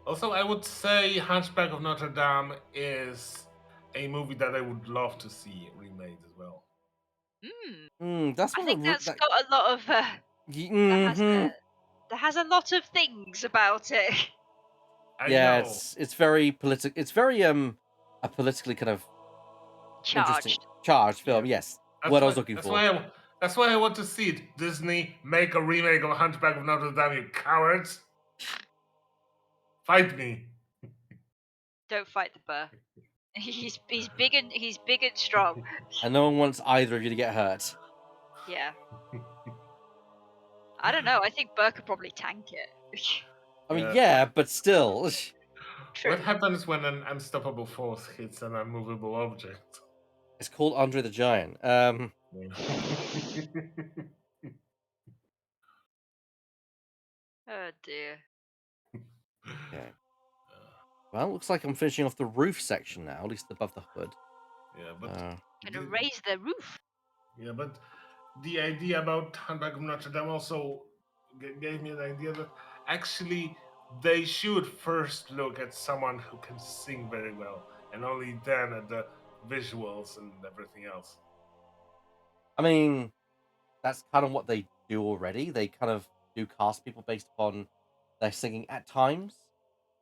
Also, I would say Hunchback of Notre Dame is a movie that I would love to see remade as well. That's I one of think the that's got a lot of that mm-hmm. has a lot of things about it. I Yeah, know. it's very political. It's very a politically kind of interesting Charged. charged film. Yes. Yes, That's what I was why looking that's for. why I that's why I want to see it. Disney, make a remake of Hunchback of Notre Dame, you cowards. Fight me. Don't fight the bear. He's big and strong. And no one wants either of you to get hurt. Yeah. I don't know. I think Burr could probably tank it. I mean, Yeah. yeah, but still, What True. happens when an unstoppable force hits an unmovable object? it's called Andre the Giant. Oh dear. Okay. Well, looks like I'm finishing off the roof section now, at least above the hood. Yeah, but Gonna raise the roof. yeah, but the idea about Hunchback of Notre Dame also gave me an idea that actually they should first look at someone who can sing very well, and only then at the visuals and everything else. I mean, that's kind of what they do already. They kind of do cast people based upon their singing at times.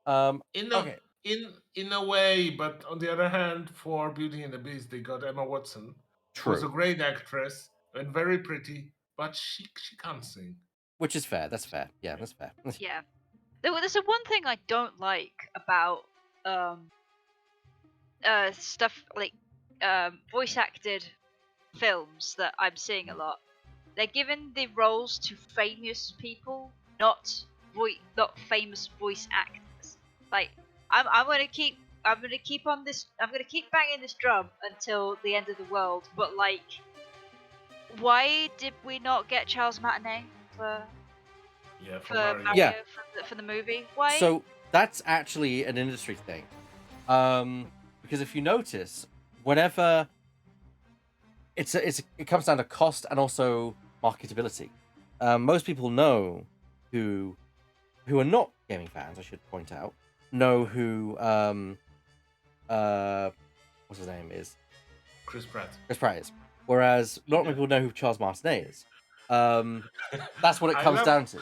In a Okay, in a way, but on the other hand, for Beauty and the Beast, they got Emma Watson, who's a true, great actress and very pretty, but she can't sing. which is fair. That's fair. Yeah, that's fair. Yeah. There's a one thing I don't like about um stuff like voice acted films that I'm seeing a lot. They're giving the roles to famous people, not famous voice actors. Like I'm gonna keep on this I'm gonna keep banging this drum until the end of the world, but like why did we not get Charles Martinet for Yeah, for for Mario. Yeah. Mario for the movie? Why? So that's actually an industry thing. Because if you notice, whenever it comes down to cost and also marketability. Most people know who are not gaming fans, I should point out, know who what's his name is Chris Pratt. Chris Pratt is. Whereas not many people know who Charles Martinet is. That's what it comes down to.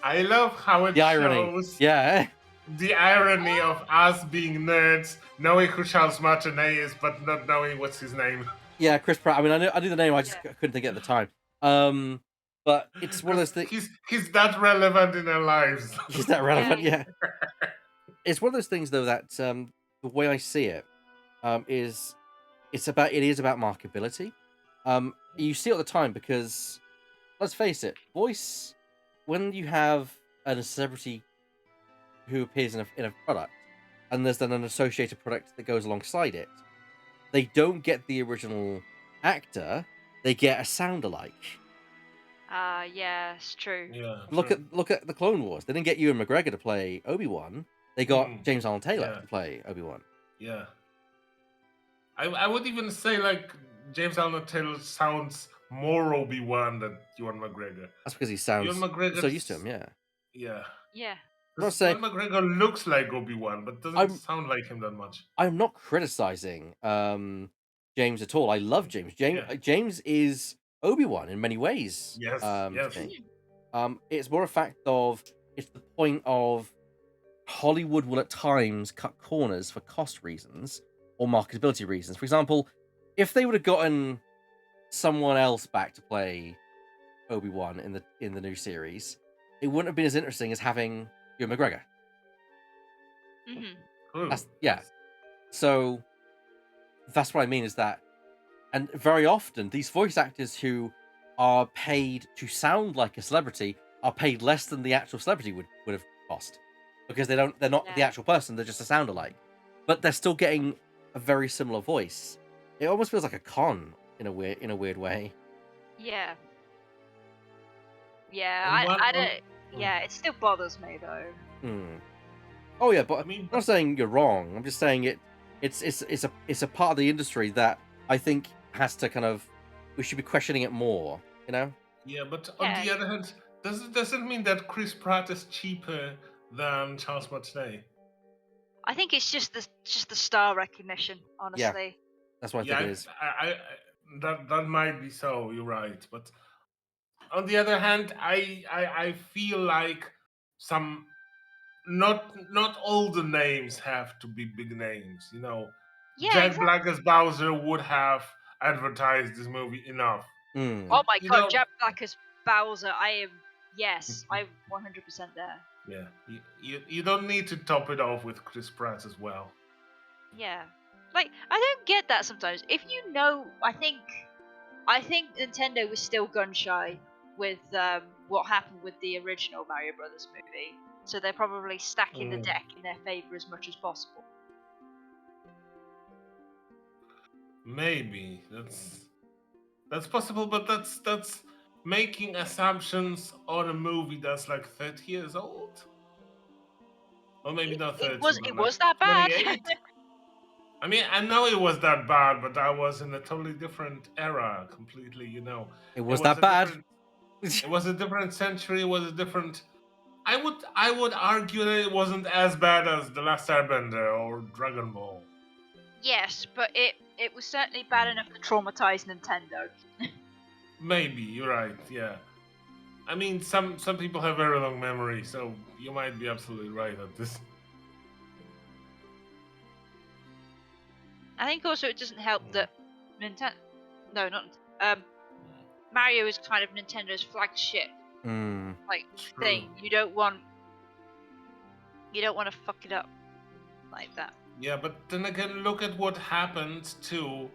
I love how it The irony. shows Yeah. the irony of us being nerds, knowing who Charles Martinet is, but not knowing what's his name. Yeah, Chris Pratt. I mean, I knew the name, I just couldn't think at the time. But it's one of those things. He's that relevant in our lives. Is that relevant? Yeah. It's one of those things, though, that the way I see it is it is about marketability. You see it all the time because let's face it, voice when you have a celebrity who appears in a product and there's then an associated product that goes alongside it, they don't get the original actor, they get a sound alike. Yeah, it's true. Yeah. Look at the Clone Wars. They didn't get Ewan McGregor to play Obi-Wan. They got James Arnold Taylor to play Obi-Wan. Yeah. I would even say like James Arnold Taylor sounds more Obi-Wan than Ewan McGregor. That's because he sounds Ewan McGregor so used to him, yeah. Yeah. Yeah. I'm not saying Ewan McGregor looks like Obi-Wan, but doesn't sound like him that much. I'm not criticizing James at all. I love James. James is Obi-Wan in many ways. Yes. Yes. It's more a fact of it's the point of Hollywood will at times cut corners for cost reasons or marketability reasons. For example, if they would have gotten someone else back to play Obi-Wan in the new series, it wouldn't have been as interesting as having Ewan McGregor. Mm-hmm. So that's what I mean is that, and very often these voice actors who are paid to sound like a celebrity are paid less than the actual celebrity would have cost, because they're not the Yeah. actual person, they're just a sound alike, but they're still getting a very similar voice. It almost feels like a con in a weird way. Yeah. Yeah, And I one, don't. Yeah, it still bothers me though. Hmm. Oh yeah, but I mean, I'm not saying you're wrong. I'm just saying it's a part of the industry that I think has to kind of, we should be questioning it more. You know? yeah, but on Yeah, the other hand, doesn't mean that Chris Pratt is cheaper than Charles Martinet. I think it's just the star recognition, Yeah, honestly. that's what I think it is. That might be so. You're right, but on the other hand, I feel like some not all the names have to be big names. You know, Yeah, Jack exactly. Black as Bowser would have advertised this movie enough. Mm. Oh my You god, know, Jack Black as Bowser. Yes, I'm 100% there. yeah, you don't need to top it off with Chris Pratt as well. Yeah. Like, I don't get that sometimes. If you know, I think Nintendo was still gun shy with what happened with the original Mario Brothers movie. So they're probably stacking the Mm. deck in their favor as much as possible. Maybe that's possible, but that's making assumptions on a movie that's like 30 years old, or maybe not 30, It but like was that bad. 28. I mean, I know it was that bad, but I was in a totally different era, completely. You know, It it was was that a bad. different, it was a different century. It was a different. I would argue that it wasn't as bad as The Last Airbender or Dragon Ball. Yes, but it was certainly bad enough to traumatize Nintendo. Maybe you're right. Yeah. I mean, some people have very long memory, so you might be absolutely right at this. I think also it doesn't help that Nintendo. No, not Mario is kind of Nintendo's flagship Mm. like True. thing. You don't want to fuck it up like that. Yeah, but then again, look at what happened to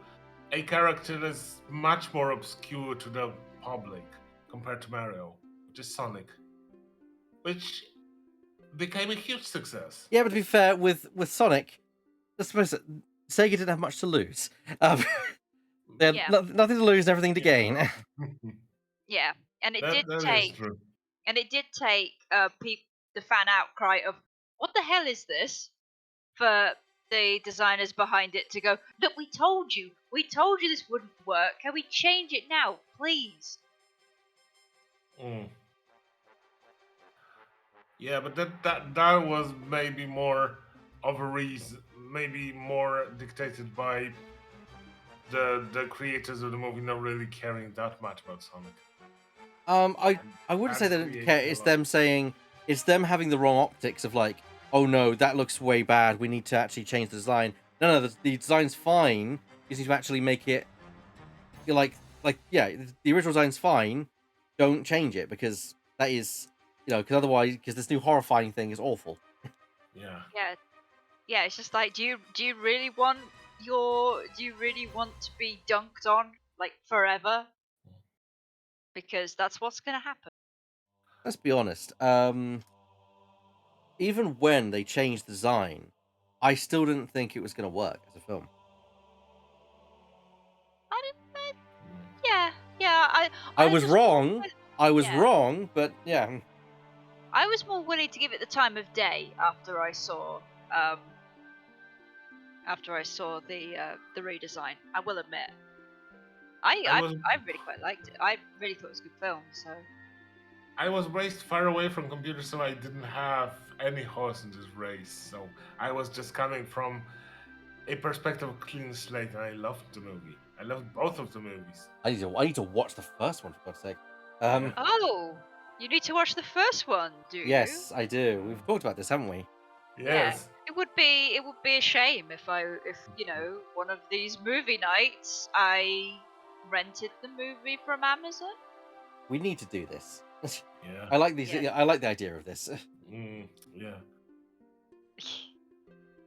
a character that's much more obscure to the public compared to Mario, which is Sonic, which became a huge success. Yeah, but to be fair, with Sonic, let's suppose that Sega didn't have much to lose. They had Yeah. nothing to lose, everything to gain. Yeah, and it did that is take true. the fan outcry of what the hell is this for the designers behind it to go, look, we told you this wouldn't work. Can we change it now, please? Mm. Yeah, but that was maybe more of a reason, maybe more dictated by the creators of the movie not really caring that much about Sonic. I wouldn't say That's they didn't care. creating a It's lot. them saying, it's them having the wrong optics of like, oh no, that looks way bad. We need to actually change the design. No, the design's fine. You just need to actually make it. You're yeah, the original design's fine. Don't change it, because that is, because otherwise, because this new horrifying thing is awful. Yeah. Yeah, it's just like, do you really want to be dunked on like forever? Because that's what's gonna happen. Let's be honest. Even when they changed the design, I still didn't think it was going to work as a film. Yeah, yeah. I I was was more wrong. I was yeah. wrong, but yeah. I was more willing to give it the time of day after I saw the redesign. I will admit, I I was I really quite liked it. I really thought it was a good film. So I was raised far away from computers, so I didn't have any horse in this race. So I was just coming from a perspective of clean slate, and I loved the movie. I loved both of the movies. I need to watch the first one, for God's sake. Yeah. oh, you need to watch the first one, do you? Yes, I do. We've talked about this, haven't we? Yeah. Yes. It would be a shame if one of these movie nights I rented the movie from Amazon. We need to do this. Yeah. I like these. Yeah. I like the idea of this. Yeah.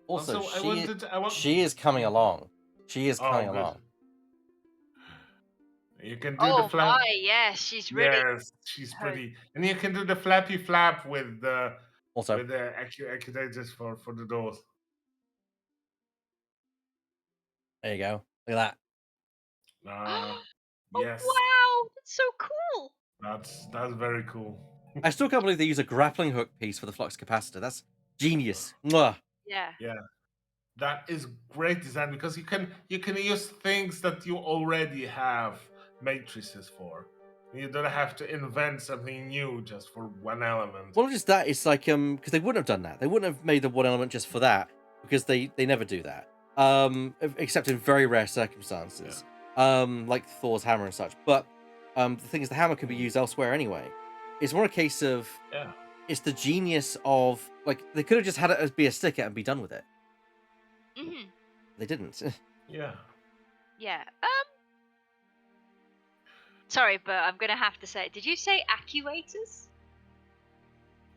Also, I wanted. she is coming along. She is Oh, coming good. along. You can do the Oh flap. my, yes, she's really. Yes, she's Her. pretty, and you can do the flappy flap Also, with the actuators for the doors. there you go. Look at that. Uh, Oh yes, wow, that's so cool. that's very cool. I still can't believe they use a grappling hook piece for the flux capacitor. That's genius. Mwah. Yeah. Yeah, that is great design because you can use things that you already have matrices for. You don't have to invent something new just for one element. Well, not just that, it's like because they wouldn't have done that. They wouldn't have made the one element just for that because they never do that. Except in very rare Yeah, circumstances. Like Thor's hammer and such. But the thing is the hammer can be used elsewhere anyway. It's more a case of yeah, it's the genius of like they could have just had it as be a sticker and be done with it. Mhm. They didn't. yeah. Yeah. Sorry, but I'm gonna have to say. Did you say actuators?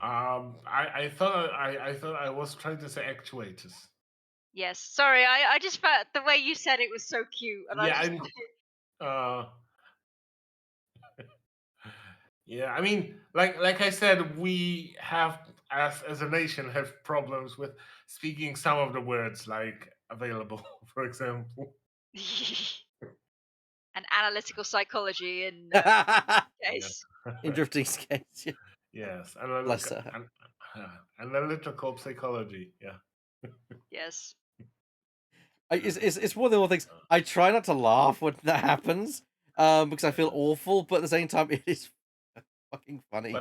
I thought I was trying to say actuators. Yes. Sorry, I just felt the way you said it was so cute, and I Yeah, just. I'm. Uh, yeah, I mean, like I said, we have as a nation have problems with speaking some of the words like available, for example. An analytical psychology in Yeah. case. In drifting skates. Yes, Bless her. analytical psychology. Yeah. Yes. It's one of the other things. I try not to laugh when that happens, because I feel awful, but at the same time, it is fucking funny.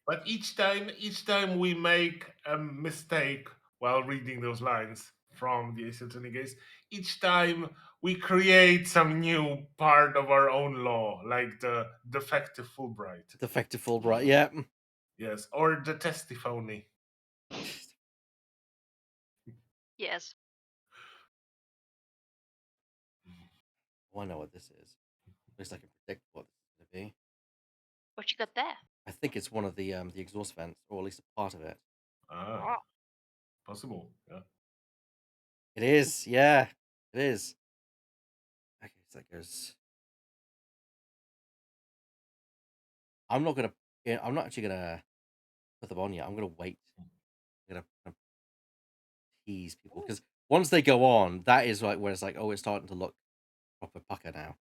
But each time we make a mistake while reading those lines from the Ace Attorney case, each time we create some new part of our own law, like the defective Fulbright. Defective Fulbright, yeah. Yes, or the testimony. Yes. Oh, I know what this is. At least I can predict what this is going to be. What you got there? I think it's one of the exhaust vents, or at least a part of it. Ah, Oh. possible. Yeah. It is, yeah, it is. Okay, so that goes. I'm not gonna. Yeah, I'm not actually gonna put them on yet. I'm gonna wait. I'm gonna tease people because once they go on, that is like where it's like, oh, it's starting to look proper pucker now.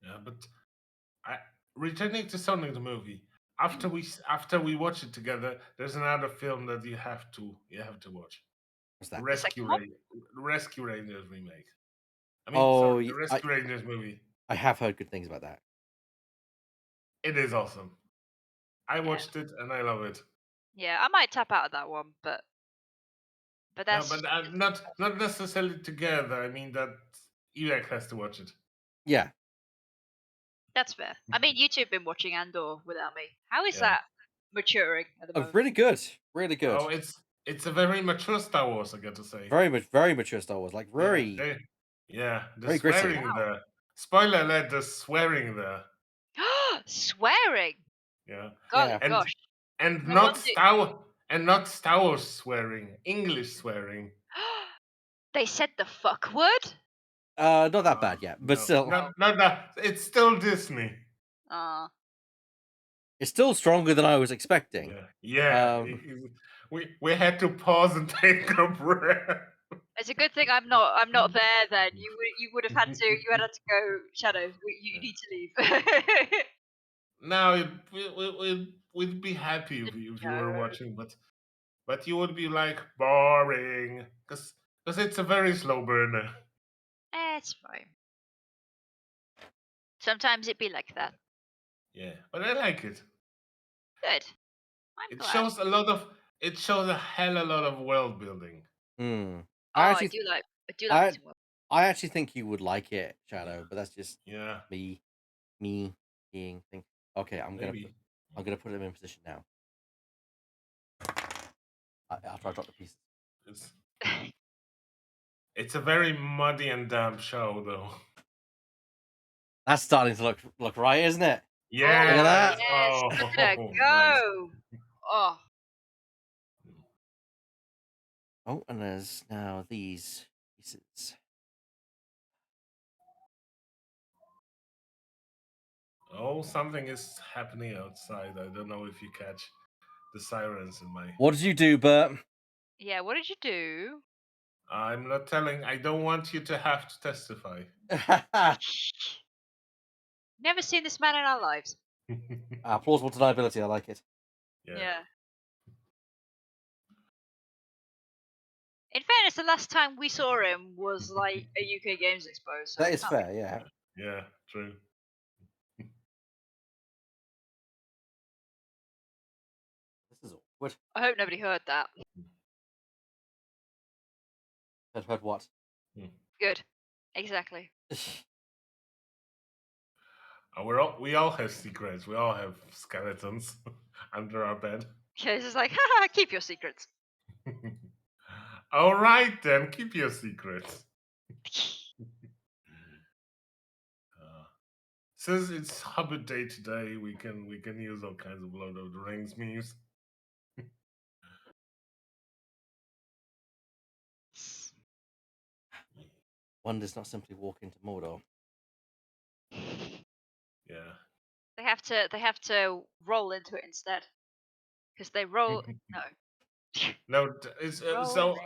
Yeah, but I returning to Sonic the movie. After we watch it together, there's another film that you have to watch. What's that? The second one? Rescue Rangers remake. I mean, Oh, sorry, the Rescue Rangers movie. I have heard good things about that. It is awesome. I Yeah. watched it and I love it. Yeah, I might tap out of that one, but No, that's but not necessarily together. I mean that Irek has to watch it. Yeah, fair. I mean, you two have been watching Andor without me. How is Yeah. that maturing at the oh, moment? really good, really good. Oh, it's a very mature Star Wars, I got to say. Very mature Star Wars. Like very, The very gritty. swearing there. Spoiler alert: the swearing there. Swearing. Yeah, Yeah. Gosh. and No wonder. not Star Wars swearing, English swearing. They said the fuck word. Not that bad yet, but No, still, not that. It's still Disney. Uh, it's still stronger than I was expecting. Yeah. We had to pause and take a breath. it's a good thing I'm not there. Then you would have had to go. Shadow, you need to leave. Now we'd be happy if you were No, watching, but you would be like boring because it's a very slow burner. it's fine. Sometimes it be like that. Yeah, but I like it. Good. I'm It glad. shows a lot of it shows a hell a lot of world building. Hmm. Oh, I actually, I do like me I, some work. I actually think you would like it, Yeah, Shadow. But that's just yeah, me being thing. Okay, maybe. I'm gonna put him in position now. After I drop the pieces. It's it's a very muddy and damp show, though. That's starting to look right, isn't it? Oh Look at that. yes, look at her Nice. go. Oh, Oh, and there's now these pieces. Oh, something is happening outside. I don't know if you catch the sirens in my. What did you do, Bert? Yeah, what did you do? I'm not telling. I don't want you to have to testify. Never seen this man in our lives. Plausible deniability. I like it. Yeah. In fairness, the last time we saw him was like a UK Games Expo, so That it is can't fair. Yeah. Yeah, true. This is awkward. I hope nobody heard that. Heard what? Good. Exactly. We all have secrets. We all have skeletons under our bed. Okay, it's just like, haha, keep your secrets. All right then, keep your secrets. Since it's Hobbit Day today, we can use all kinds of Lord of the Rings memes. One does not simply walk into Mordor. Yeah. They have to roll into it instead. Because they roll no. No, it's so Rolling.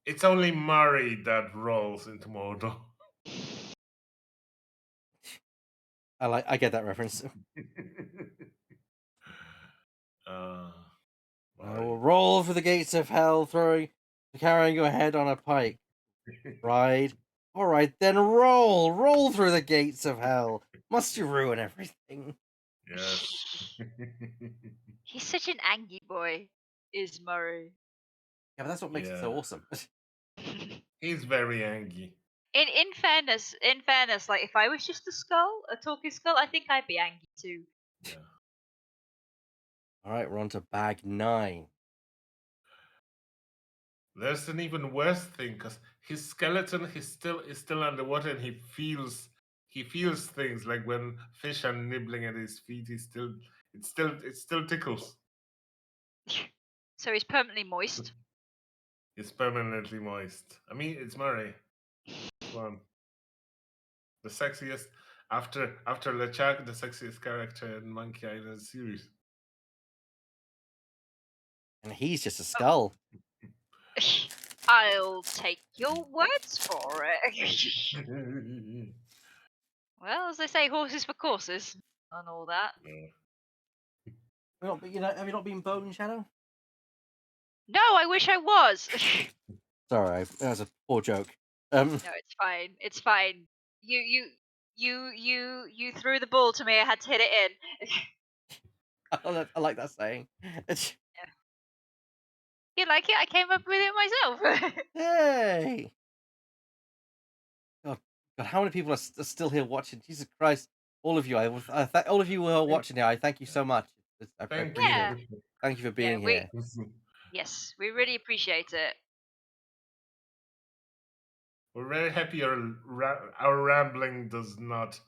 it's only Murray that rolls into Mordor. I get that reference. uh, I will roll through the gates of hell, carrying your head on a pike. Right. All right, then roll through the gates of hell. Must you ruin everything? Yes. He's such an angry boy, is Murray. Yeah, but that's what makes it so awesome. He's very angry. In fairness, like if I was just a skull, a talking skull, I think I'd be angry too. Yeah. All right, we're on to bag 9. There's an even worse thing because his skeleton is still underwater and he feels things like when fish are nibbling at his feet. It still tickles. So he's permanently moist. It's permanently moist. I mean, it's Murray. Come on. The sexiest after LeChuck, the sexiest character in Monkey Island series. And he's just a skull. I'll take your words for it. Well, as they say, horses for courses and all that. But have you not been Bone Shadow? No, I wish I was. Sorry, that was a poor joke. No, it's fine. It's fine. You threw the ball to me. I had to hit it in. I like that saying. You like it? I came up with it myself. Hey! God, how many people are still here watching? Jesus Christ! All of you, all of you who are watching here, I thank you so much. I Thank appreciate Yeah. it. Thank you for being we here. yes, we really appreciate it. We're very happy our rambling does not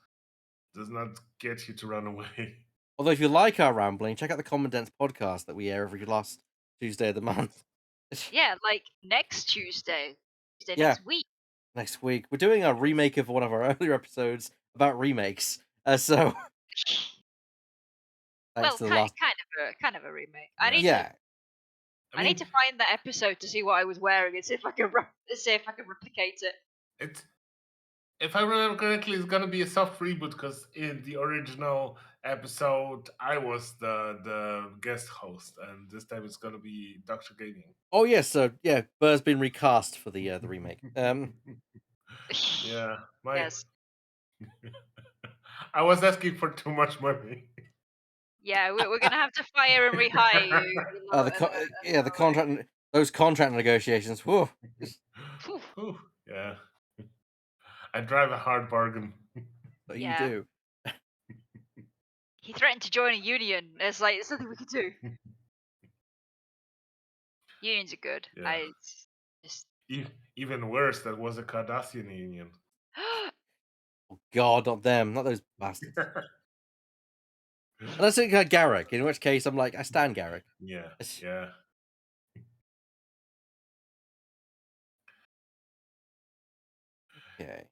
get you to run away. Although, if you like our rambling, check out the Common Dense podcast that we air every last Tuesday of the month. Yeah, like next Tuesday. Yeah. Next week. Next week, we're doing a remake of one of our earlier episodes about remakes. So, Well, to the last. kind of a remake. Yeah. I need to find that episode to see what I was wearing and see if I can replicate it. If I remember correctly, it's gonna be a soft reboot because in the original episode, I was the guest host, and this time it's gonna be Dr. Gaming. Oh yes, so yeah, Burr's been recast for the remake. Yeah, Yes. I was asking for too much money. Yeah, we're gonna have to fire and rehire you. The contract, those contract negotiations. Whew. Whew, yeah, I drive a hard bargain. But Yeah. you do. He threatened to join a union. There's nothing we can do. Unions are good. Yeah. Even worse, that was a Cardassian union. Oh God, not them, not those bastards. Unless it's Garrick, in which case I'm like, I stand Garrick. Yeah. Okay.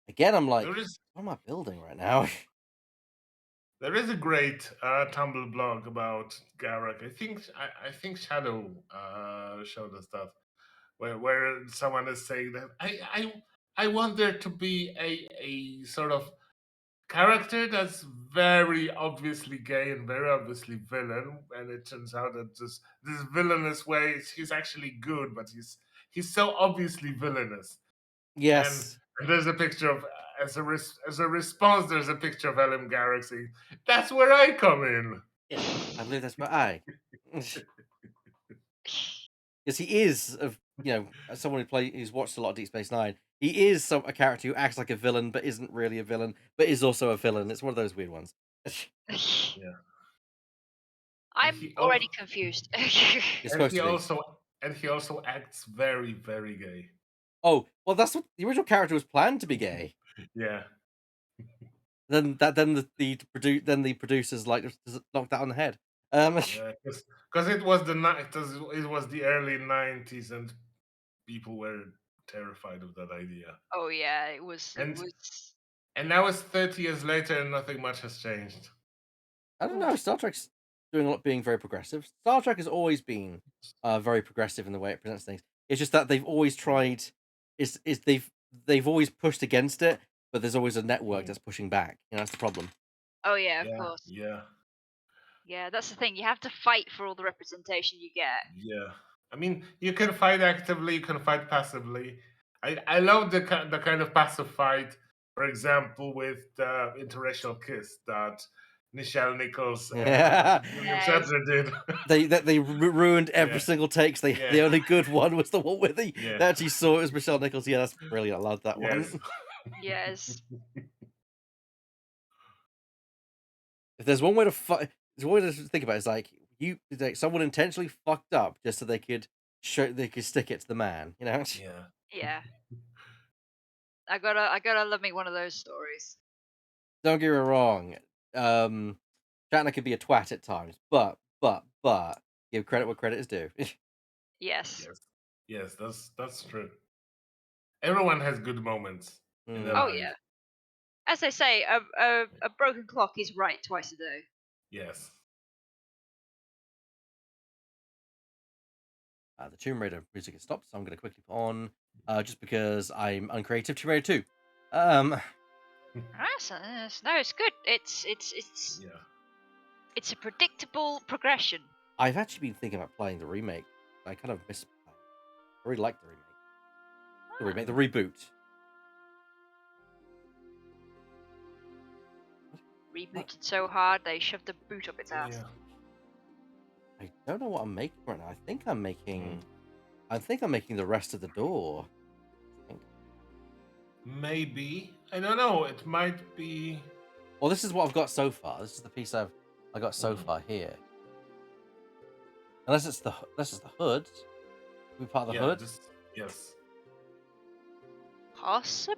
Again, I'm like, what am I building right now? There is a great Tumblr blog about Garak. I think Shadow showed us that where someone is saying that I want there to be a sort of character that's very obviously gay and very obviously villain, and it turns out that this villainous way he's actually good, but he's so obviously villainous. And, Yes. and there's a picture of as a response, there's a picture of Ellen Garrick saying, "That's where I come in." Yes. I believe that's my eye. Because he is, as someone who's watched a lot of Deep Space Nine, he is a character who acts like a villain but isn't really a villain, but is also a villain. It's one of those weird ones. Yeah, and I'm already confused. You're supposed to be. he also acts very very gay. Oh, well, that's what the original character was planned to be gay. Yeah, Then the producers like just knocked that on the head. yeah, because it was the early '90s, and people were terrified of that idea. Oh yeah, it was. It And was. and now it's 30 years later, and nothing much has changed. I don't know. Star Trek's doing a lot, being very progressive. Star Trek has always been very progressive in the way it presents things. It's just that they've always tried. Is they've always pushed against it, but there's always a network Mm. that's pushing back. That's the problem. Oh yeah, of Yeah, course. yeah, Yeah, that's the thing. You have to fight for all the representation you get. yeah. I mean, you can fight actively, you can fight passively. I love the kind of passive fight, for example, with the interracial kiss that Nichelle Nichols and Yeah, William Yes. Shatner did. they ruined every Yeah. single takes. The Yeah. only good one was the one where they Yeah. actually saw it was Michelle Nichols. Yeah, that's brilliant. I love that Yes. one. Yes. If there's one way to there's one way to think about it, it's like someone intentionally fucked up just so they could stick it to the man. Yeah. Yeah. I gotta love me one of those stories. Don't get me wrong. Shatner could be a twat at times, but give credit what credit is due. Yes. Yes. Yes, that's true. Everyone has good moments in their Mm. Oh life. yeah. As they say, a broken clock is right twice a day. Yes. The Tomb Raider music has stopped, so I'm going to quickly put on, just because I'm uncreative, Tomb Raider 2. No, it's good. Yeah. It's a predictable progression. I've actually been thinking about playing the remake. I kind of miss. I really like the remake. The reboot. Rebooted so hard they shoved the boot up its ass. Yeah. I don't know what I'm making right now. I think I'm making the rest of the door. I think. Maybe. I don't know. It might be. Well, this is what I've got so far. This is the piece I got so far here. Unless it's the hood. We part of the hood. Yes. Possibly.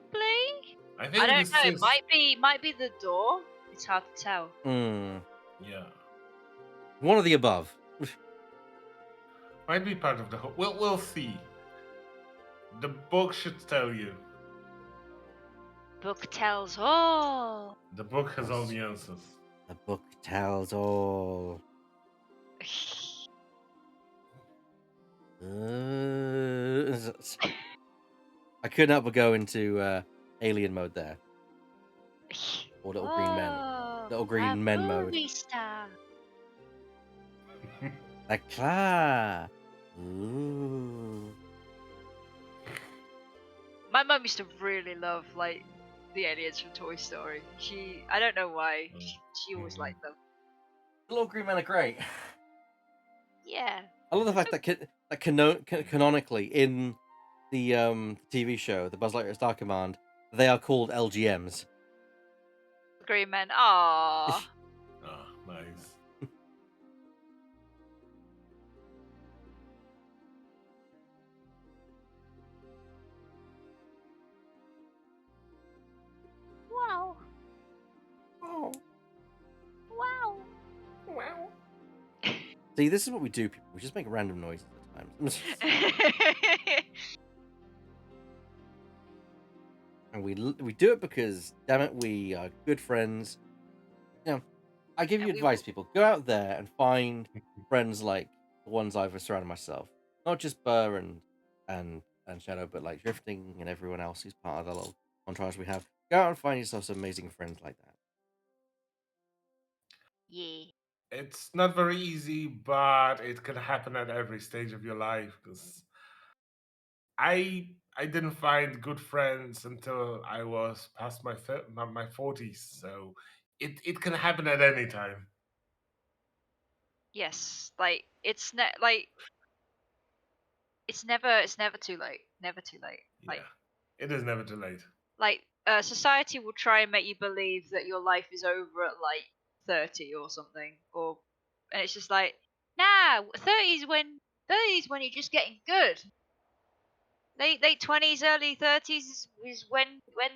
I think I don't this know. is. It might be the door. It's hard to tell. Hmm. Yeah. One of the above. Might be part of the whole. We'll see. The book should tell you. Book tells all. The book has all the answers. The book tells all. I couldn't help but go into alien mode there. Or little green men. Little green men mode. Movie star. Like Clara. Ooh. My mum used to really love like the aliens from Toy Story. I don't know why. She always liked them. The little green men are great. Yeah. I love the fact that canonically in the TV show, the Buzz Lightyear Star Command, they are called LGMs. Green Men. Aww. Ah, nice. Wow. Oh. Wow. Wow. See, this is what we do, people. We just make random noises at times. And we do it because, damn it, we are good friends. I give you And we advice, will. people. Go out there and find friends like the ones I've surrounded myself. Not just Burr and Shadow, but like Drifting and everyone else who's part of the little entourage we have. Go out and find yourself some amazing friends like that. Yeah. It's not very easy, but it can happen at every stage of your life. Because I didn't find good friends until I was past my 40s. So it can happen at any time. Yes. Like it's never too late. Never too late. Yeah, it is never too late. Society will try and make you believe that your life is over at like 30 or something, and it's just like, nah, 30's when you're just getting good. Late 20s, early 30s is when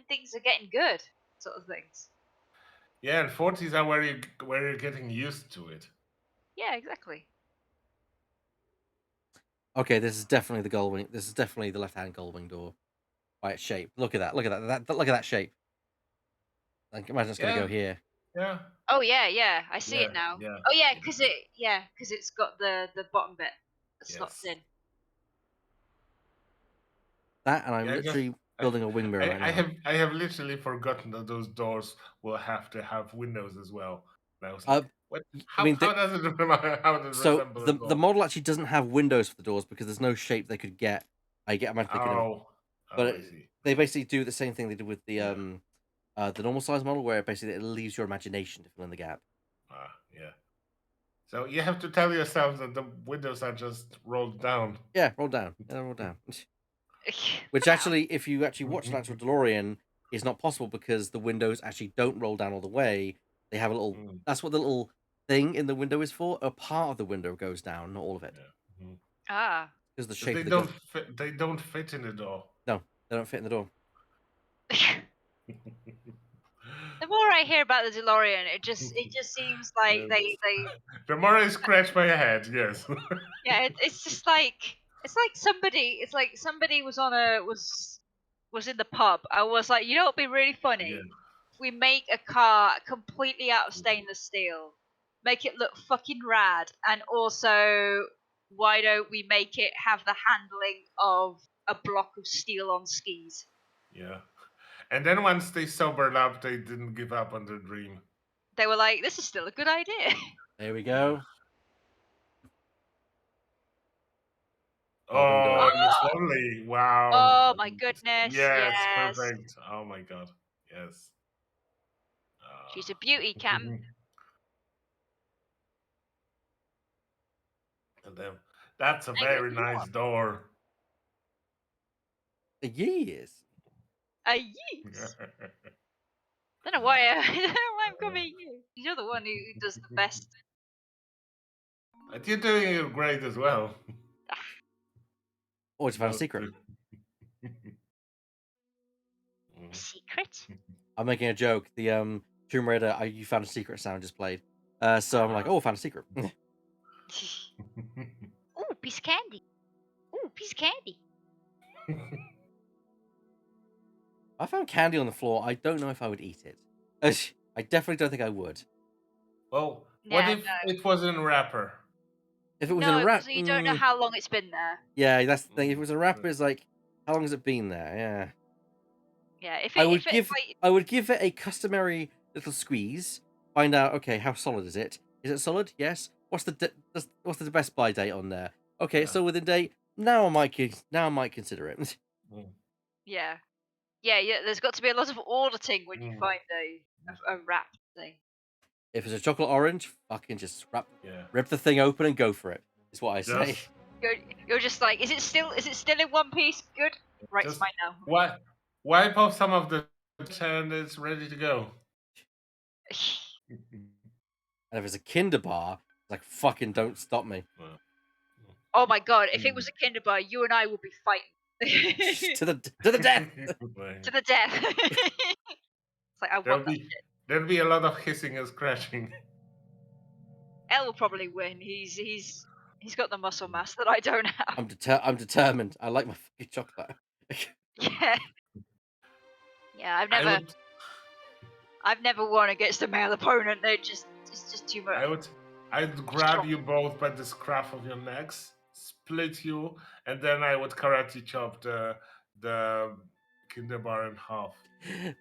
things are getting good, sort of things. Yeah, and 40s are where you're getting used to it. Yeah, exactly. Okay, this is definitely the gull wing. This is definitely the left-hand gull wing door by its shape. Look at that. Look at that. Look at that shape. Like, imagine it's gonna Yeah, go here. yeah, Oh yeah, I see yeah, it now. yeah. Oh yeah, It because is. it's got the bottom bit that slots Yes. in. That, and I'm Yeah, literally I, building a wing mirror right now. I have literally forgotten that those doors will have to have windows as well. And I was Uh, like, what? I mean, How does it how does it so resemble a the door? model actually doesn't have windows for the doors because there's no shape they could get. I get imagine they could have, Oh, oh, but I see. they basically do the same thing they did with Yeah. the normal size model, where basically it leaves your imagination to fill in the gap. Yeah. So you have to tell yourself that the windows are just rolled down. Yeah, roll down. Yeah, roll down. Which For now. actually, if you actually watch an actual DeLorean, is not possible because the windows actually don't roll down all the way. They have a little. Mm, That's what the little thing in the window is for. A part of the window goes down, not all of it, yeah. Mhm. Ah. because the 'Cause shape of the gun. they don't fit in the door. No, they don't fit in the door. The more I hear about the DeLorean, it just seems like Yes. they The more I scratch my head, yes. yeah, it's just like it's like somebody was in the pub. I was like, you know what'd be really Yeah. funny? If we make a car completely out of stainless steel, make it look fucking rad, and also why don't we make it have the handling of a block of steel on skis? Yeah. And then once they sobered up, they didn't give up on their dream. They were like, this is still a good idea. There we Yeah. go. Gullwing Oh, door. it looks lovely. Wow. Oh my goodness, Yes, yes. perfect. Oh my god. Yes. She's a beauty, Captain. And then, that's a I got very you nice on. door. Yes. A yeet. Don't know why. I don't know why I'm coming here. You're the one who does the best. But you're doing it great as well. Oh, just found a Both secret. do. Mm. Secret? I'm making a joke. The Tomb Raider, you found a secret sound just played. So I'm like, Ah. oh, found a secret. Ooh, piece of candy. Ooh, piece of candy. I found candy on the floor. I don't know if I would eat it. I definitely don't think I would. Well, what Yeah, if it was in a wrapper? If it was in no, a wrap, because you don't know how long it's been there. yeah, that's the thing. If it Mm. was a wrapper, it's like, how long has it been there? Yeah, Yeah, I if would it give, like I would give it a customary little squeeze. Find out, okay, how solid is it? Is it solid? Yes. What's the best buy date on there? Okay, Yeah. it's still within date. Now I might consider it. Mm. yeah. Yeah, there's got to be a lot of auditing when you Mm. find a wrap thing. If it's a chocolate orange, fucking just Yeah. rip the thing open and go for it. Is what I say. Just, You're just like, is it still in one piece? Good. Right, it's just mine now. wipe off some of the and it's ready to go. And if it's a Kinder bar, it's like fucking don't stop me. Well, Oh my god, if it was a Kinder Bar, you and I would be fighting. to the death. To the death. It's like, I want that shit. there'll be a lot of hissing and scratching. El will probably win. He's got the muscle mass that I don't have. I'm determined. I like my fucking chocolate. Yeah. Yeah, I would I've never won against a male opponent. They just it's just too much. I'd grab you both by the scruff of your necks, split you, and then I would karate chop the Kinder Bar in half.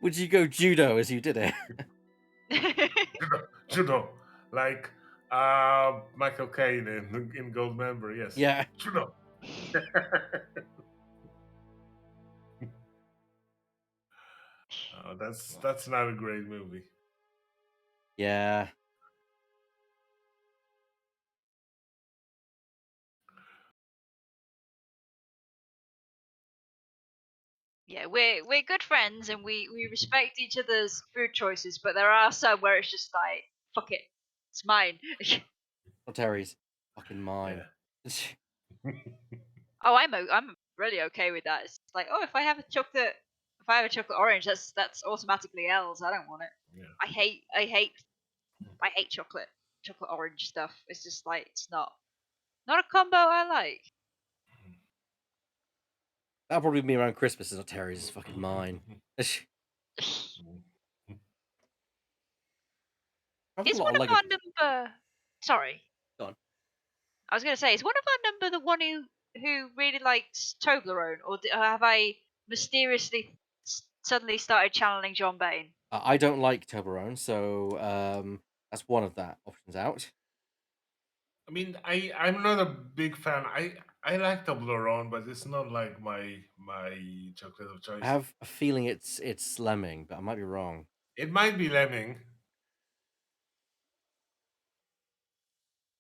Would you go judo as you did it? Judo, like Michael Caine in Goldmember, yes. Yeah. Judo. Oh, that's not a great movie. Yeah. Yeah, we're good friends and we respect each other's food choices, but there are some where it's just like, fuck it, it's mine. Not Terry's. Fucking mine. Yeah. Oh, I'm really okay with that. It's like, oh, if I have a chocolate orange, that's automatically L's. I don't want it. Yeah. I hate chocolate orange stuff. It's just like it's not a combo I like. That'll probably be around Christmas. It's not Terry's. It's fucking mine. Is I've got a lot one of of Lego. our number? Sorry, Go on. I was gonna say, is one of our number the one who really likes Toblerone, or have I mysteriously suddenly started channeling John Bain? I don't like Toblerone, so that's one of that options out. I mean, I'm not a big fan. I like Toblerone, but it's not like my chocolate of choice. I have a feeling it's Lemming, but I might be wrong. It might be Lemming.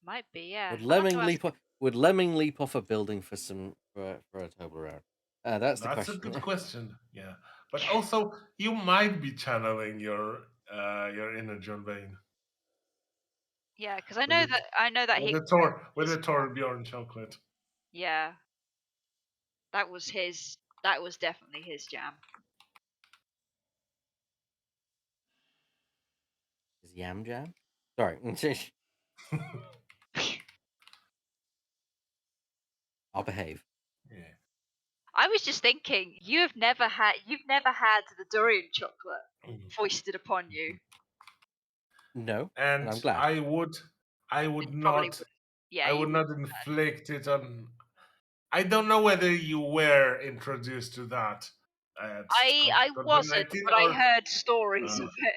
Might be, yeah. Would I'll have to Lemming ask. leap off a building for a Toblerone? That's the That's a question. good question. Yeah, but also you might be channeling your inner John Bain. Yeah, because I With know that he. with the Torbjorn chocolate. Yeah, that was his. That was definitely his jam. Is Yam Jam? Sorry. I'll behave. Yeah. I was just thinking, you've never had the durian chocolate foisted upon you. No, and And I'm glad. I would Probably not would. Yeah, I you would would. not inflict it on. I don't know whether you were introduced to that at I wasn't, 19 but I or heard stories of it.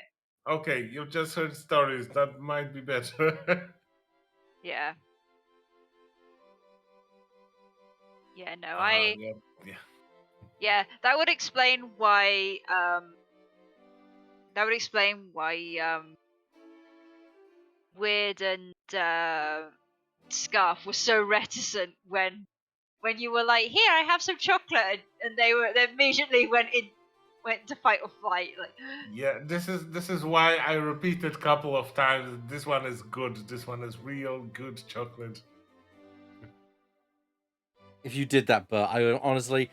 okay, you've just heard stories. That might be better. Yeah. Yeah, no, Yeah, yeah. yeah, that would explain why Weird and Scarf were so reticent when you were like, "Here, I have some chocolate," and they immediately went to fight or flight. Like, Yeah, this is why I repeated a couple of times. This one is good. This one is real good chocolate. If you did that, but I honestly,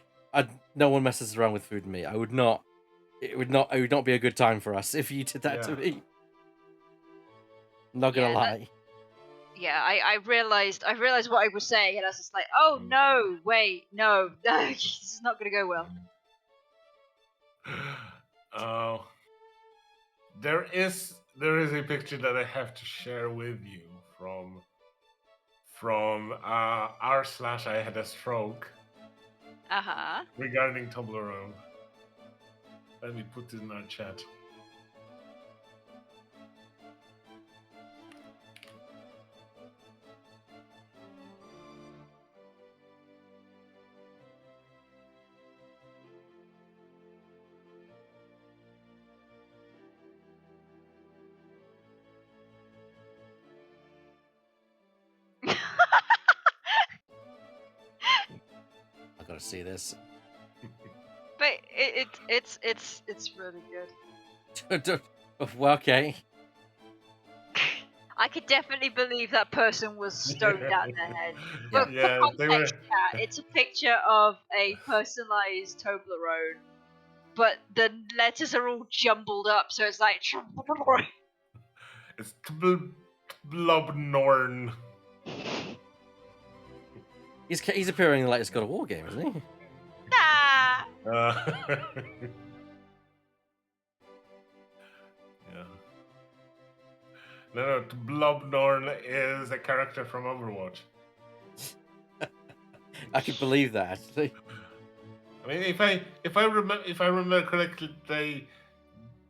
no one messes around with food and me. I would not. It would not be a good time for us if you did that to Yeah. me. I'm not gonna lie. I realized what I was saying, and I was just like, "Oh no, wait, no, this is not gonna go well." Oh, there is a picture that I have to share with you from r/I had a stroke regarding Toblerone. Let me put it in our chat. I gotta see this. But it's really good. Well, okay. I could definitely believe that person was stoned out in their head. But for Yeah, they were. context, chat, it's a picture of a personalized Toblerone, but the letters are all jumbled up, so it's like. It's Blobnorn. He's appearing in the latest God of War game, isn't he? Nah. Yeah. No, Blobnorn is a character from Overwatch. I can believe that actually. I mean, if I remember correctly,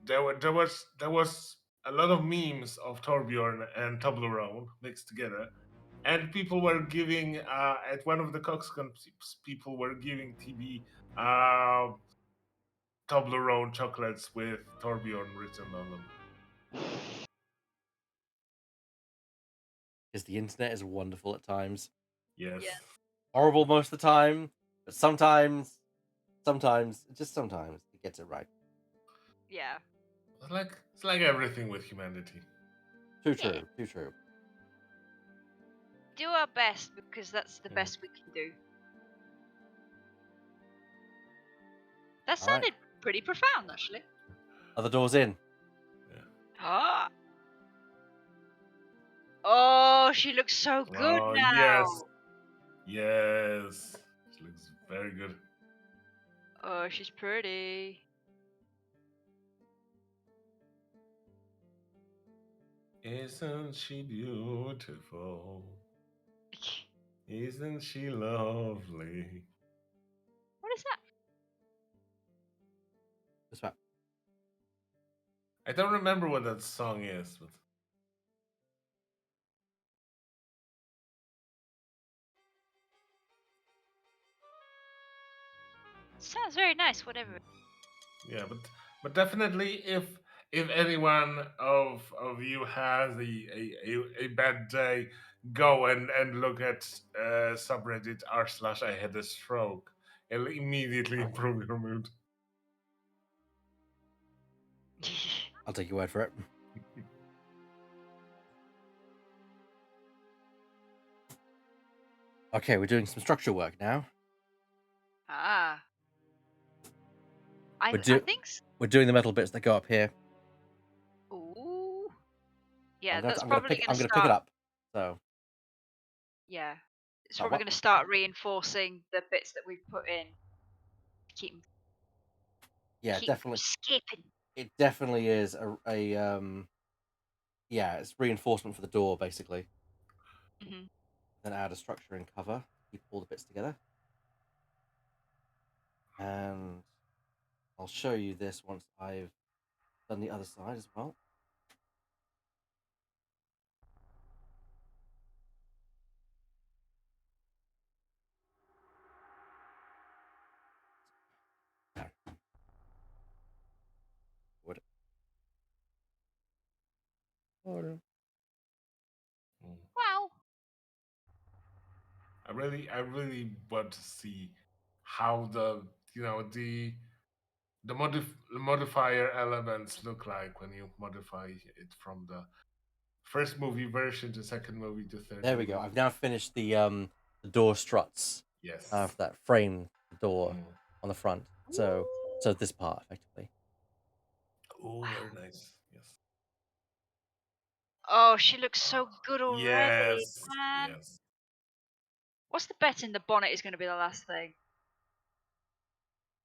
there was a lot of memes of Torbjorn and Toblerone mixed together, and people were giving at one of the CoxCon people were giving TB Toblerone chocolates with Torbjorn written on them. Because the internet is wonderful at times. Yes. Yeah. Horrible most of the time, but sometimes just sometimes it gets it right. Yeah. It's like everything with humanity. Too true. Too true. Do our best because that's the Mm. best we can do. That All right. sounded pretty profound, actually. Are the doors in? Ah. Oh, she looks so good Oh, now. Yes. She looks very good. Oh, she's pretty. Isn't she beautiful? Isn't she lovely? What is that? Just about. I don't remember what that song is, but Sounds very nice, whatever. yeah, but definitely if anyone of you has a bad day, go and look at subreddit r/I had a stroke. It'll immediately improve your mood. I'll take your word for it. Okay, we're doing some structure work now. Ah. I We're think. We're doing the metal bits that go up here. Ooh. Yeah, I'm that's gonna probably pick. going I'm to gonna pick it start. up. So. Yeah, it's That probably what? going to start reinforcing the bits that we've put in. Keep them. Yeah, Keep definitely. skipping. It definitely is yeah, it's reinforcement for the door basically. Hmm. Then add a structure and cover. Keep all the bits together. And I'll show you this once I've done the other side as well. Would order. Mm. Wow. I really want to see how the the modifier elements look like when you modify it from the first movie version to second movie to third There we movie. go. I've now finished the door struts Yes. for that frame door Mm. on the front. Ooh. So this part effectively. Oh, Wow. very nice. Yes. Oh, she looks so good already, Yes. man. Yes. What's the bet in the bonnet is going to be the last thing?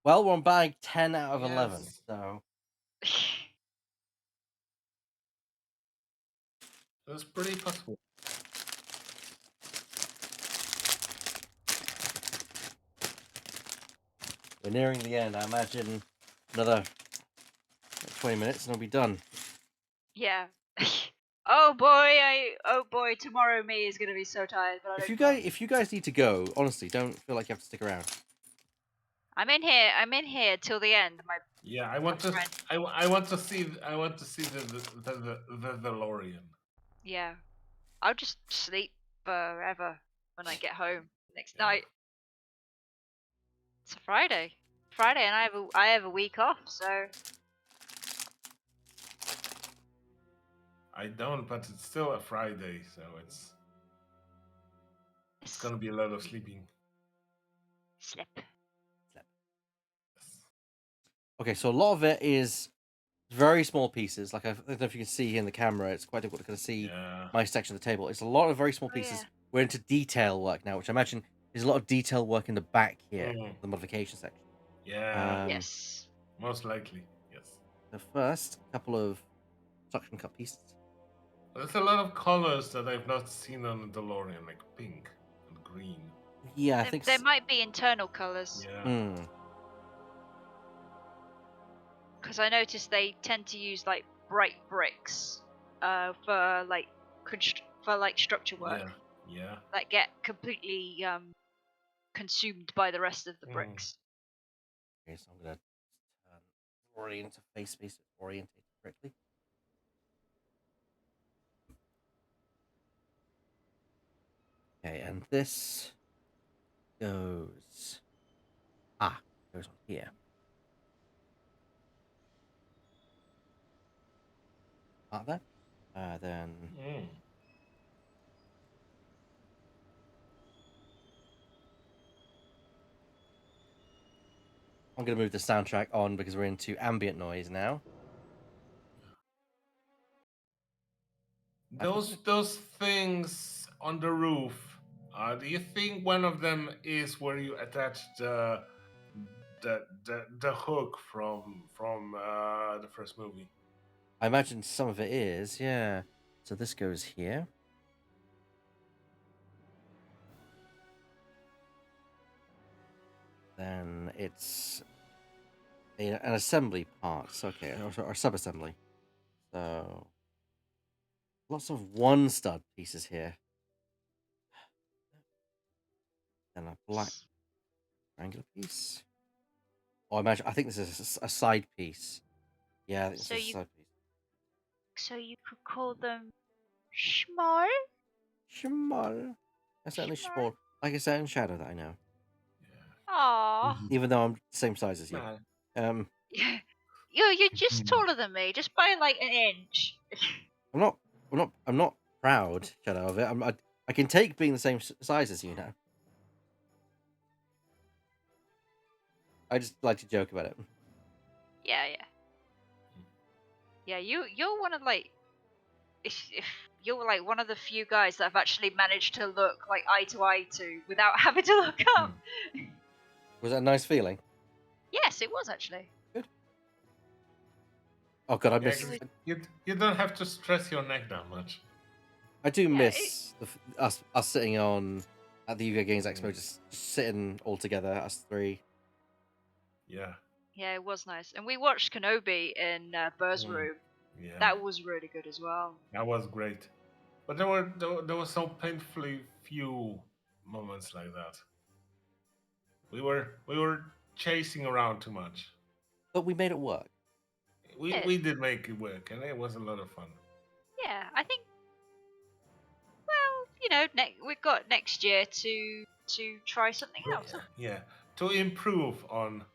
Well, we're on bag 10 out of 11. Yes. So That's pretty possible. we're nearing the end. I imagine another 20 minutes and it'll be done. Yeah. Oh boy, tomorrow me is going to be so tired, but I don't care. If you guys need to go, honestly, don't feel like you have to stick around. I'm in here till the end. My Yeah, I want to. friend. I want to see. I want to see the DeLorean. Yeah. I'll just sleep forever when I get home next Yeah. night. It's a Friday. Friday, and I have a week off, so I don't, but it's still a Friday, so it's yes. gonna be a lot of sleeping. Slip. Yes. Okay, so a lot of it is very small pieces. Like I don't know if you can see here in the camera, it's quite difficult to kind of see Yeah. my section of the table. It's a lot of very small Oh, pieces. yeah. We're into detail work now, which I imagine there's a lot of detail work in the back here, Mm. the modification section. Yeah. There's a lot of colors that I've not seen on the DeLorean, like pink and green. Yeah, I think There might be internal colours. Yeah. Because I noticed they tend to use like bright bricks for like structure work Yeah. that get completely consumed by the rest of the Mm. bricks. Okay, so I'm gonna turn orient interface space orientate correctly. Okay, and this goes goes on here. There. Then I'm gonna move the soundtrack on because we're into ambient noise now. Those things on the roof. Do you think one of them is where you attach the hook from the first movie? I imagine some of it is, yeah. So this goes here. Then it's an assembly parts, okay, or sub-assembly. So lots of one stud pieces here. Then a black triangular piece. Oh, I think this is a side piece. Yeah, I think this is a side piece. So you could call them small? Small. That's certainly small. Like I said in Shadow that I know. Aww. Even though I'm the same size as you. You're just taller than me, just by like an inch. I'm not proud, Shadow, of it. I can take being the same size as you now. I just like to joke about it. Yeah. Yeah, you're one of like if you're like one of the few guys that have actually managed to look like eye to eye to without having to look up. Was that a nice feeling? Yes, it was actually. Good. Oh god, I miss. You don't have to stress your neck that much. I do miss us sitting on at the UK Games Expo, just sitting all together, us three. Yeah. Yeah, it was nice, and we watched Kenobi in Burr's room. Yeah. That was really good as well. That was great, but there were so painfully few moments like that. We were chasing around too much. But we made it work. We did make it work, and it was a lot of fun. Yeah, I think. Well, you know, we've got next year to try something else. Yeah, to improve on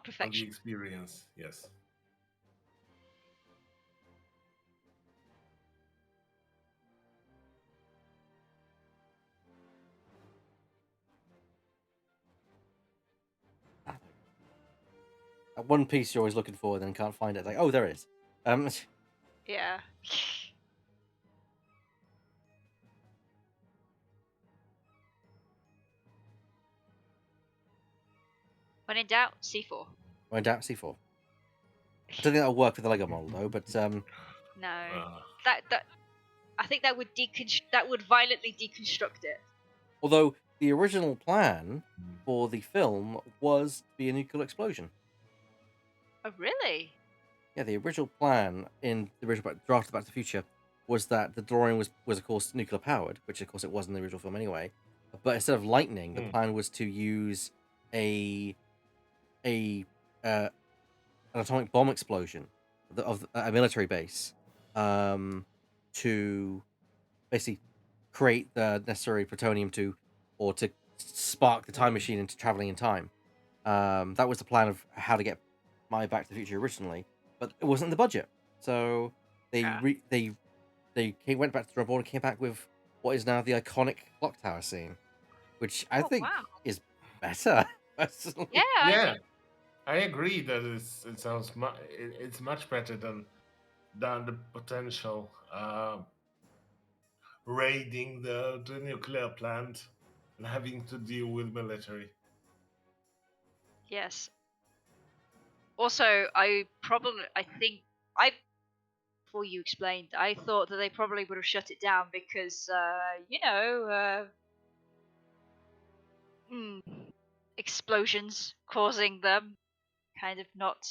perfection. On the experience. Yes. One piece you're always looking for, then can't find it. Like, oh, there it is. Yeah. When in doubt, C4. When in doubt, C4. I don't think that'll work with the Lego model though, but no, that I think that would violently deconstruct it. Although the original plan for the film was to be a nuclear explosion. Oh, really? Yeah, the original plan in the original draft of Back to the Future was that the DeLorean was of course nuclear powered, which of course it was in the original film anyway. But instead of lightning, the plan was to use an atomic bomb explosion of a military base to basically create the necessary plutonium to spark the time machine into traveling in time. That was the plan of how to get my Back to the Future originally, but it wasn't in the budget. So they went back to the drawing board and came back with what is now the iconic clock tower scene, which I think is better. Personally. Yeah. I agree that it sounds it's much better than the potential raiding the nuclear plant and having to deal with military. Yes. Also, I think I before you explained, I thought that they probably would have shut it down because, explosions causing them kind of not.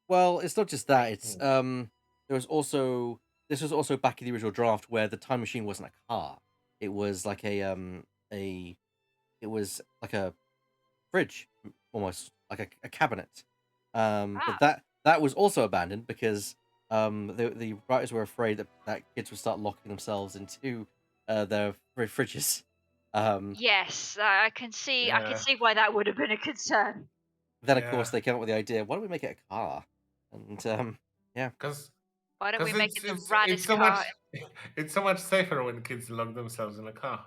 Well, it's not just that. It's Hmm. there was also this was also back in the original draft where the time machine wasn't a car. It was like a it was like a fridge, almost like a cabinet. But Ah, that was also abandoned because the writers were afraid that kids would start locking themselves into their fridges. Um, yes, I can see. I can Yeah, see why that would have been a concern. then of yeah, course they came up with the idea, why don't we make it a car? And yeah. because Why don't we make it the it's raddest so much car? it's so much safer when kids lock themselves in a car.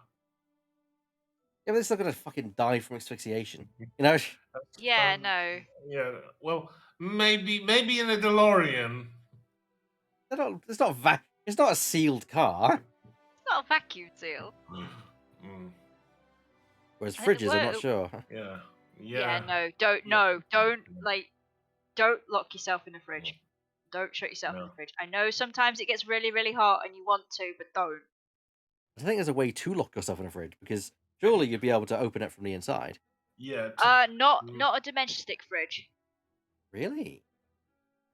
Yeah, but they're still gonna fucking die from asphyxiation. You know, Yeah, Um, no, yeah, well, maybe in a DeLorean. it's not it's not a sealed car. it's not a vacuum seal. Mm, Whereas I think the fridges, I'm not word. sure. yeah, Yeah, yeah, no, yeah. don't lock yourself in the Mm, fridge. Don't shut yourself in no. the fridge. I know sometimes it gets really, really hot and you want to, but don't. I think there's a way to lock yourself in a fridge because surely you'd be able to open it from the inside. Yeah. Mm, Not a dimension stick fridge. Really?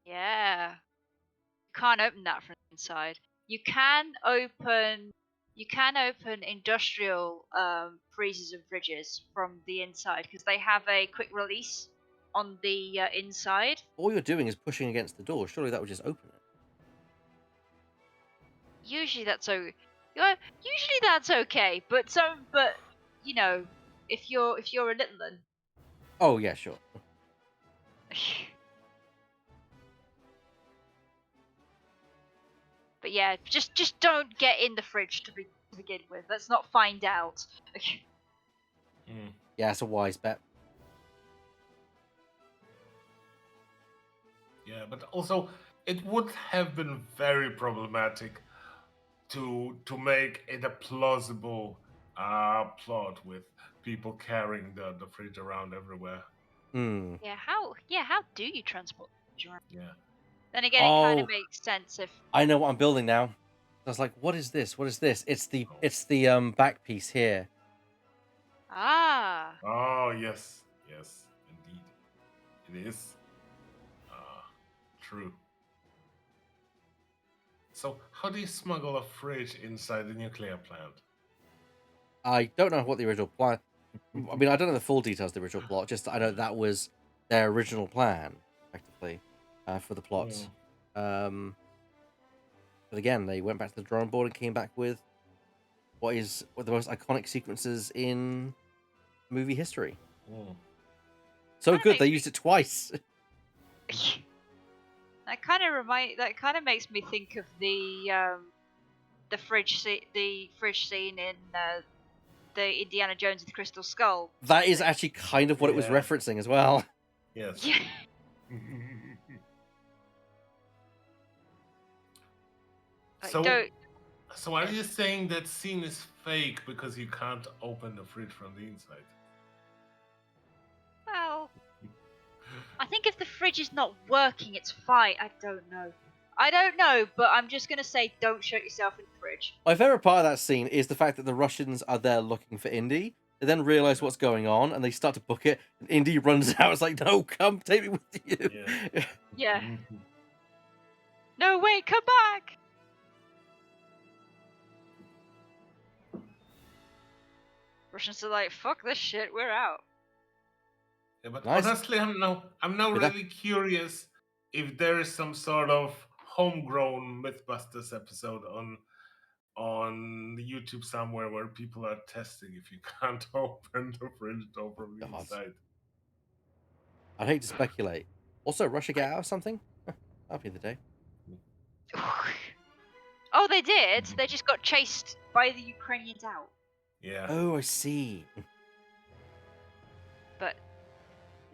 Yeah, you can't open that from the inside. You can open, you can open industrial freezers and fridges from the inside because they have a quick release on the inside. All you're doing is pushing against the door. Surely that would just open it. Usually that's usually that's okay, but you know, if you're a little one. Oh yeah, sure. But yeah, just don't get in the fridge to begin with. Let's not find out. mm. Yeah, it's a wise bet. Yeah, but also it would have been very problematic to make it a plausible plot with people carrying the fridge around everywhere. Hmm. How do you transport the fridge around? Yeah. Then again, it kind of Oh, makes sense if. I know what I'm building now. I was like, what is this? What is this? It's the back piece here. Ah, Oh yes, yes, indeed, it is. True. So how do you smuggle a fridge inside the nuclear plant? I don't know what the original plan. I mean, I don't know the full details of the original plot. Just I know that was their original plan, effectively, for the plot. Mm, Um, but again, they went back to the drawing board and came back with what is one of the most iconic sequences in movie history. mm. So kind of good they makes used it twice. me. That kind of makes me think of the fridge scene in the Indiana Jones and the Crystal Skull. That is thing. actually kind of what it was Yeah. referencing as well. Yes. Yeah. Like, so don't. so are you saying that scene is fake because you can't open the fridge from the inside? Well, I think if the fridge is not working, it's fine. I don't know, but I'm just gonna say don't shut yourself in the fridge. My favorite part of that scene is the fact that the Russians are there looking for Indy. They then realize what's going on and they start to book it. And Indy runs out. It's like, no, come take me with you. Yeah. Yeah. No, wait, come back. Russians are like, fuck this shit, we're out. Yeah, but Nice. honestly, I'm now With that- really curious if there is some sort of homegrown MythBusters episode on YouTube somewhere where people are testing if you can't open the fridge door from the God. inside. I'd hate to speculate. Also, Russia get out of something? That'll be the day. Oh, they did. They just got chased by the Ukrainians out. Yeah. Oh, I see. But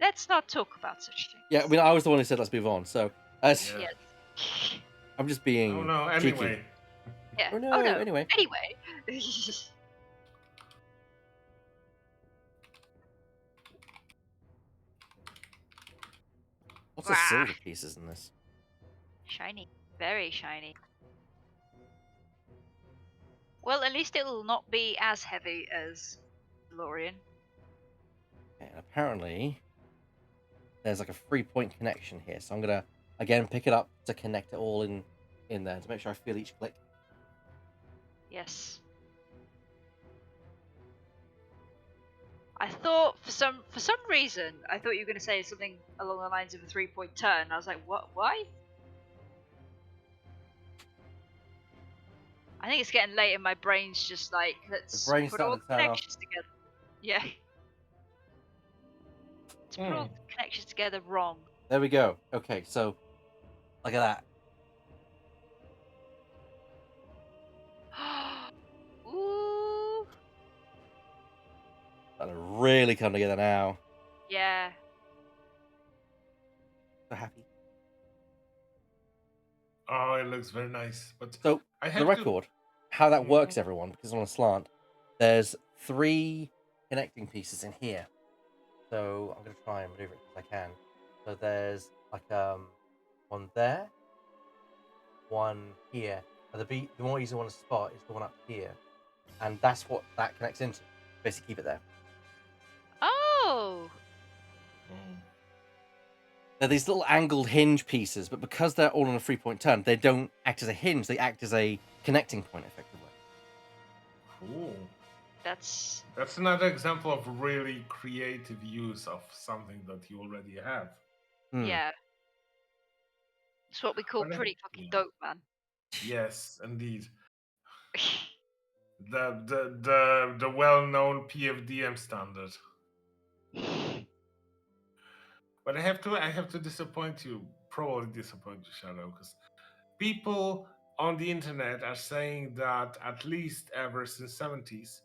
let's not talk about such things. Yeah, I mean, I was the one who said let's move on. So, Yeah. Yes. I'm just Oh being no. cheeky. Anyway. Yeah. Oh no, Oh no. anyway. Anyway. Lots of silver pieces in this. Shiny. Very shiny. Well, at least it will not be as heavy as DeLorean. And apparently, there's like a 3-point connection here. So I'm going to, again, pick it up to connect it all in there to make sure I feel each click. Yes. I thought for some reason I thought you were going to say something along the lines of a 3-point turn. I was like, what? Why? I think it's getting late and my brain's just like, let's brain's put all starting the to turn off. connections together. Yeah. Let's put all the connections together wrong. There we go. Okay, so look at that. Ooh. That'll really come together now. Yeah. So happy. Oh, it looks very nice. But So I the have record, how that works, everyone, because it's on a slant. There's 3 connecting pieces in here. So I'm gonna try and maneuver it as I can. So there's like one there, one here. And the more easy one to spot is the one up here, and that's what that connects into. Basically, keep it there. Oh. They're these little angled hinge pieces, but because they're all on a 3-point turn, they don't act as a hinge. They act as a connecting point, effectively. Cool. That's another example of really creative use of something that you already have. yeah. It's what we call pretty fucking dope, man. Yes, indeed. The well-known PFDM standard. But I have to disappoint you, probably disappoint you, Shadow, because people on the internet are saying that at least ever since 70s,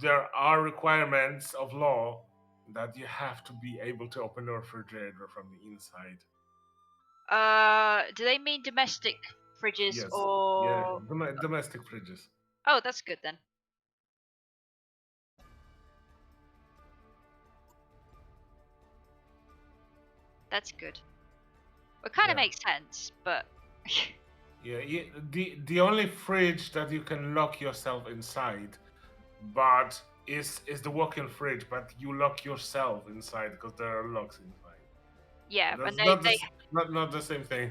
there are requirements of law that you have to be able to open the refrigerator from the inside. Do they mean domestic fridges Yes. or? Yeah, domestic fridges. Oh, that's good then. That's good. It kind of makes sense, but. Yeah, the only fridge that you can lock yourself inside, but is the walk-in fridge, but you lock yourself inside because there are locks inside. Yeah, That's and not the same thing.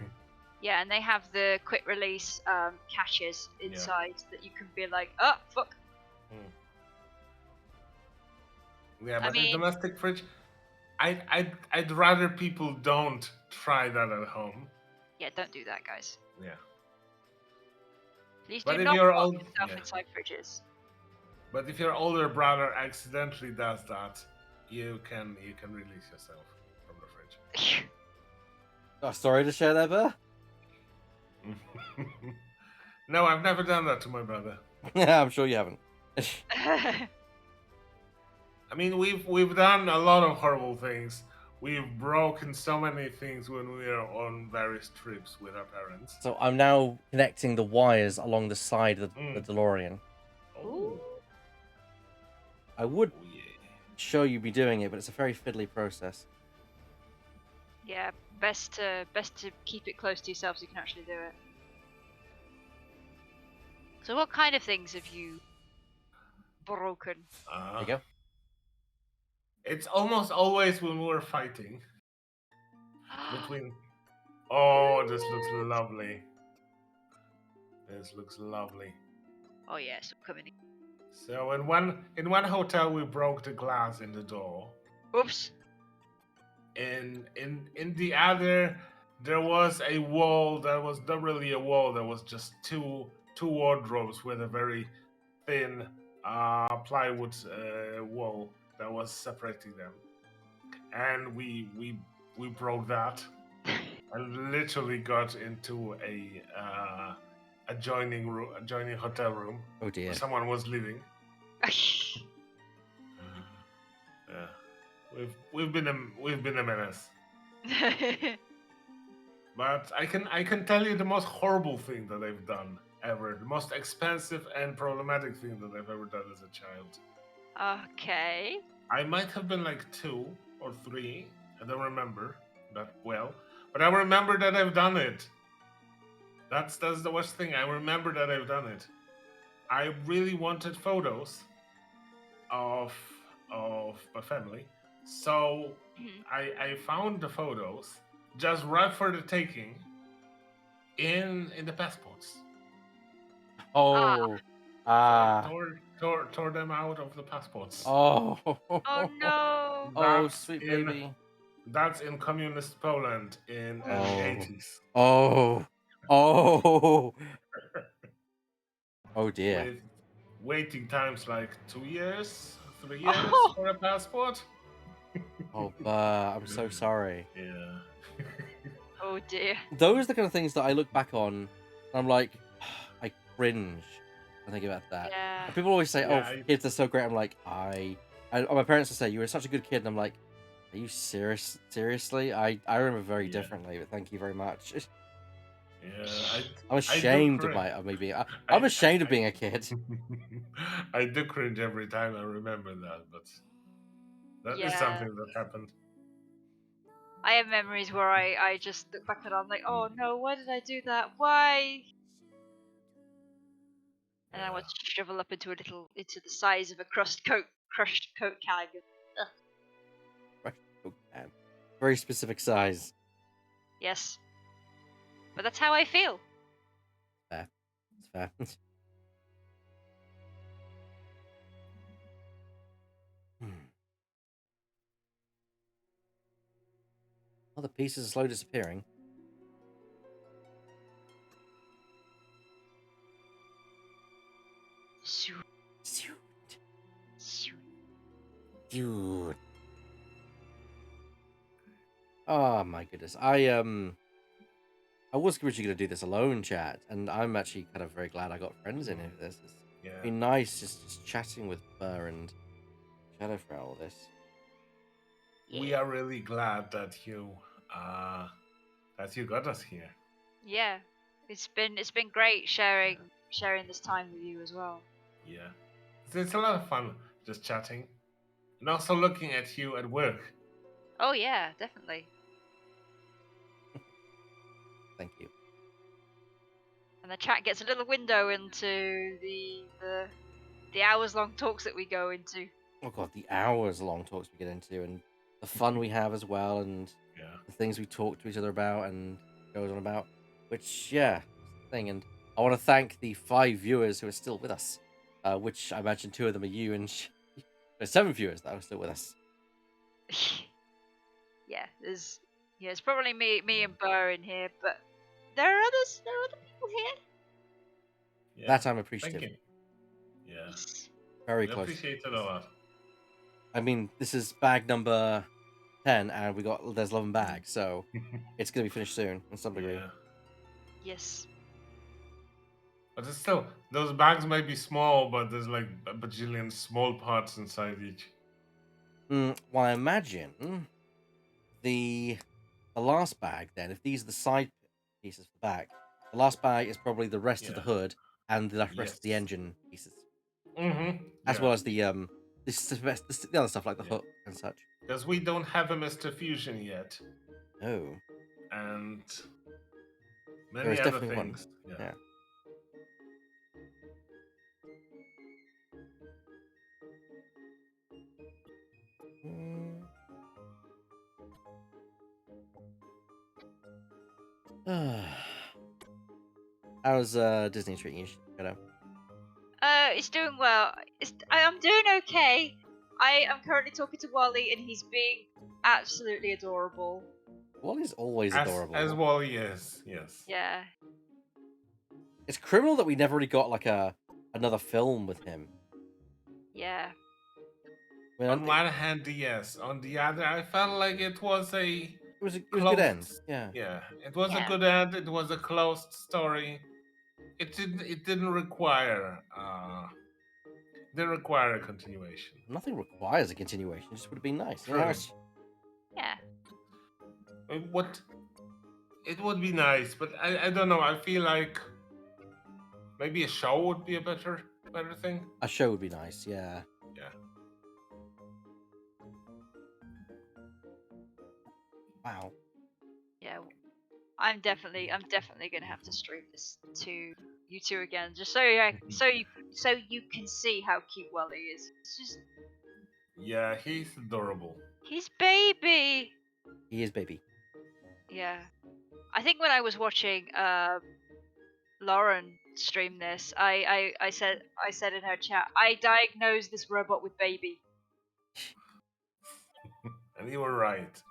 Yeah, and they have the quick release catches inside that you can be like, oh fuck. Yeah, but the domestic fridge, I'd rather people don't try that at home. Yeah, don't do that, guys. Yeah. Please But do if not your lock yourself inside fridges. But if your older brother accidentally does that, you can release yourself from the fridge. Oh, sorry to share that, Bear. No, I've never done that to my brother. Yeah, I'm sure you haven't. I mean, we've done a lot of horrible things. We've broken so many things when we are on various trips with our parents. So I'm now connecting the wires along the side of the DeLorean. Oh. I would show you be doing it, but it's a very fiddly process. Yeah, best to keep it close to yourself so you can actually do it. So what kind of things have you broken? There you go. It's almost always when we're fighting. Between. Oh, this looks lovely. This looks lovely. Oh yes, I'm coming in. So in one hotel we broke the glass in the door. Oops. In the other there was a wall that was not really a wall. There was just two wardrobes with a very thin plywood wall that was separating them, and we broke that. and literally got into a adjoining hotel room. Oh dear. Where someone was living. Yeah, we've been a menace. But I can tell you the most horrible thing that I've done ever, the most expensive and problematic thing that I've ever done as a child. Okay. I might have been like 2 or 3. I don't remember that well, but I remember that I've done it. That's the worst thing. I remember that I've done it. I really wanted photos of my family, so I found the photos just right for the taking in the passports. Oh. So I Ah. tore them out of the passports. Oh. Oh no. Oh, That's sweet in baby. that's in communist Poland in early Oh. 80s. Oh. Oh. Oh dear. With waiting times like 2 years, 3 years Oh, for a passport. Oh, I'm so sorry. Yeah. oh dear. Those are the kind of things that I look back on and I'm like, I cringe. I think about that. Yeah. And people always say, Yeah, "Oh, kids are so great." I'm like, my parents will say, "You were such a good kid," and I'm like, "Are you serious? Seriously?" I remember very Yeah. differently, but thank you very much. Yeah, I'm I do ashamed of cringe. me being. I'm I, ashamed of being a kid. I do cringe every time I remember that, but that is Yeah. something that happened. I have memories where I just look back and I'm like, oh no, why did I do that? Why? And I Yeah. want to shrivel up into the size of a crushed coat can. Very specific size. Yes. But that's how I feel. Fair. It's fair. Other pieces are slowly disappearing. Shoot. Shoot. Shoot. Dude. Oh my goodness. I was originally going to do this alone, chat, and I'm actually kind of very glad I got friends in here for this. It's Yeah. been nice just chatting with Burr and Shadow for all this. We are really glad that you got us here. Yeah. It's been great sharing this time with you as well. Yeah. It's a lot of fun just chatting. And also looking at you at work. Oh yeah, definitely. Thank you. And the chat gets a little window into the hours long talks that we go into. Oh god, the hours long talks we get into and the fun we have as well, and the things we talk to each other about and goes on about, which is the thing. And I want to thank the 5 viewers who are still with us, which I imagine 2 of them are you and there's 7 viewers that are still with us. Yeah, it's probably me and Burr in here, but there are other people here. Yeah. That I'm appreciative. Thank you. Yeah. Very We close. appreciate it a lot. I mean, this is bag number 10 and there's 11 bags, so it's gonna be finished soon in some degree. Yeah. Yes. But it's still, those bags might be small, but there's like a bajillion small parts inside each. Well, I imagine the last bag then, if these are the side pieces for the back, the last bag is probably the rest of the hood and the rest of the engine pieces, as well as the the other stuff like the hook and such. Because we don't have a Mr. Fusion yet. Oh, And there many is other definitely things. one. Yeah. How's Disney treating you, Shadow? It's doing well. I'm doing okay. I am currently talking to Wally, and he's being absolutely adorable. Wally's always adorable. As Wally is, yes. Yeah. It's criminal that we never really got like another film with him. Yeah. I mean, On one hand, yes. On the other, I felt like it was a good end. Yeah. Yeah, it was a good end. It was a closed story. It didn't require a continuation. Nothing requires a continuation. It just would have been nice. True. Yeah. It would be nice, but I don't know. I feel like maybe a show would be a better thing. A show would be nice. Yeah. Yeah. Wow. Yeah. I'm definitely gonna have to stream this to you two again, just so you can see how cute Wally is. It's just Yeah, he's adorable. he's baby. He is baby. Yeah, I think when I was watching Lauren stream this, I said in her chat, I diagnosed this robot with baby. And you were right.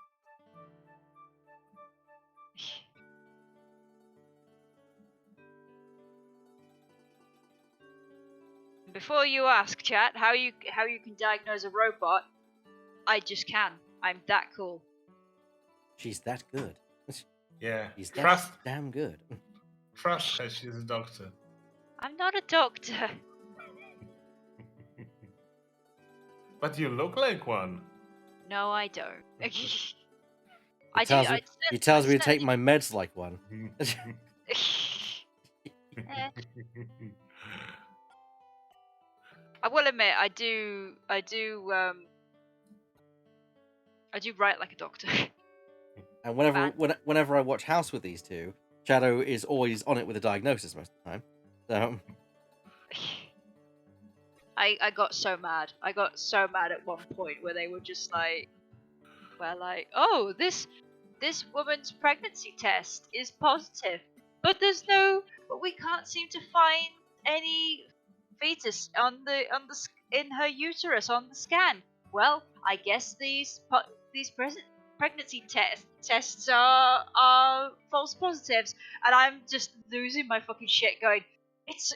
Before you ask, chat, how you can diagnose a robot, I just can. I'm that cool. She's that good. Yeah, She's trust that damn good. her. She's a doctor. I'm not a doctor. But you look like one. No, I don't. He tells me to take my meds like one. I will admit, I do write like a doctor. And whenever I watch House with these two, Shadow is always on it with a diagnosis most of the time. So I got so mad. I got so mad at one point where they were just like, oh, this woman's pregnancy test is positive, but we can't seem to find any fetus in her uterus on the scan. Well, I guess these pregnancy tests are false positives, and I'm just losing my fucking shit. Going, it's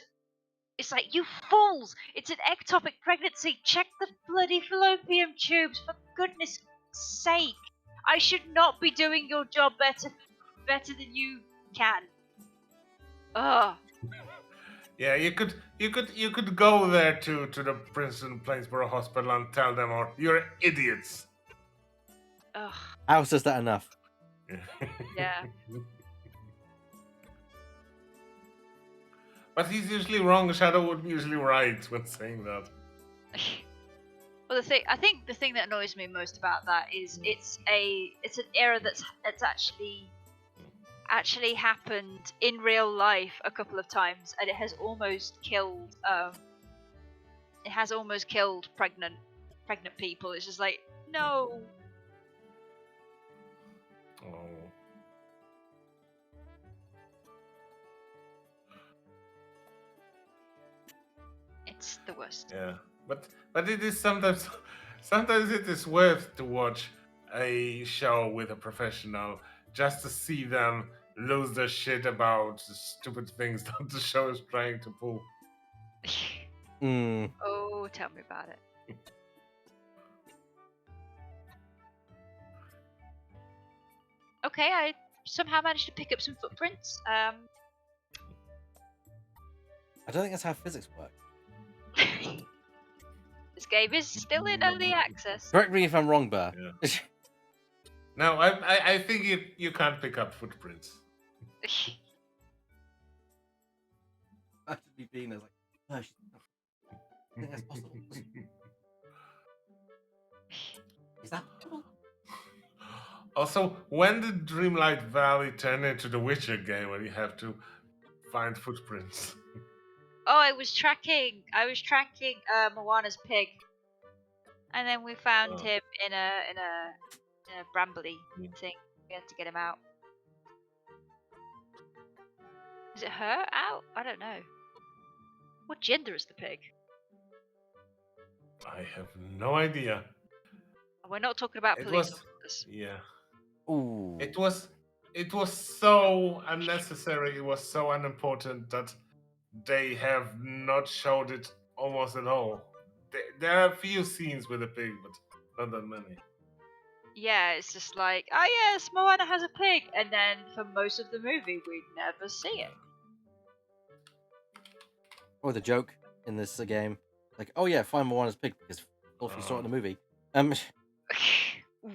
like, you fools! It's an ectopic pregnancy. Check the bloody fallopian tubes, for goodness sake! I should not be doing your job better than you can. Ugh. Yeah, you could go there to the Princeton Plainsboro Hospital and tell them, or you're idiots. Ugh. House does that enough. Yeah. But he's usually wrong. Shadow would be usually right when saying that. Well, I think the thing that annoys me most about that is it's an error that's actually happened in real life a couple of times, and it has almost killed pregnant people. It's just like, no. Oh. It's the worst. Yeah, but it is sometimes it is worth to watch a show with a professional just to see them lose their shit about the stupid things that the show is trying to pull. Oh, tell me about it. Okay, I somehow managed to pick up some footprints. I don't think that's how physics work. This game is still in early access. Correct me if I'm wrong, Burr. Yeah. No, I think you can't pick up footprints. I should be being there like, no, I think that's possible. Is that possible? Also, when did Dreamlight Valley turn into the Witcher game where you have to find footprints? Oh, I was tracking Moana's pig, and then we found him in a brambly thing. We had to get him out. Is it her out? I don't know. What gender is the pig? I have no idea. We're not talking about police officers. Yeah. Ooh. It was so unnecessary. It was so unimportant that they have not showed it almost at all. There are a few scenes with a pig, but not that many. Yeah, it's just like, oh yes, Moana has a pig, and then for most of the movie we never see it. Or the joke in this game, like, oh yeah, find Moana's pig because Wolfie saw it in the movie.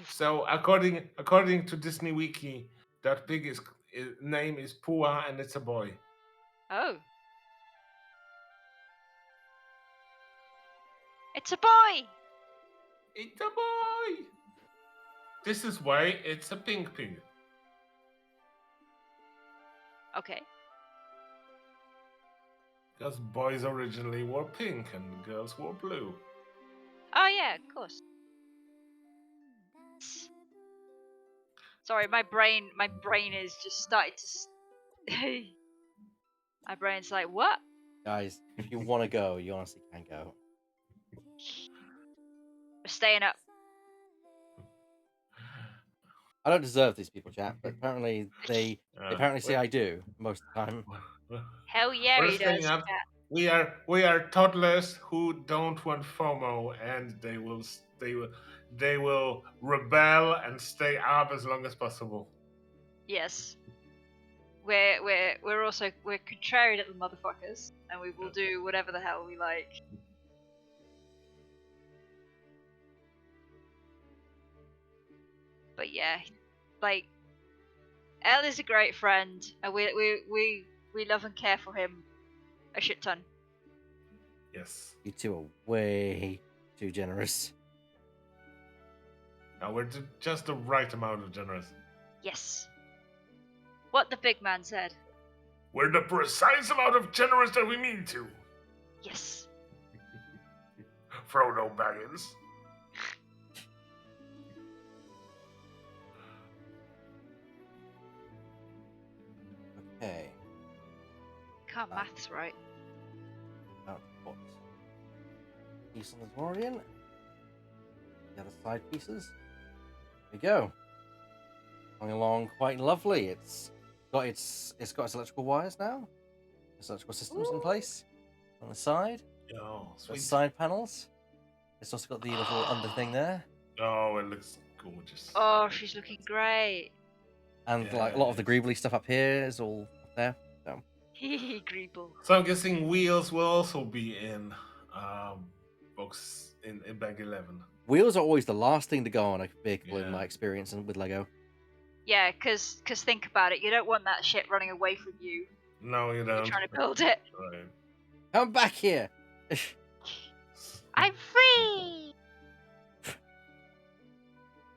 So according to Disney Wiki, that pig name is Pua, and it's a boy. Oh. It's a boy! It's a boy! This is why it's a pink pig. Okay. Because boys originally wore pink and girls wore blue. Oh yeah, of course. Sorry, my brain is just starting to. My brain's like, what? Guys, if you want to go, you honestly can go. We're staying up. I don't deserve these people, chat, but apparently they apparently say I do most of the time. Hell yeah, We're he staying does. up. We are toddlers who don't want FOMO, and they will rebel and stay up as long as possible. Yes. We're also contrary little motherfuckers, and we will do whatever the hell we like. But yeah, like Elle is a great friend, and we love and care for him a shit ton. Yes. You two are way too generous. Now we're just the right amount of generous. Yes. What the big man said. We're the precise amount of generous that we mean to. Yes. Frodo Baggins. Okay. Can't maths right. Out what? Piece on the DeLorean. The other side pieces. There we go. Going along quite lovely. It's got its electrical wires now. Its electrical systems in place on the side. Oh, The sweet. side panels. It's also got the little under thing there. Oh, it looks gorgeous. Oh, she's looking great. And like a lot of the Greebly stuff up here is all up there. So Hehe, Greeble. So I'm guessing wheels will also be in box in bag 11. wheels are always the last thing to go on a vehicle in my experience and with Lego. Yeah, cause think about it, you don't want that shit running away from you. No, you don't. You're trying to build it. Right. Come back here. I'm free.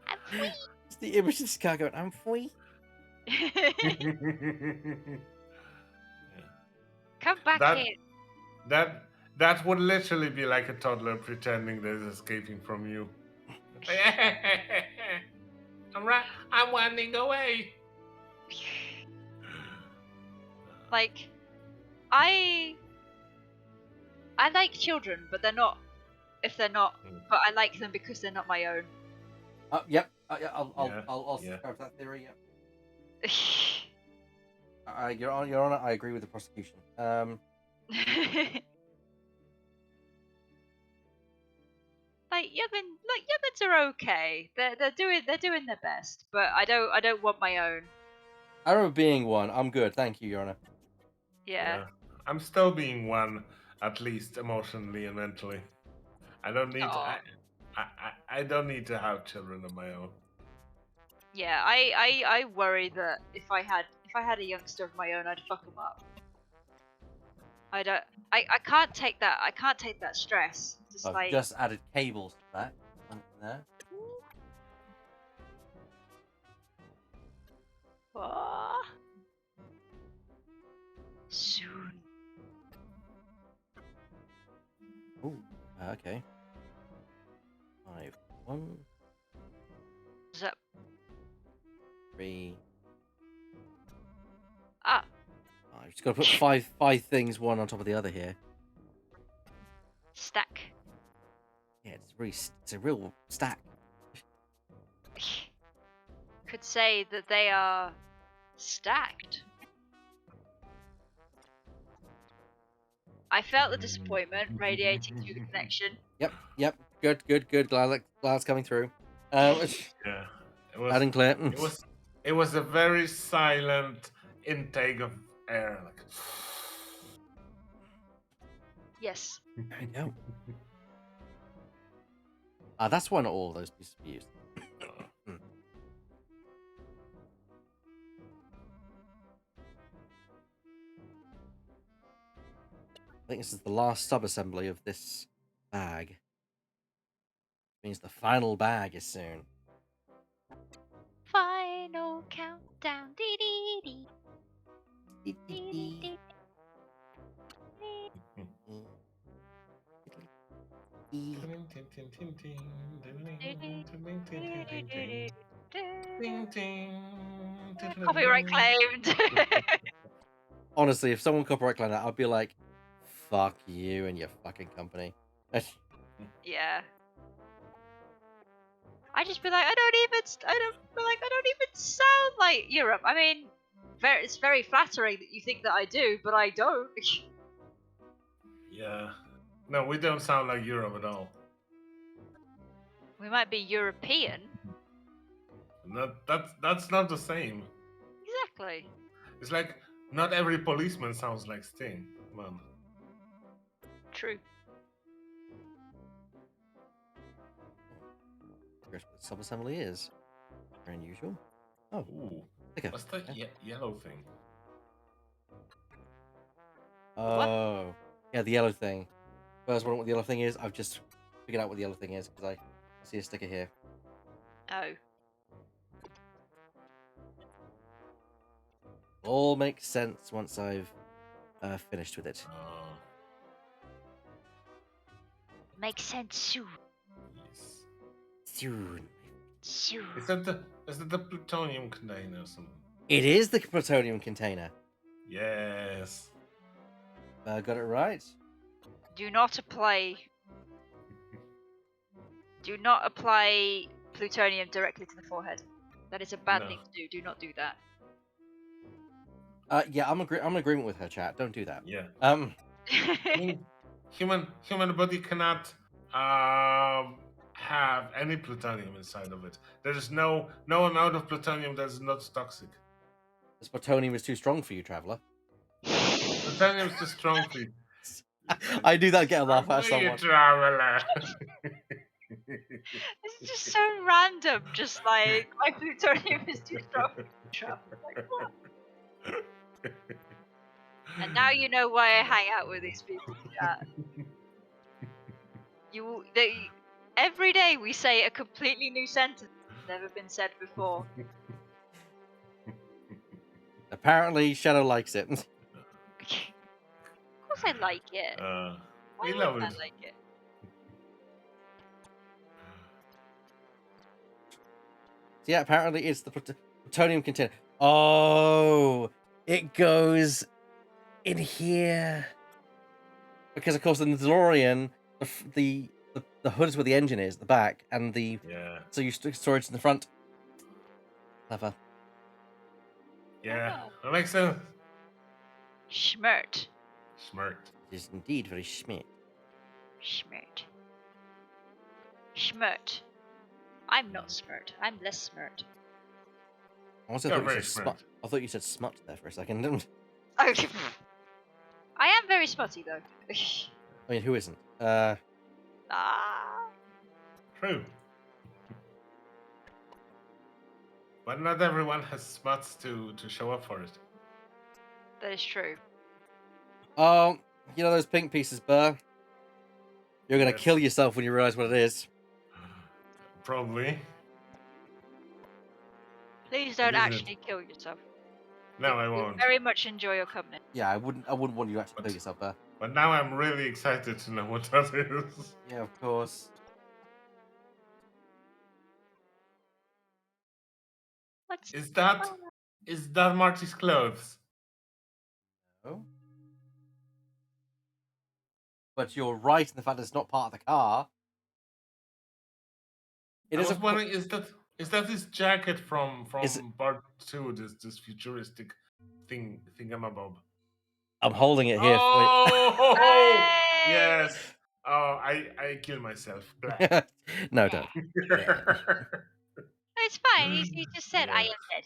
I'm free. It's the image of this car going, I'm free. Come back here. That would literally be like a toddler pretending that it's escaping from you. I'm running away. Like, I like children, but they're not. If they're not, but I like them because they're not my own. Yep. Yeah, I'll subscribe to that theory. Yeah. Your Honor, I agree with the prosecution. Like youngins are okay. They're doing their best, but I don't want my own. I remember being one. I'm good, thank you, Your Honor. Yeah. I'm still being one, at least emotionally and mentally. I don't need. I don't need to have children of my own. Yeah, I worry that if I had a youngster of my own, I'd fuck them up. I can't take that. I can't take that stress. I've just added cables to that. There. Oh. Soon. Ooh, okay. 5, 1, What's up? 3. Ah. I've just got to put five things one on top of the other here. Stack. Yeah, it's a real stack. Could say that they are stacked. I felt the disappointment radiating through the connection. Yep. Good. Glad it's coming through. Yeah. It was, loud and clear. It was a very silent intake of air. Like... Yes. I know. That's why not all of those pieces be used. I think this is the last sub-assembly of this bag. Means the final bag is soon. Final countdown. Dee dee dee. Copyright claimed. Honestly, if someone copyright claimed that, I'd be like, "Fuck you and your fucking company." Yeah. I just be like, I don't even sound like Europe. I mean, it's very flattering that you think that I do, but I don't. Yeah. No, we don't sound like Europe at all. We might be European. That's not the same. Exactly. It's like not every policeman sounds like Sting. Come on. True. Here's what sub-assembly is. Very unusual. Oh, Ooh. okay. What's that yellow thing? Oh, yeah, the yellow thing. First, wondering what the yellow thing is. I've just figured out what the yellow thing is because I see a sticker here. Oh. All makes sense once I've finished with it. Makes sense soon. Yes. Soon. Soon. Is that the plutonium container or something? It is the plutonium container. Yes. Got it right. Do not apply. Do not apply plutonium directly to the forehead. That is a bad thing to do. Do not do that. Yeah, I'm in agreement with her, chat. Don't do that. Yeah. I mean, human body cannot have any plutonium inside of it. There's no amount of plutonium that is not toxic. This plutonium is too strong for you, traveler. Plutonium is too strong for you. I do that. Get a laugh out of someone. Traveler. This is just so random. Just like my plutonium is too strong for travel. Like what? And now you know why I hang out with these people. Every day we say a completely new sentence that's never been said before. Apparently, Shadow likes it. Of course I like it. We Why love wouldn't it. I like it? So yeah, apparently it's the plutonium container. Oh, it goes in here. Because of course in the DeLorean, the hood is where the engine is, the back, and so you store it in the front. Clever. Yeah, that makes sense. Schmert. Smart. It is indeed very schmick. Schmert. Schmert. I'm not smart. I'm less smart. Honestly, I thought you said smut there for a second. I am very smutty though. I mean, who isn't? True. But not everyone has smuts to show up for it. That is true. You know those pink pieces, Burr? You're gonna kill yourself when you realize what it is. Probably. Please don't actually kill yourself. No, I won't. Very much enjoy your company. Yeah, I wouldn't want you to actually kill yourself, Burr. But now I'm really excited to know what that is. Yeah, of course. Is that Marty's clothes? No. But you're right in the fact that it's not part of the car. I was wondering, is that his jacket from part 2? This futuristic thingamabob. I'm holding it here. Oh, yes. Oh, I kill myself. No, don't. It's fine. He just said, "I am dead."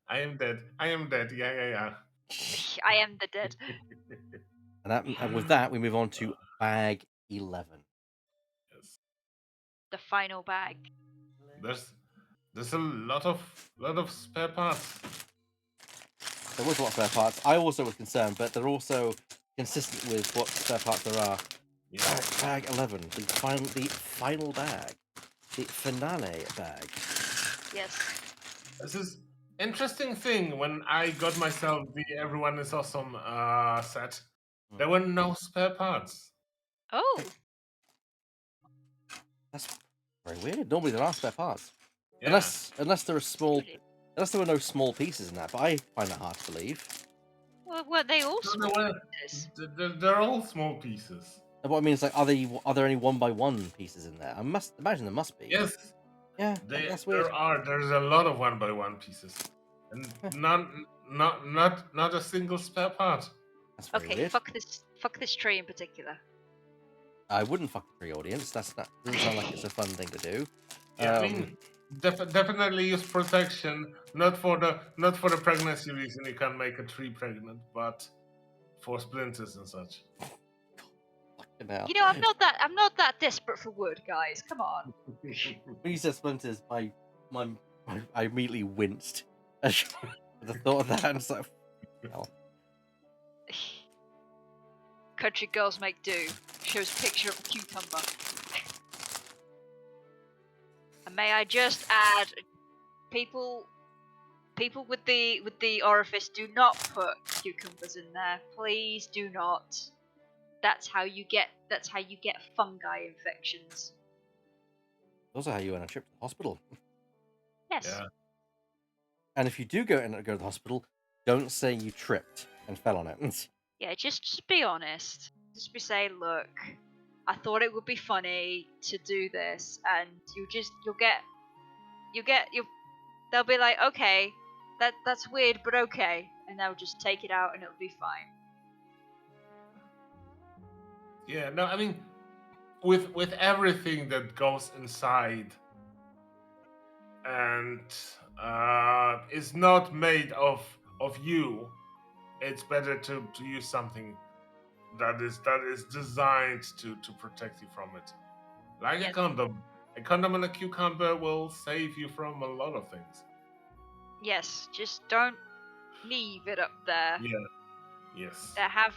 I am dead. I am dead. Yeah. I am the dead. And with that, we move on to bag 11. Yes. The final bag. There's a lot of spare parts. There was a lot of spare parts. I also was concerned, but they're also consistent with what spare parts there are. Yeah. Bag 11, the final bag, the finale bag. Yes. Interesting thing, when I got myself the Everyone is Awesome set, there Hmm. were no spare parts. Oh, That's very weird. Normally there are spare parts. Yeah. Unless there are small, really? unless there were no small pieces in that. But I find that hard to believe. Well, were they all No, small there were, pieces? they're all small pieces. And what I mean is, like, are there any 1x1 pieces in there? I must imagine there must be. Yes, Yeah, that's weird. there's a lot of 1x1 pieces. And Huh, not a single spare part. that's very Okay, weird. fuck this tree in particular. I wouldn't fuck the tree audience. That doesn't sound like it's a fun thing to do. Yeah, I mean, definitely use protection, not for the pregnancy reason you can make a tree pregnant, but for splinters and such. fucking hell. You know, I'm not that desperate for wood, guys. Come on. When you said splinters, I immediately winced at the thought of that. And it's like, hell. Country girls make do. Shows picture of a cucumber. And may I just add, people with the orifice, do not put cucumbers in there. Please do not. That's how you get fungi infections. Also, how you went on a trip to the hospital. Yes. Yeah. And if you do go to the hospital, don't say you tripped and fell on it. Yeah, just be honest. Just be saying, look, I thought it would be funny to do this, and they'll be like, okay, that's weird, but okay, and they'll just take it out and it'll be fine. Yeah, no, I mean, with everything that goes inside and is not made of you, it's better to use something that is designed to protect you from it. Like Yes. a condom. A condom and a cucumber will save you from a lot of things. Yes, just don't leave it up there. Yeah. Yes. There have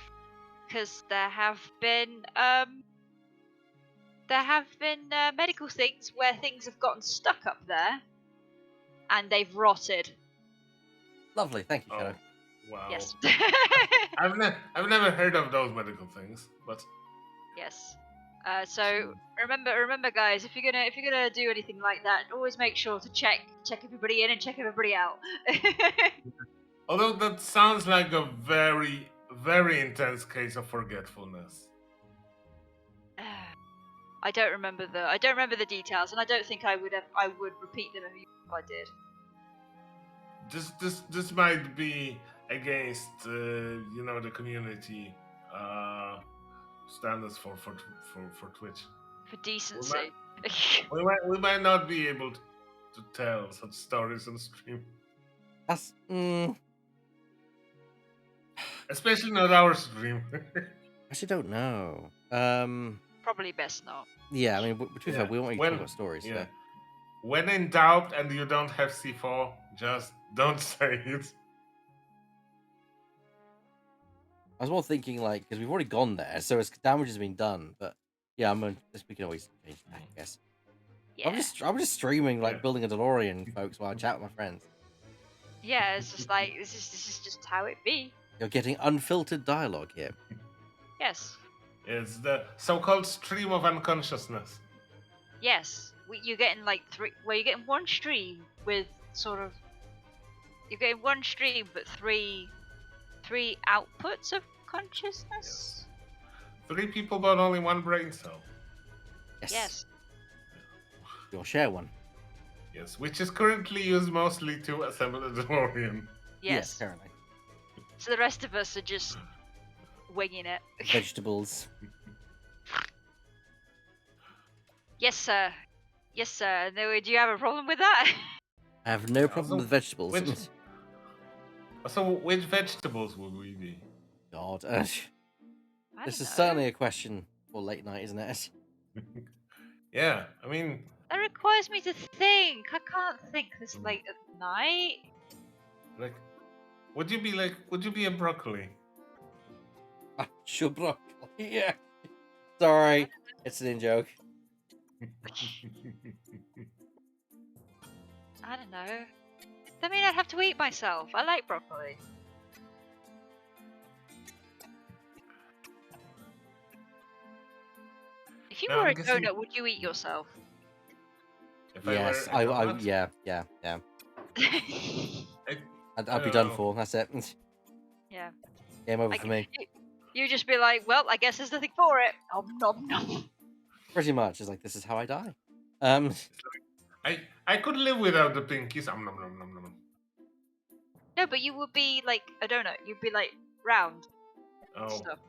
been medical things where things have gotten stuck up there, and they've rotted. Lovely, thank you, Oh, Shadow. wow. Yes. I've never heard of those medical things, but Yes. So remember, guys, if you're gonna do anything like that, always make sure to check everybody in and check everybody out. although that sounds like a very, very intense case of forgetfulness. I don't remember the details, and I don't think I would repeat them if I did. This might be against the community standards for Twitch. For decency. We might not be able to tell such stories on stream, That's especially not our stream. actually don't know. Probably best not. Yeah, I mean, to be fair, we don't want you to When- talk about stories. yeah. Yeah. When in doubt and you don't have C4, just don't say it. I was more thinking like because we've already gone there, so it's damage has been done. But yeah, we can always change that, I guess. Yeah. I'm just streaming like Yeah. building a DeLorean, folks, while I chat with my friends. Yeah, it's just like this is just how it be. You're getting unfiltered dialogue here. Yes. It's the so-called stream of unconsciousness. Yes. You're getting like you're getting one stream with you're getting one stream but three outputs of consciousness. 3 people but only 1 brain cell. Yes. You'll share one. Yes, which is currently used mostly to assemble a DeLorean. Yes. Currently. So the rest of us are just winging it. Vegetables. Yes, sir. Yes, sir. No, do you have a problem with that? I have no problem Also, with vegetables. which- So, which vegetables would we be? God, I this don't is know. certainly a question for late night, isn't it? Yeah, I mean, That requires me to think. I can't think this late at night. like, would you be a broccoli? Sure, broccoli. Yeah. Sorry, it's an in-joke. I don't know. That mean I'd have to eat myself. I like broccoli. If you Now, were I'm a guessing- donut, would you eat yourself? If Yes, I were a donut, yeah. I'd I be don't done know. for. That's it. Yeah. Game over Like, for me. you just be like, well, I guess there's nothing for it. Nom nom nom. Pretty much. It's like, this is how I die. I could live without the pinkies. Nom nom nom nom. No, but you would be like a donut. You'd be like round Oh. stuff.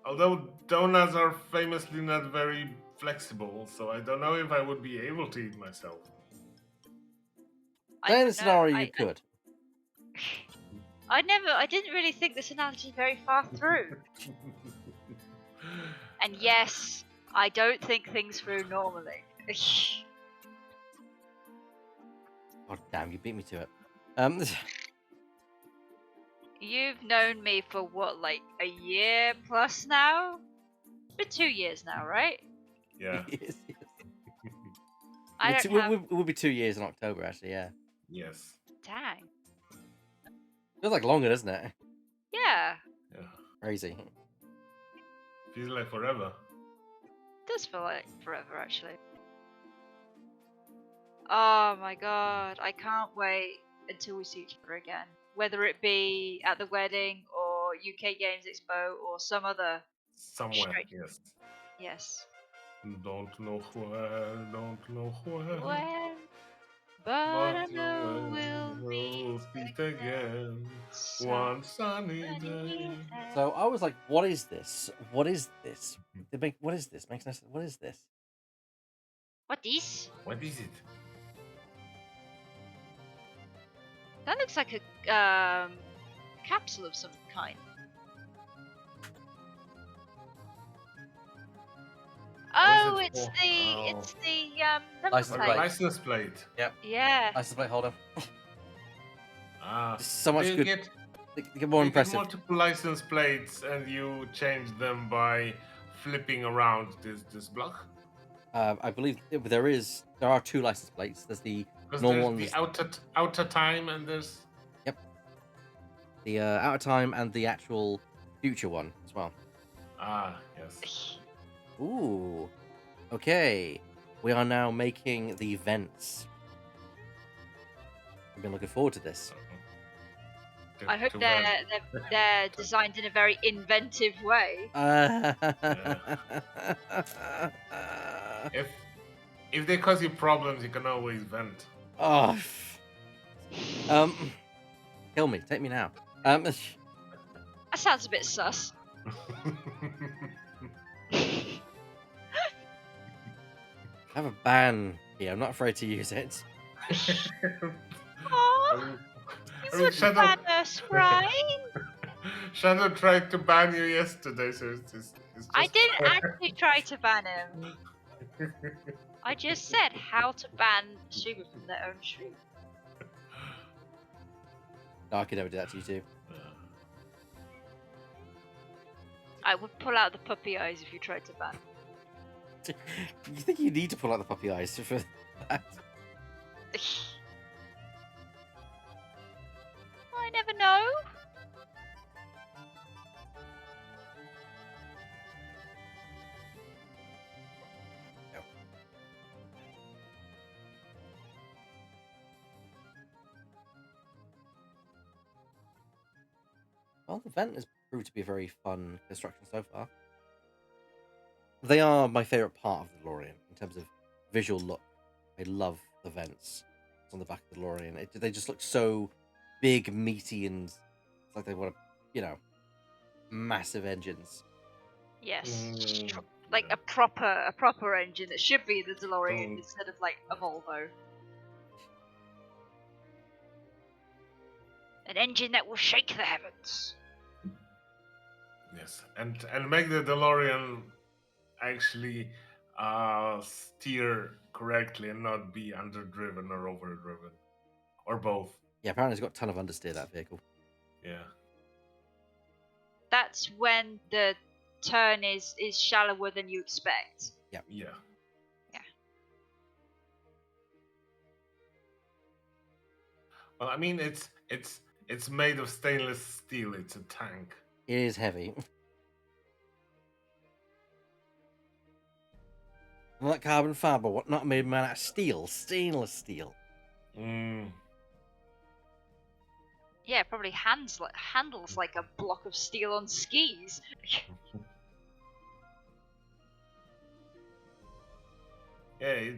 Although donuts are famously not very flexible, so I don't know if I would be able to eat myself. I Then in don't the scenario, know. you could. I didn't really think this analogy very far through. And yes, I don't think things through normally. God damn, you beat me to it. You've known me for what, like a year plus now? It's been 2 years now, right? Yeah. Yes. I don't have. It will be 2 years in October, actually, yeah. Yes. Dang. Feels like longer, doesn't it? Yeah. Yeah. Crazy. Feels like forever. It does feel like forever, actually. Oh my god, I can't wait until we see each other again. Whether it be at the wedding or UK Games Expo or some other. Somewhere. Straight. Yes. Yes. Don't know where. Don't know where. When? But I know we'll meet again some one sunny sunny day. day. So I was like, what is this? What is this? What is this? Makes no sense. What is this? What is? What is it? That looks like a capsule of some kind. Oh, it it's for? it's the number License plate. plate. License plate. Yeah. License plate holder. Ah, There's so much do you good. Get, They get more you impressive. Get multiple license plates, and you change them by flipping around this block. I believe there are 2 license plates. There's the Because normal there's ones. the outer time, and there's The out of time and the actual future one as well. yes. Ooh. Okay. We are now making the vents. I've been looking forward to this. I hope they're designed in a very inventive way. If they cause you problems, you can always vent. Oh. Kill me. Take me now. That sounds a bit sus. I have a ban here. I'm not afraid to use it. Oh, you wouldn't Shadow... ban us, right? Shadow tried to ban you yesterday, so it's just I didn't actually try to ban him. I just said how to ban Sugar from their own stream. No, I could never do that to you too. I would pull out the puppy eyes if you tried to ban. You think you need to pull out the puppy eyes for that? I never know. Well, the vent has proved to be a very fun construction so far. They are my favourite part of the DeLorean in terms of visual look. I love the vents on the back of the DeLorean. They just look so big, meaty, and it's like they want to, massive engines. Yes, like a proper engine that should be the DeLorean instead of like a Volvo. An engine that will shake the heavens. Yes, and make the DeLorean actually steer correctly and not be underdriven or overdriven, or both. Yeah, apparently it's got a ton of understeer, that vehicle. Yeah. That's when the turn is shallower than you expect. Yeah. Yeah. Yeah. Well, I mean, it's made of stainless steel. It's a tank. It is heavy. Like carbon fiber, what not made man out of steel, stainless steel. Mm. Yeah, probably handles like a block of steel on skis. Yeah,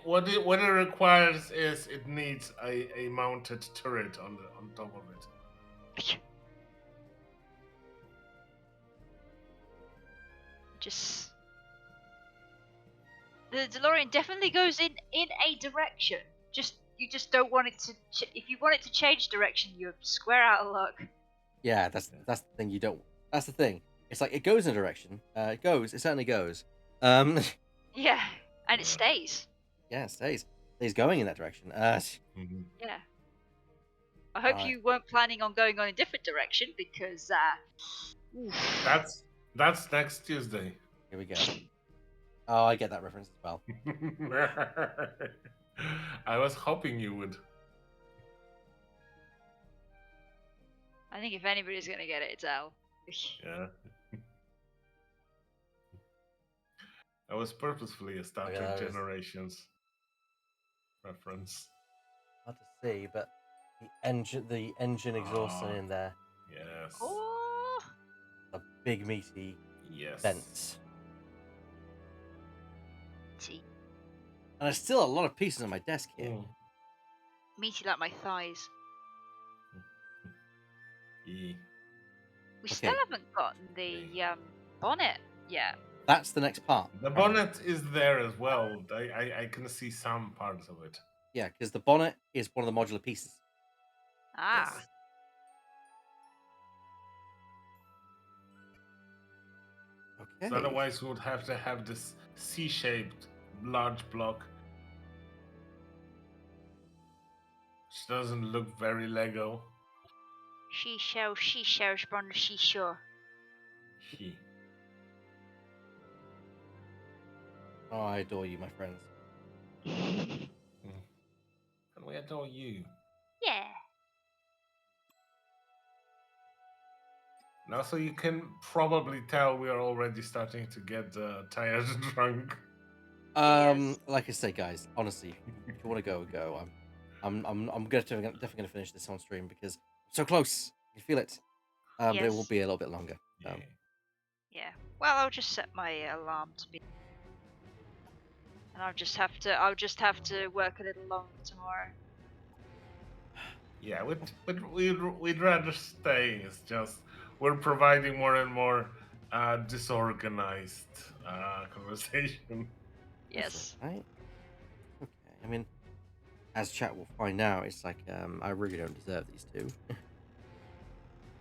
what it requires is it needs a mounted turret on top of it. Just the DeLorean definitely goes in a direction. You just don't want it to. If you want it to change direction, you're square out of luck. Yeah, that's the thing you don't. That's the thing. It's like it goes in a direction. It goes. It certainly goes. Yeah, and it stays. Yeah, it stays. He's going in that direction. Mhm. Yeah. I hope Alright. you weren't planning on going on a different direction because That's next Tuesday. Here we go. Oh, I get that reference as well. I was hoping you would. I think if anybody's gonna get it, it's Al. Yeah. I was purposefully a Star Trek Generations reference. Hard to see, but the engine exhaust are in there. Yes. Oh. The big meaty Yes. vents. Meaty. And there's still a lot of pieces on my desk here. Meaty like my thighs. Yeah. We still haven't gotten the bonnet yet. That's the next part. The bonnet is there as well. I can see some parts of it. Yeah, because the bonnet is one of the modular pieces. Ah. Yes. Okay. So otherwise, we would have to have this C-shaped large block, which doesn't look very Lego. She shows on the seashore. Oh, I adore you, my friends. And we adore you. Yeah. And also, you can probably tell we are already starting to get tired and drunk. Yes. Like I say, guys, honestly, if you want to go, go. I'm definitely gonna finish this on stream because I'm so close. You feel it. But it will Yes. be a little bit longer. Yeah. Well, I'll just set my alarm to be, and I'll just have to work a little longer tomorrow. Yeah, we'd rather stay. It's just we're providing more and more disorganized conversation. Yes. Right. Okay. I mean, as chat will find out, it's like I really don't deserve these two.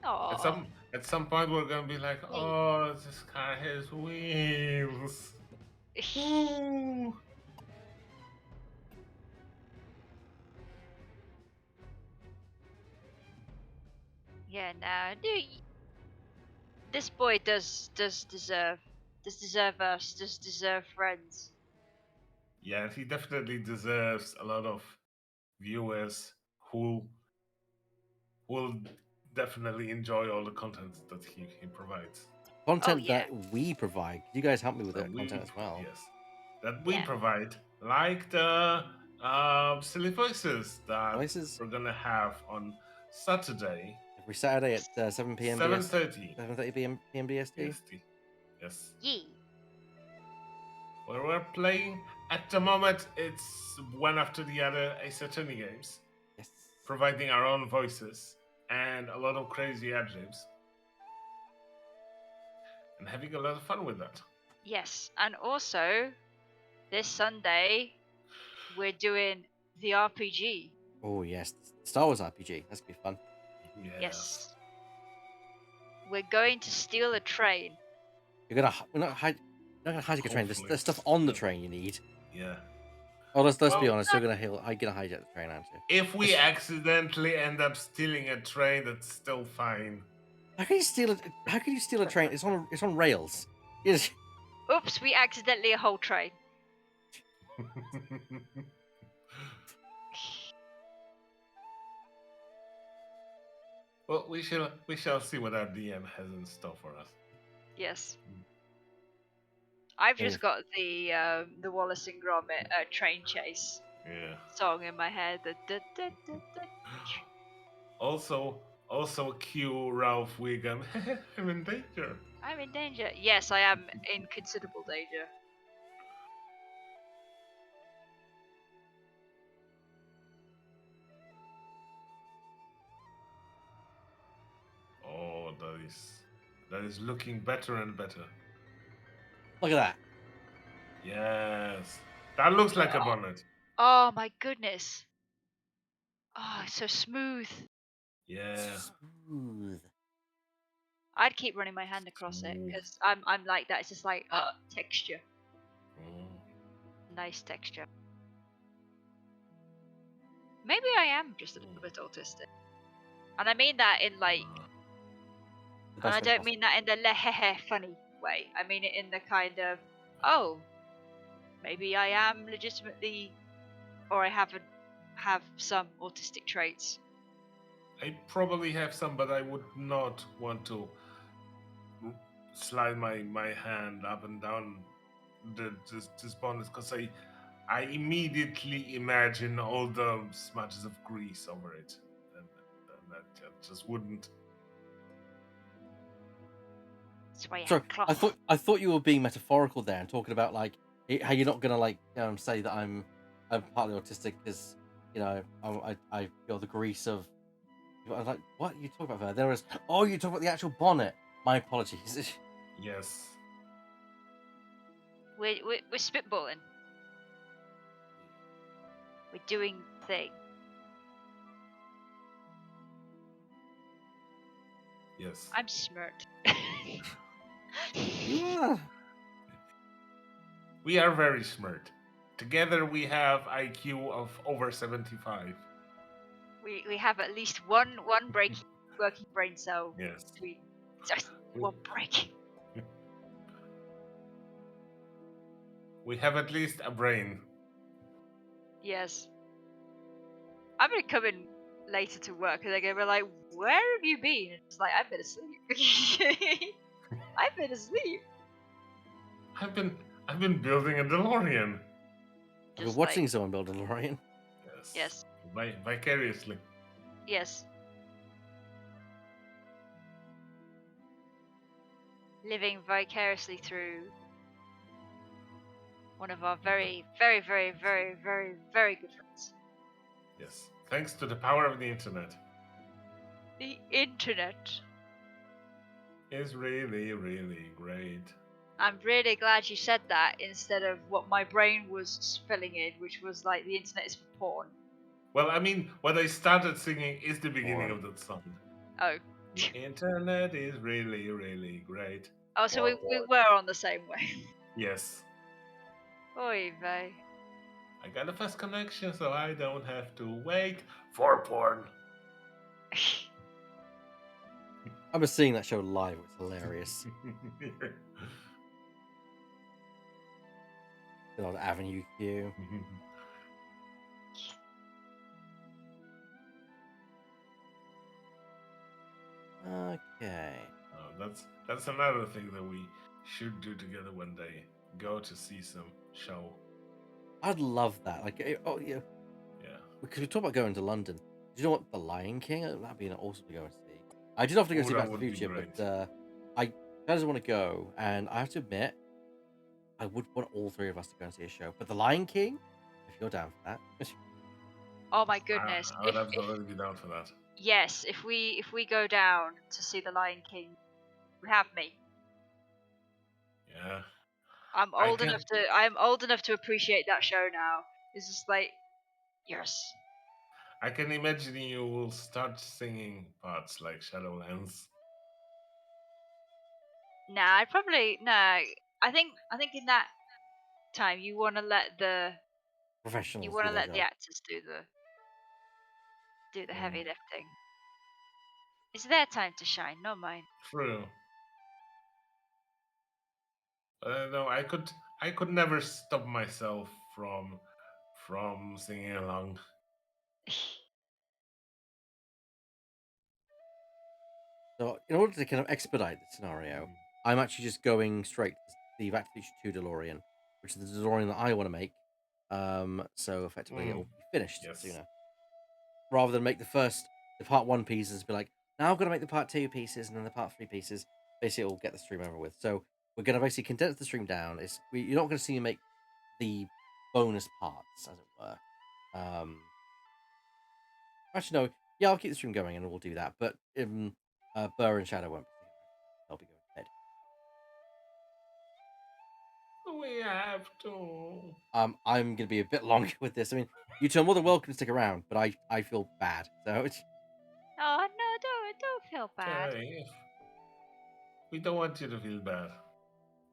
Oh. At some point, we're gonna be like, oh, this car has wheels. Ooh. Yeah. Now, this boy does deserve us. Does deserve friends. Yeah, he definitely deserves a lot of viewers who will definitely enjoy all the content that he provides. Content that we provide. You guys help me with That that content as well. Yes, that we provide, like the silly voices that we're gonna have on Saturday. Every Saturday at 7 p.m. 7:30. 7:30 p.m. BST. Yes. Yeah. Where we're playing at the moment, it's one after the other Ace Attorney games. Yes. Providing our own voices and a lot of crazy ad-libs. And having a lot of fun with that. Yes, and also this Sunday we're doing the RPG. Oh yes, Star Wars RPG. That's gonna be fun. Yes. We're going to steal a train. We're not gonna hijack a train. There's stuff on the train you need. Yeah. Oh, let's be honest. You're gonna hijack the train, aren't you? If we accidentally end up stealing a train, that's still fine. How can you steal it? How can you steal a train? It's on rails. Yes. Oops, we accidentally a whole train. Well, we shall see what our DM has in store for us. Yes. I've Yeah. just got the Wallace and Gromit train chase Yeah. song in my head. Also cue Ralph Wiggum. I'm in danger. I'm in danger. Yes, I am in considerable danger. Oh, that is looking better and better. Look at that. Yes, that looks like a bonnet. Oh my goodness. Oh, it's so smooth. Yeah. Smooth. I'd keep running my hand across it Smooth. because I'm like that. It's just like texture, Mm. nice texture. Maybe I am just a little bit autistic, and I mean that in like, The and I best way don't possible. mean that in the lehehe funny way. I mean it in the kind of, oh, maybe I am legitimately, or I have some autistic traits. I probably have some, but I would not want to slide my hand up and down this bonnet because I immediately imagine all the smudges of grease over it, and that just wouldn't. That's why you Sorry, have cloth. I thought you were being metaphorical there and talking about like how you're not gonna like say that I'm partly autistic because I feel the grease of. I was like, what are you talking about there? There was you talk about the actual bonnet. My apologies. Yes. We're spitballing. We're doing thing. Yes. I'm smirked. You are. We are very smart. Together we have IQ of over 75. We have at least one working brain cell. Yes. Just one break. We have at least a brain. Yes. I'm gonna come in later to work and they're gonna be like, "Where have you been?" And it's like, "I've been asleep." I've been asleep. I've been building a DeLorean. I've been Just watching like, someone build a DeLorean. yes, Vicariously. yes. Living vicariously through one of our very, very, very, very, very, very good friends. Yes. Thanks to the power of the internet. The internet. Is really, really great. I'm really glad you said that instead of what my brain was filling in, which was like the internet is for porn. Well, I mean, what I started singing is the beginning Porn. of that song. Oh. The internet is really, really great. Oh, so we were on the same way. Yes. Oy vey. I got a fast connection, so I don't have to wait for porn. I was seeing that show live. It's hilarious. Good old Avenue Q. Okay. Oh, that's another thing that we should do together one day. Go to see some show. I'd love that. Like, yeah. Yeah. Because we talk about going to London. Do you know what? The Lion King? That'd be awesome to go and see. I did have to go Oh, see that Back to the would be Future, great. but I just want to go, and I have to admit, I would want all three of us to go and see a show. But the Lion King, if you're down for that, Oh my goodness. I would absolutely be down for that. Yes, if we go down to see the Lion King, we have me. Yeah. I'm old enough to appreciate that show now. It's just like, yes. I can imagine you will start singing parts like Shadowlands. Nah, I think in that time you want to let the professionals do their job. actors do the heavy lifting. It's their time to shine, not mine. True. No, I could never stop myself from singing along. So, in order to kind of expedite the scenario, I'm actually just going straight to the Back-to-the-Future 2 DeLorean, which is the DeLorean that I want to make. So effectively, it'll be finished Yes. sooner, rather than make the part 1 pieces, be like, now I've got to make the part 2 pieces and then the part 3 pieces. Basically, it'll get the stream over with. So we're going to basically condense the stream down. You're not going to see me make the bonus parts, as it were. Actually, no. Yeah, I'll keep the stream going and we'll do that. But Burr and Shadow won't. They'll be going to bed. We have to. I'm gonna be a bit longer with this. I mean, you two are more than welcome to stick around, but I feel bad. So it's Oh no, don't feel bad. Sorry. We don't want you to feel bad.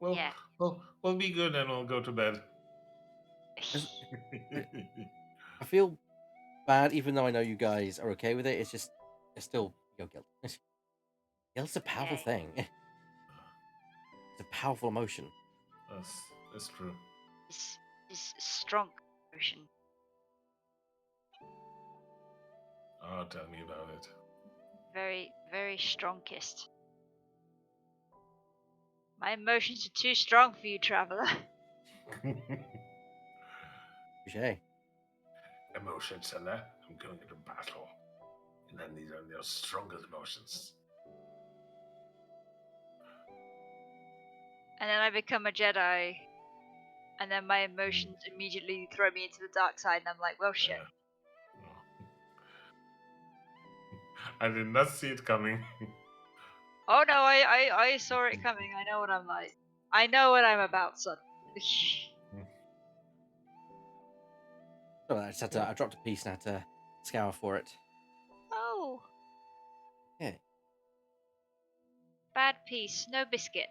Well, Yeah. we'll be good and we'll go to bed. I feel bad, even though I know you guys are okay with it. It's still guilt. Guilt's a powerful thing. It's a powerful emotion. That's true. It's strong emotion. Oh, tell me about it. Very, very strongest. My emotions are too strong for you, traveler. Touché. Emotions, Ella. I'm going into battle. And then these are your strongest emotions. And then I become a Jedi. And then my emotions immediately throw me into the dark side, and I'm like, well, shit. I did not see it coming. Oh no, I saw it coming. I know what I'm like. I know what I'm about, son. So I dropped a piece and I had to scour for it. Oh. Yeah. Bad piece, no biscuit.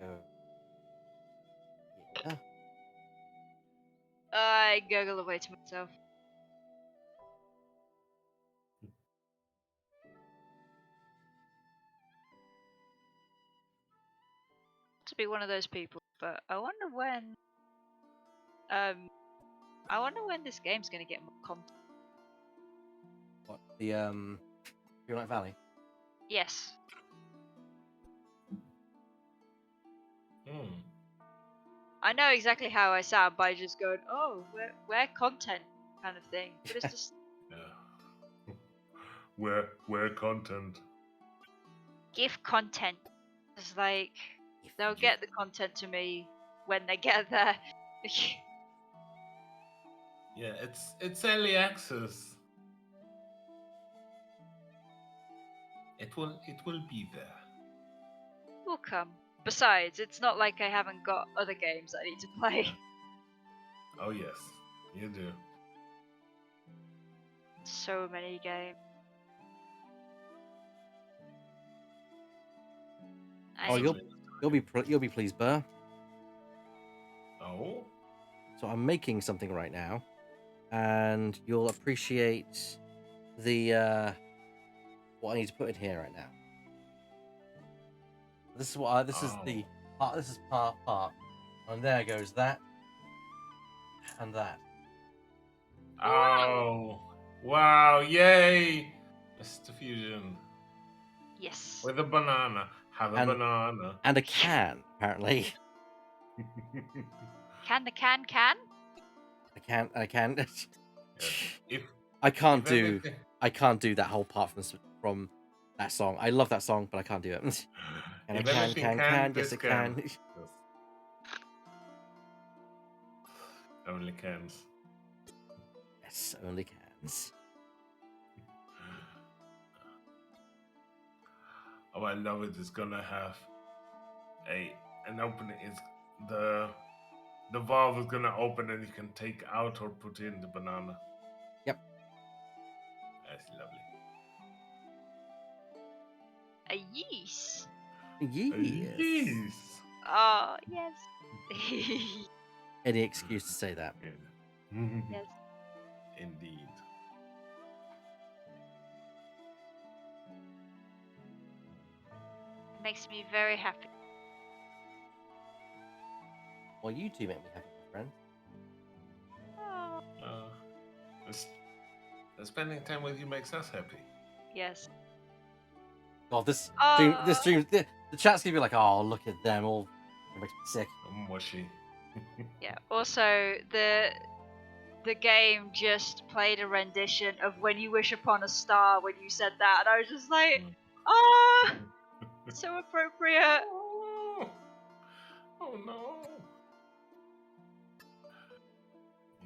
Yeah. I gurgle away to myself. To be one of those people, but I wonder when. I wonder when this game's gonna get more content. What the Green Light Valley? Yes. I know exactly how I sound by just going, oh, where content kind of thing. But it's just Where content? give content. It's like they'll get the content to me when they get there. Yeah, it's early access. It will be there. Will come. Besides, it's not like I haven't got other games I need to play. Oh yes, you do. So many games. Oh, you'll be pleased, Burr. Oh. So I'm making something right now, and you'll appreciate the what I need to put in here right now. This is what this is the part. This is part, and there goes that and that. Oh wow! Yay! Mr. Fusion. Yes. With a banana. Have a banana. And a can, apparently. Can? I can. If I can't do that whole part from that song. I love that song, but I can't do it. And if I can. Yes, I can. Yes. Only cans. Yes, only cans. Oh, I love it. It's gonna have an opening. It's the valve is gonna open and you can take out or put in the banana. Yep. That's lovely. A yeast. Yes. Oh, yes. Any excuse to say that. Yes. Indeed. It makes me very happy. Well, you two make me happy, my friend. spending time with you makes us happy. Yes. God, this Uh, stream, the chat's gonna be like, oh, look at them all. It makes me sick. Mushy. Yeah. Also, the game just played a rendition of "When You Wish Upon a Star" when you said that, and I was just like, oh, so appropriate. Oh no.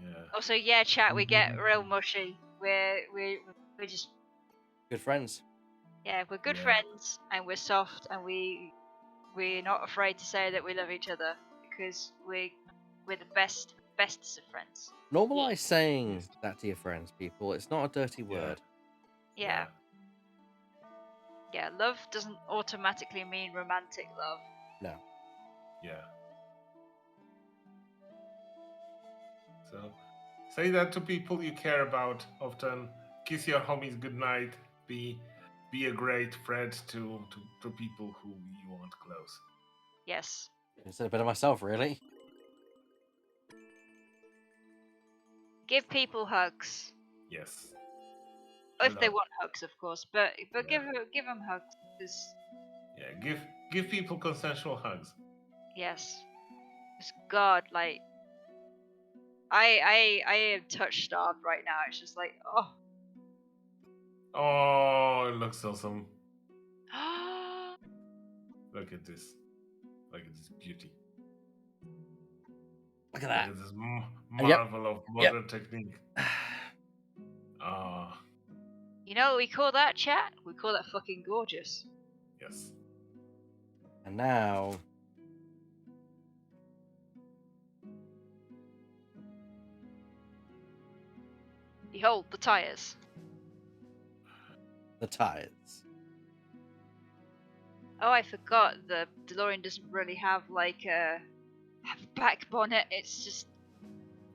Yeah. Also, yeah, chat, we get real mushy. We're just Good friends. yeah, we're good Yeah. friends, and we're soft, and we're not afraid to say that we love each other because we're the bestest of friends. Normalize saying that to your friends, people. It's not a dirty word. Yeah. Yeah, love doesn't automatically mean romantic love. No. Yeah. So, say that to people you care about often. Kiss your homies goodnight. Be a great friend to people who you want close. Yes. I said a bit of myself, really. Give people hugs. Yes. If they want hugs, of course. But Yeah. give them hugs. 'Cause Yeah. Give people consensual hugs. yes. Because God, like, I am touch starved right now. It's just like, oh. Oh, it looks awesome. Look at this. Look at this beauty. Look at that. Look at this marvel of modern technique. Ah. You know what we call that, chat? We call that fucking gorgeous. Yes. And now. Behold the tires. The tires. Oh, I forgot the DeLorean doesn't really have like a back bonnet. It's just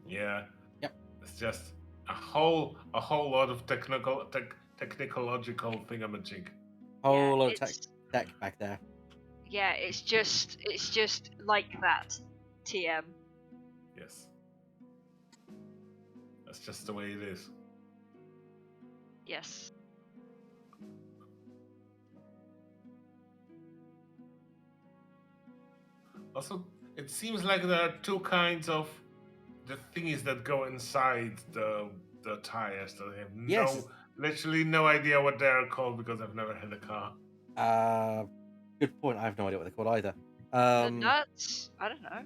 Yeah. Yep. It's just a whole lot of technological thingamajig. Whole lot of tech back there. Yeah, it's just like that. TM. Yes. That's just the way it is. Yes. Also, it seems like there are two kinds of the thingies that go inside the tires that I have literally no idea what they are called because I've never had a car. Good point. I have no idea what they're called either. The nuts? I don't know.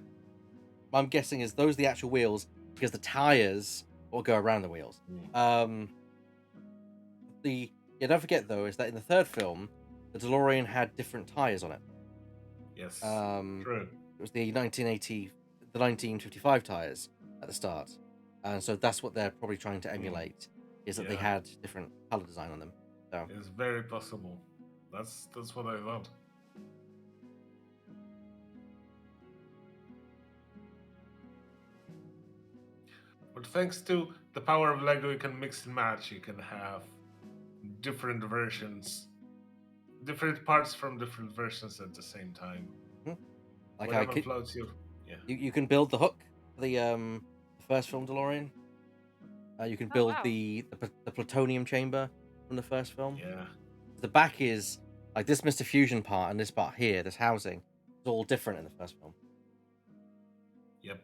I'm guessing is those the actual wheels because the tires will go around the wheels. Don't forget though is that in the third film, the DeLorean had different tires on it. Yes. True. It was the 1955 tires at the start, and so that's what they're probably trying to emulate. Is that they had different color design on them. So it's very possible. That's what I thought. But thanks to the power of LEGO, you can mix and match. You can have different versions, different parts from different versions at the same time. Like whatever floats you. Yeah. You can build the hook for the first film DeLorean. You can build the plutonium chamber from the first film. Yeah. The back is like this Mr. Fusion part and this part here, this housing, is all different in the first film. Yep.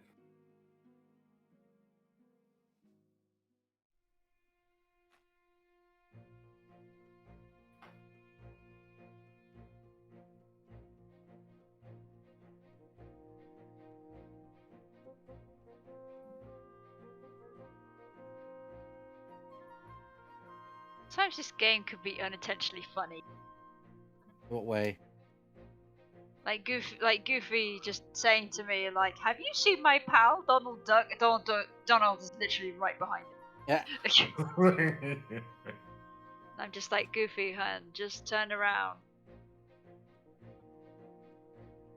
Sometimes this game could be unintentionally funny. What way? Like Goofy just saying to me, like, "Have you seen my pal Donald Duck?" Donald is literally right behind him. Yeah. I'm just like, Goofy, hun, just turn around.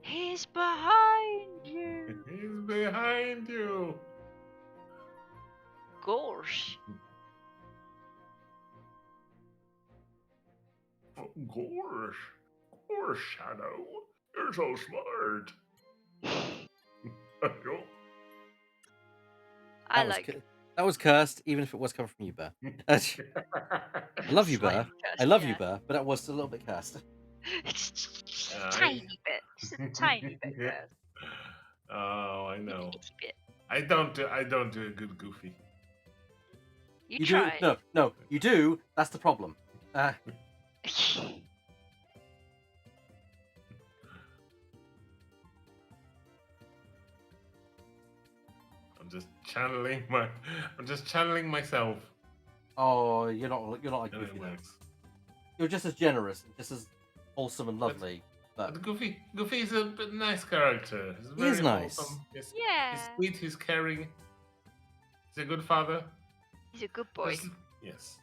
He's behind you. He's behind you. Gosh. Gosh, Shadow. You're so smart. I like That was cursed, even if it was coming from you, Burr. I love you, Burr. Slightly cursed, I love yeah. you, Burr, but that was still a little bit cursed. Just a tiny bit. Just a tiny bit cursed. Oh, I know. Itty bit. I don't do a good Goofy. You do? tried. No, you do. That's the problem. I'm just channeling myself. Oh, you're not like And Goofy it though. works. You're just as generous, just as wholesome and lovely. But Goofy is a nice character. He's He very is nice. wholesome. He's Yeah. sweet. He's caring. He's a good father. He's a good boy. Yes.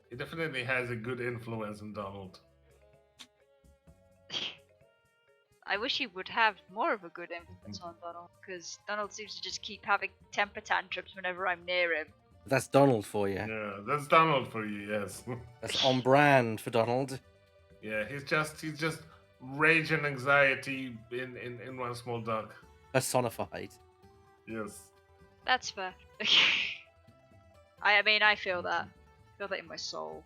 He definitely has a good influence on Donald. I wish he would have more of a good influence on Donald, because Donald seems to just keep having temper tantrums whenever I'm near him. That's Donald for you. Yeah, that's Donald for you. Yes. That's on brand for Donald. Yeah, he's just rage and anxiety in one small duck. Personified. Yes. That's fair. I mean, I feel that. I feel that in my soul.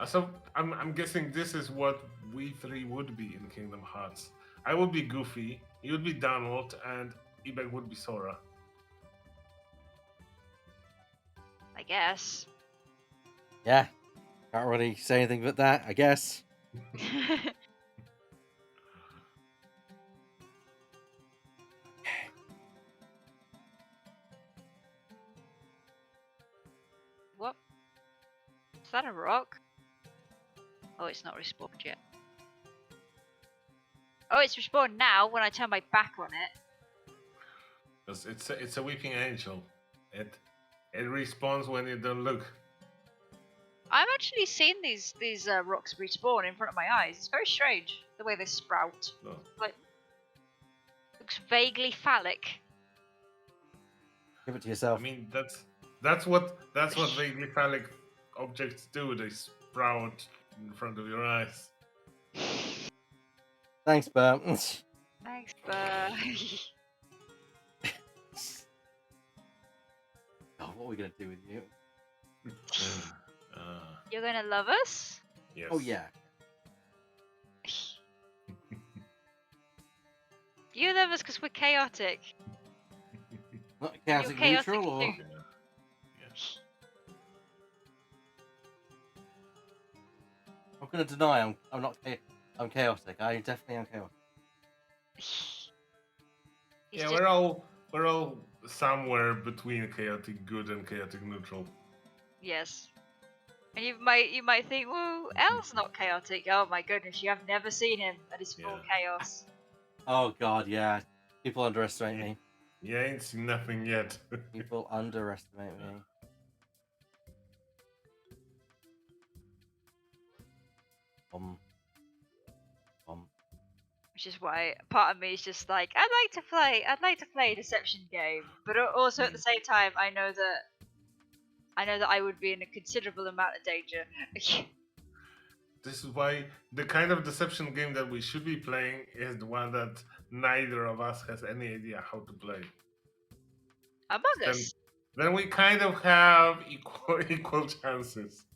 So I'm guessing this is what we three would be in Kingdom Hearts. I would be Goofy, you would be Donald, and Ebeg would be Sora. I guess. Yeah. Can't really say anything but that, I guess. What? Is that a rock? Oh, it's not respawned yet. Oh, it's respawned now when I turn my back on it. It's a weeping angel. It respawns when you don't look. I've actually seen these rocks respawn in front of my eyes. It's very strange the way they sprout. No. Like, looks vaguely phallic. Give it to yourself. I mean that's what vaguely phallic objects do. They sprout in front of your eyes. Thanks, Burr. Thanks, Burr. Oh, what are we gonna do with you? You're gonna love us? Yes. Oh yeah. You love us because we're chaotic. Not chaotic chaotic neutral or too. Yeah. I'm gonna deny I'm not I'm chaotic. I definitely am chaotic. He's Yeah, just- we're all somewhere between chaotic good and chaotic neutral. Yes. And you might think, well, El's not chaotic. Oh my goodness, you have never seen him. That is full chaos. Oh god, yeah. People underestimate me. You ain't seen nothing yet. People underestimate me. Which is why part of me is just like, I'd like to play a deception game, but also at the same time, I know that I would be in a considerable amount of danger. This is why the kind of deception game that we should be playing is the one that neither of us has any idea how to play. Among Us. Then we kind of have equal chances.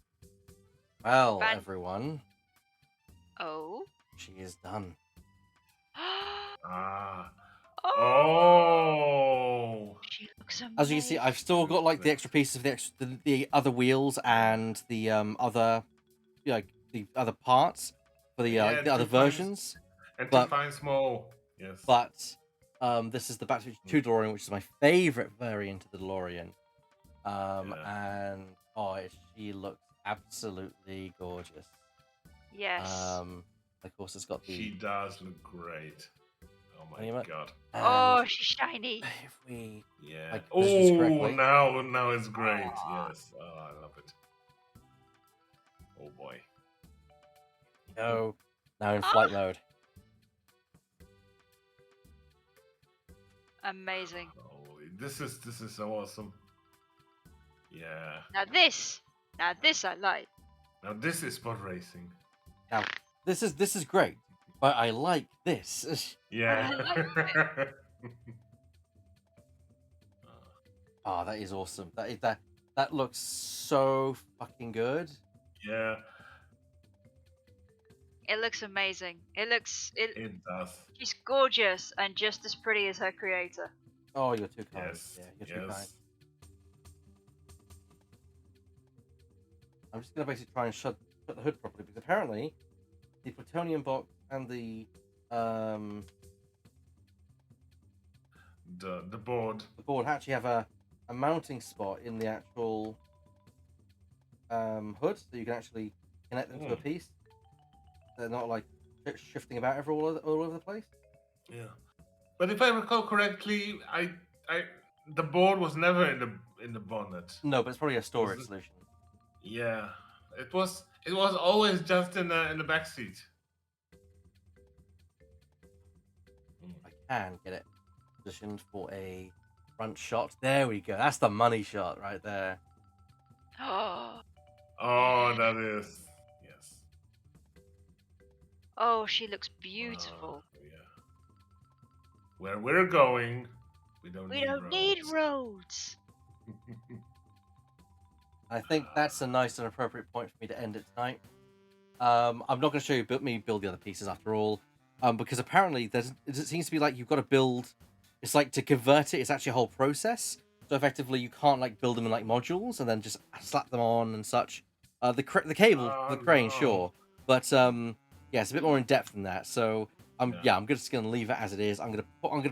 Well, Ban- everyone, Oh. she is done. Ah. Oh. Oh. She looks amazing. As you can see, I've still got like the extra pieces of the other wheels and the other, like the other parts for the Yeah, other to find- versions. And But- to find small. Yes. But this is the Back-to-the-Future DeLorean, which is my favorite variant of the DeLorean. And she looks absolutely gorgeous. Yes. Of course, it's got the. She does look great. Oh my Anyway. god. Oh, and she's shiny. if we Yeah. like, position this Oh, correctly. now it's great. Aw. Yes. Oh, I love it. Oh boy. go now in flight mode. Amazing. Oh, this is so awesome. Yeah. Now this Now this I like. Now this is spot racing. Now, this is great, but I like this. Yeah. Oh, that is awesome. That looks so fucking good. Yeah, It looks amazing. It does. she's gorgeous and just as pretty as her creator. Oh, you're too kind. Yes. Yeah, you're too kind. Yes. I'm just gonna basically try and shut the hood properly because apparently the plutonium box and the board. the board actually have a mounting spot in the actual hood, so you can actually connect them to a piece. They're not like shifting about all over the place. Yeah, but if I recall correctly, the board was never in the bonnet. No, but it's probably a storage solution. Yeah, it was always just in the back seat. I can get it positioned for a front shot. There we go. That's the money shot right there. Oh, that is, yes. Oh, she looks beautiful. Yeah. Where we're going, we don't need roads. I think that's a nice and appropriate point for me to end it tonight. I'm not going to show you me build the other pieces after all, because apparently it seems to be like you've got to build. It's like to convert it. It's actually a whole process. So effectively, you can't like build them in like modules and then just slap them on and such. The cable, the crane, sure, but yeah, it's a bit more in depth than that. So I'm just gonna leave it as it is. I'm gonna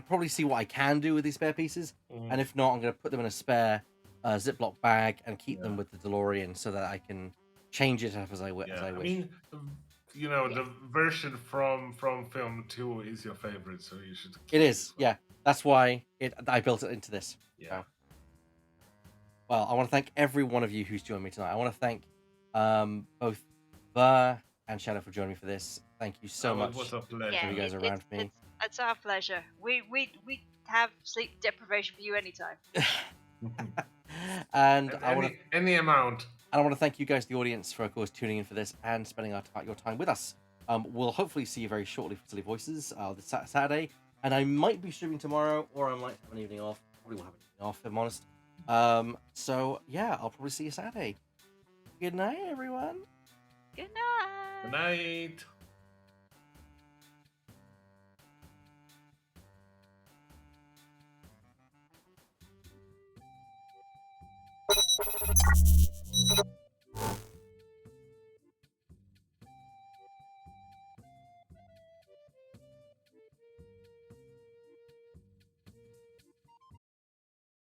probably see what I can do with these spare pieces, and if not, I'm gonna put them in a spare Ziploc bag and keep them with the DeLorean so that I can change it up as I wish. I mean, the version from film 2 is your favorite, so you should. It is, yeah. That's why I built it into this. Yeah. So. Well, I want to thank every one of you who's joined me tonight. I want to thank both Ver and Shadow for joining me for this. Thank you so much. It was a pleasure. You guys around for me. It's our pleasure. We have sleep deprivation for you anytime. And any amount. And I want to thank you guys, the audience, for of course tuning in for this and spending your time with us. We'll hopefully see you very shortly for Silly Voices this Saturday, and I might be streaming tomorrow, or I might have an evening off. Probably will have an evening off, if I'm honest. So yeah, I'll probably see you Saturday. Good night, everyone. Good night. Good night.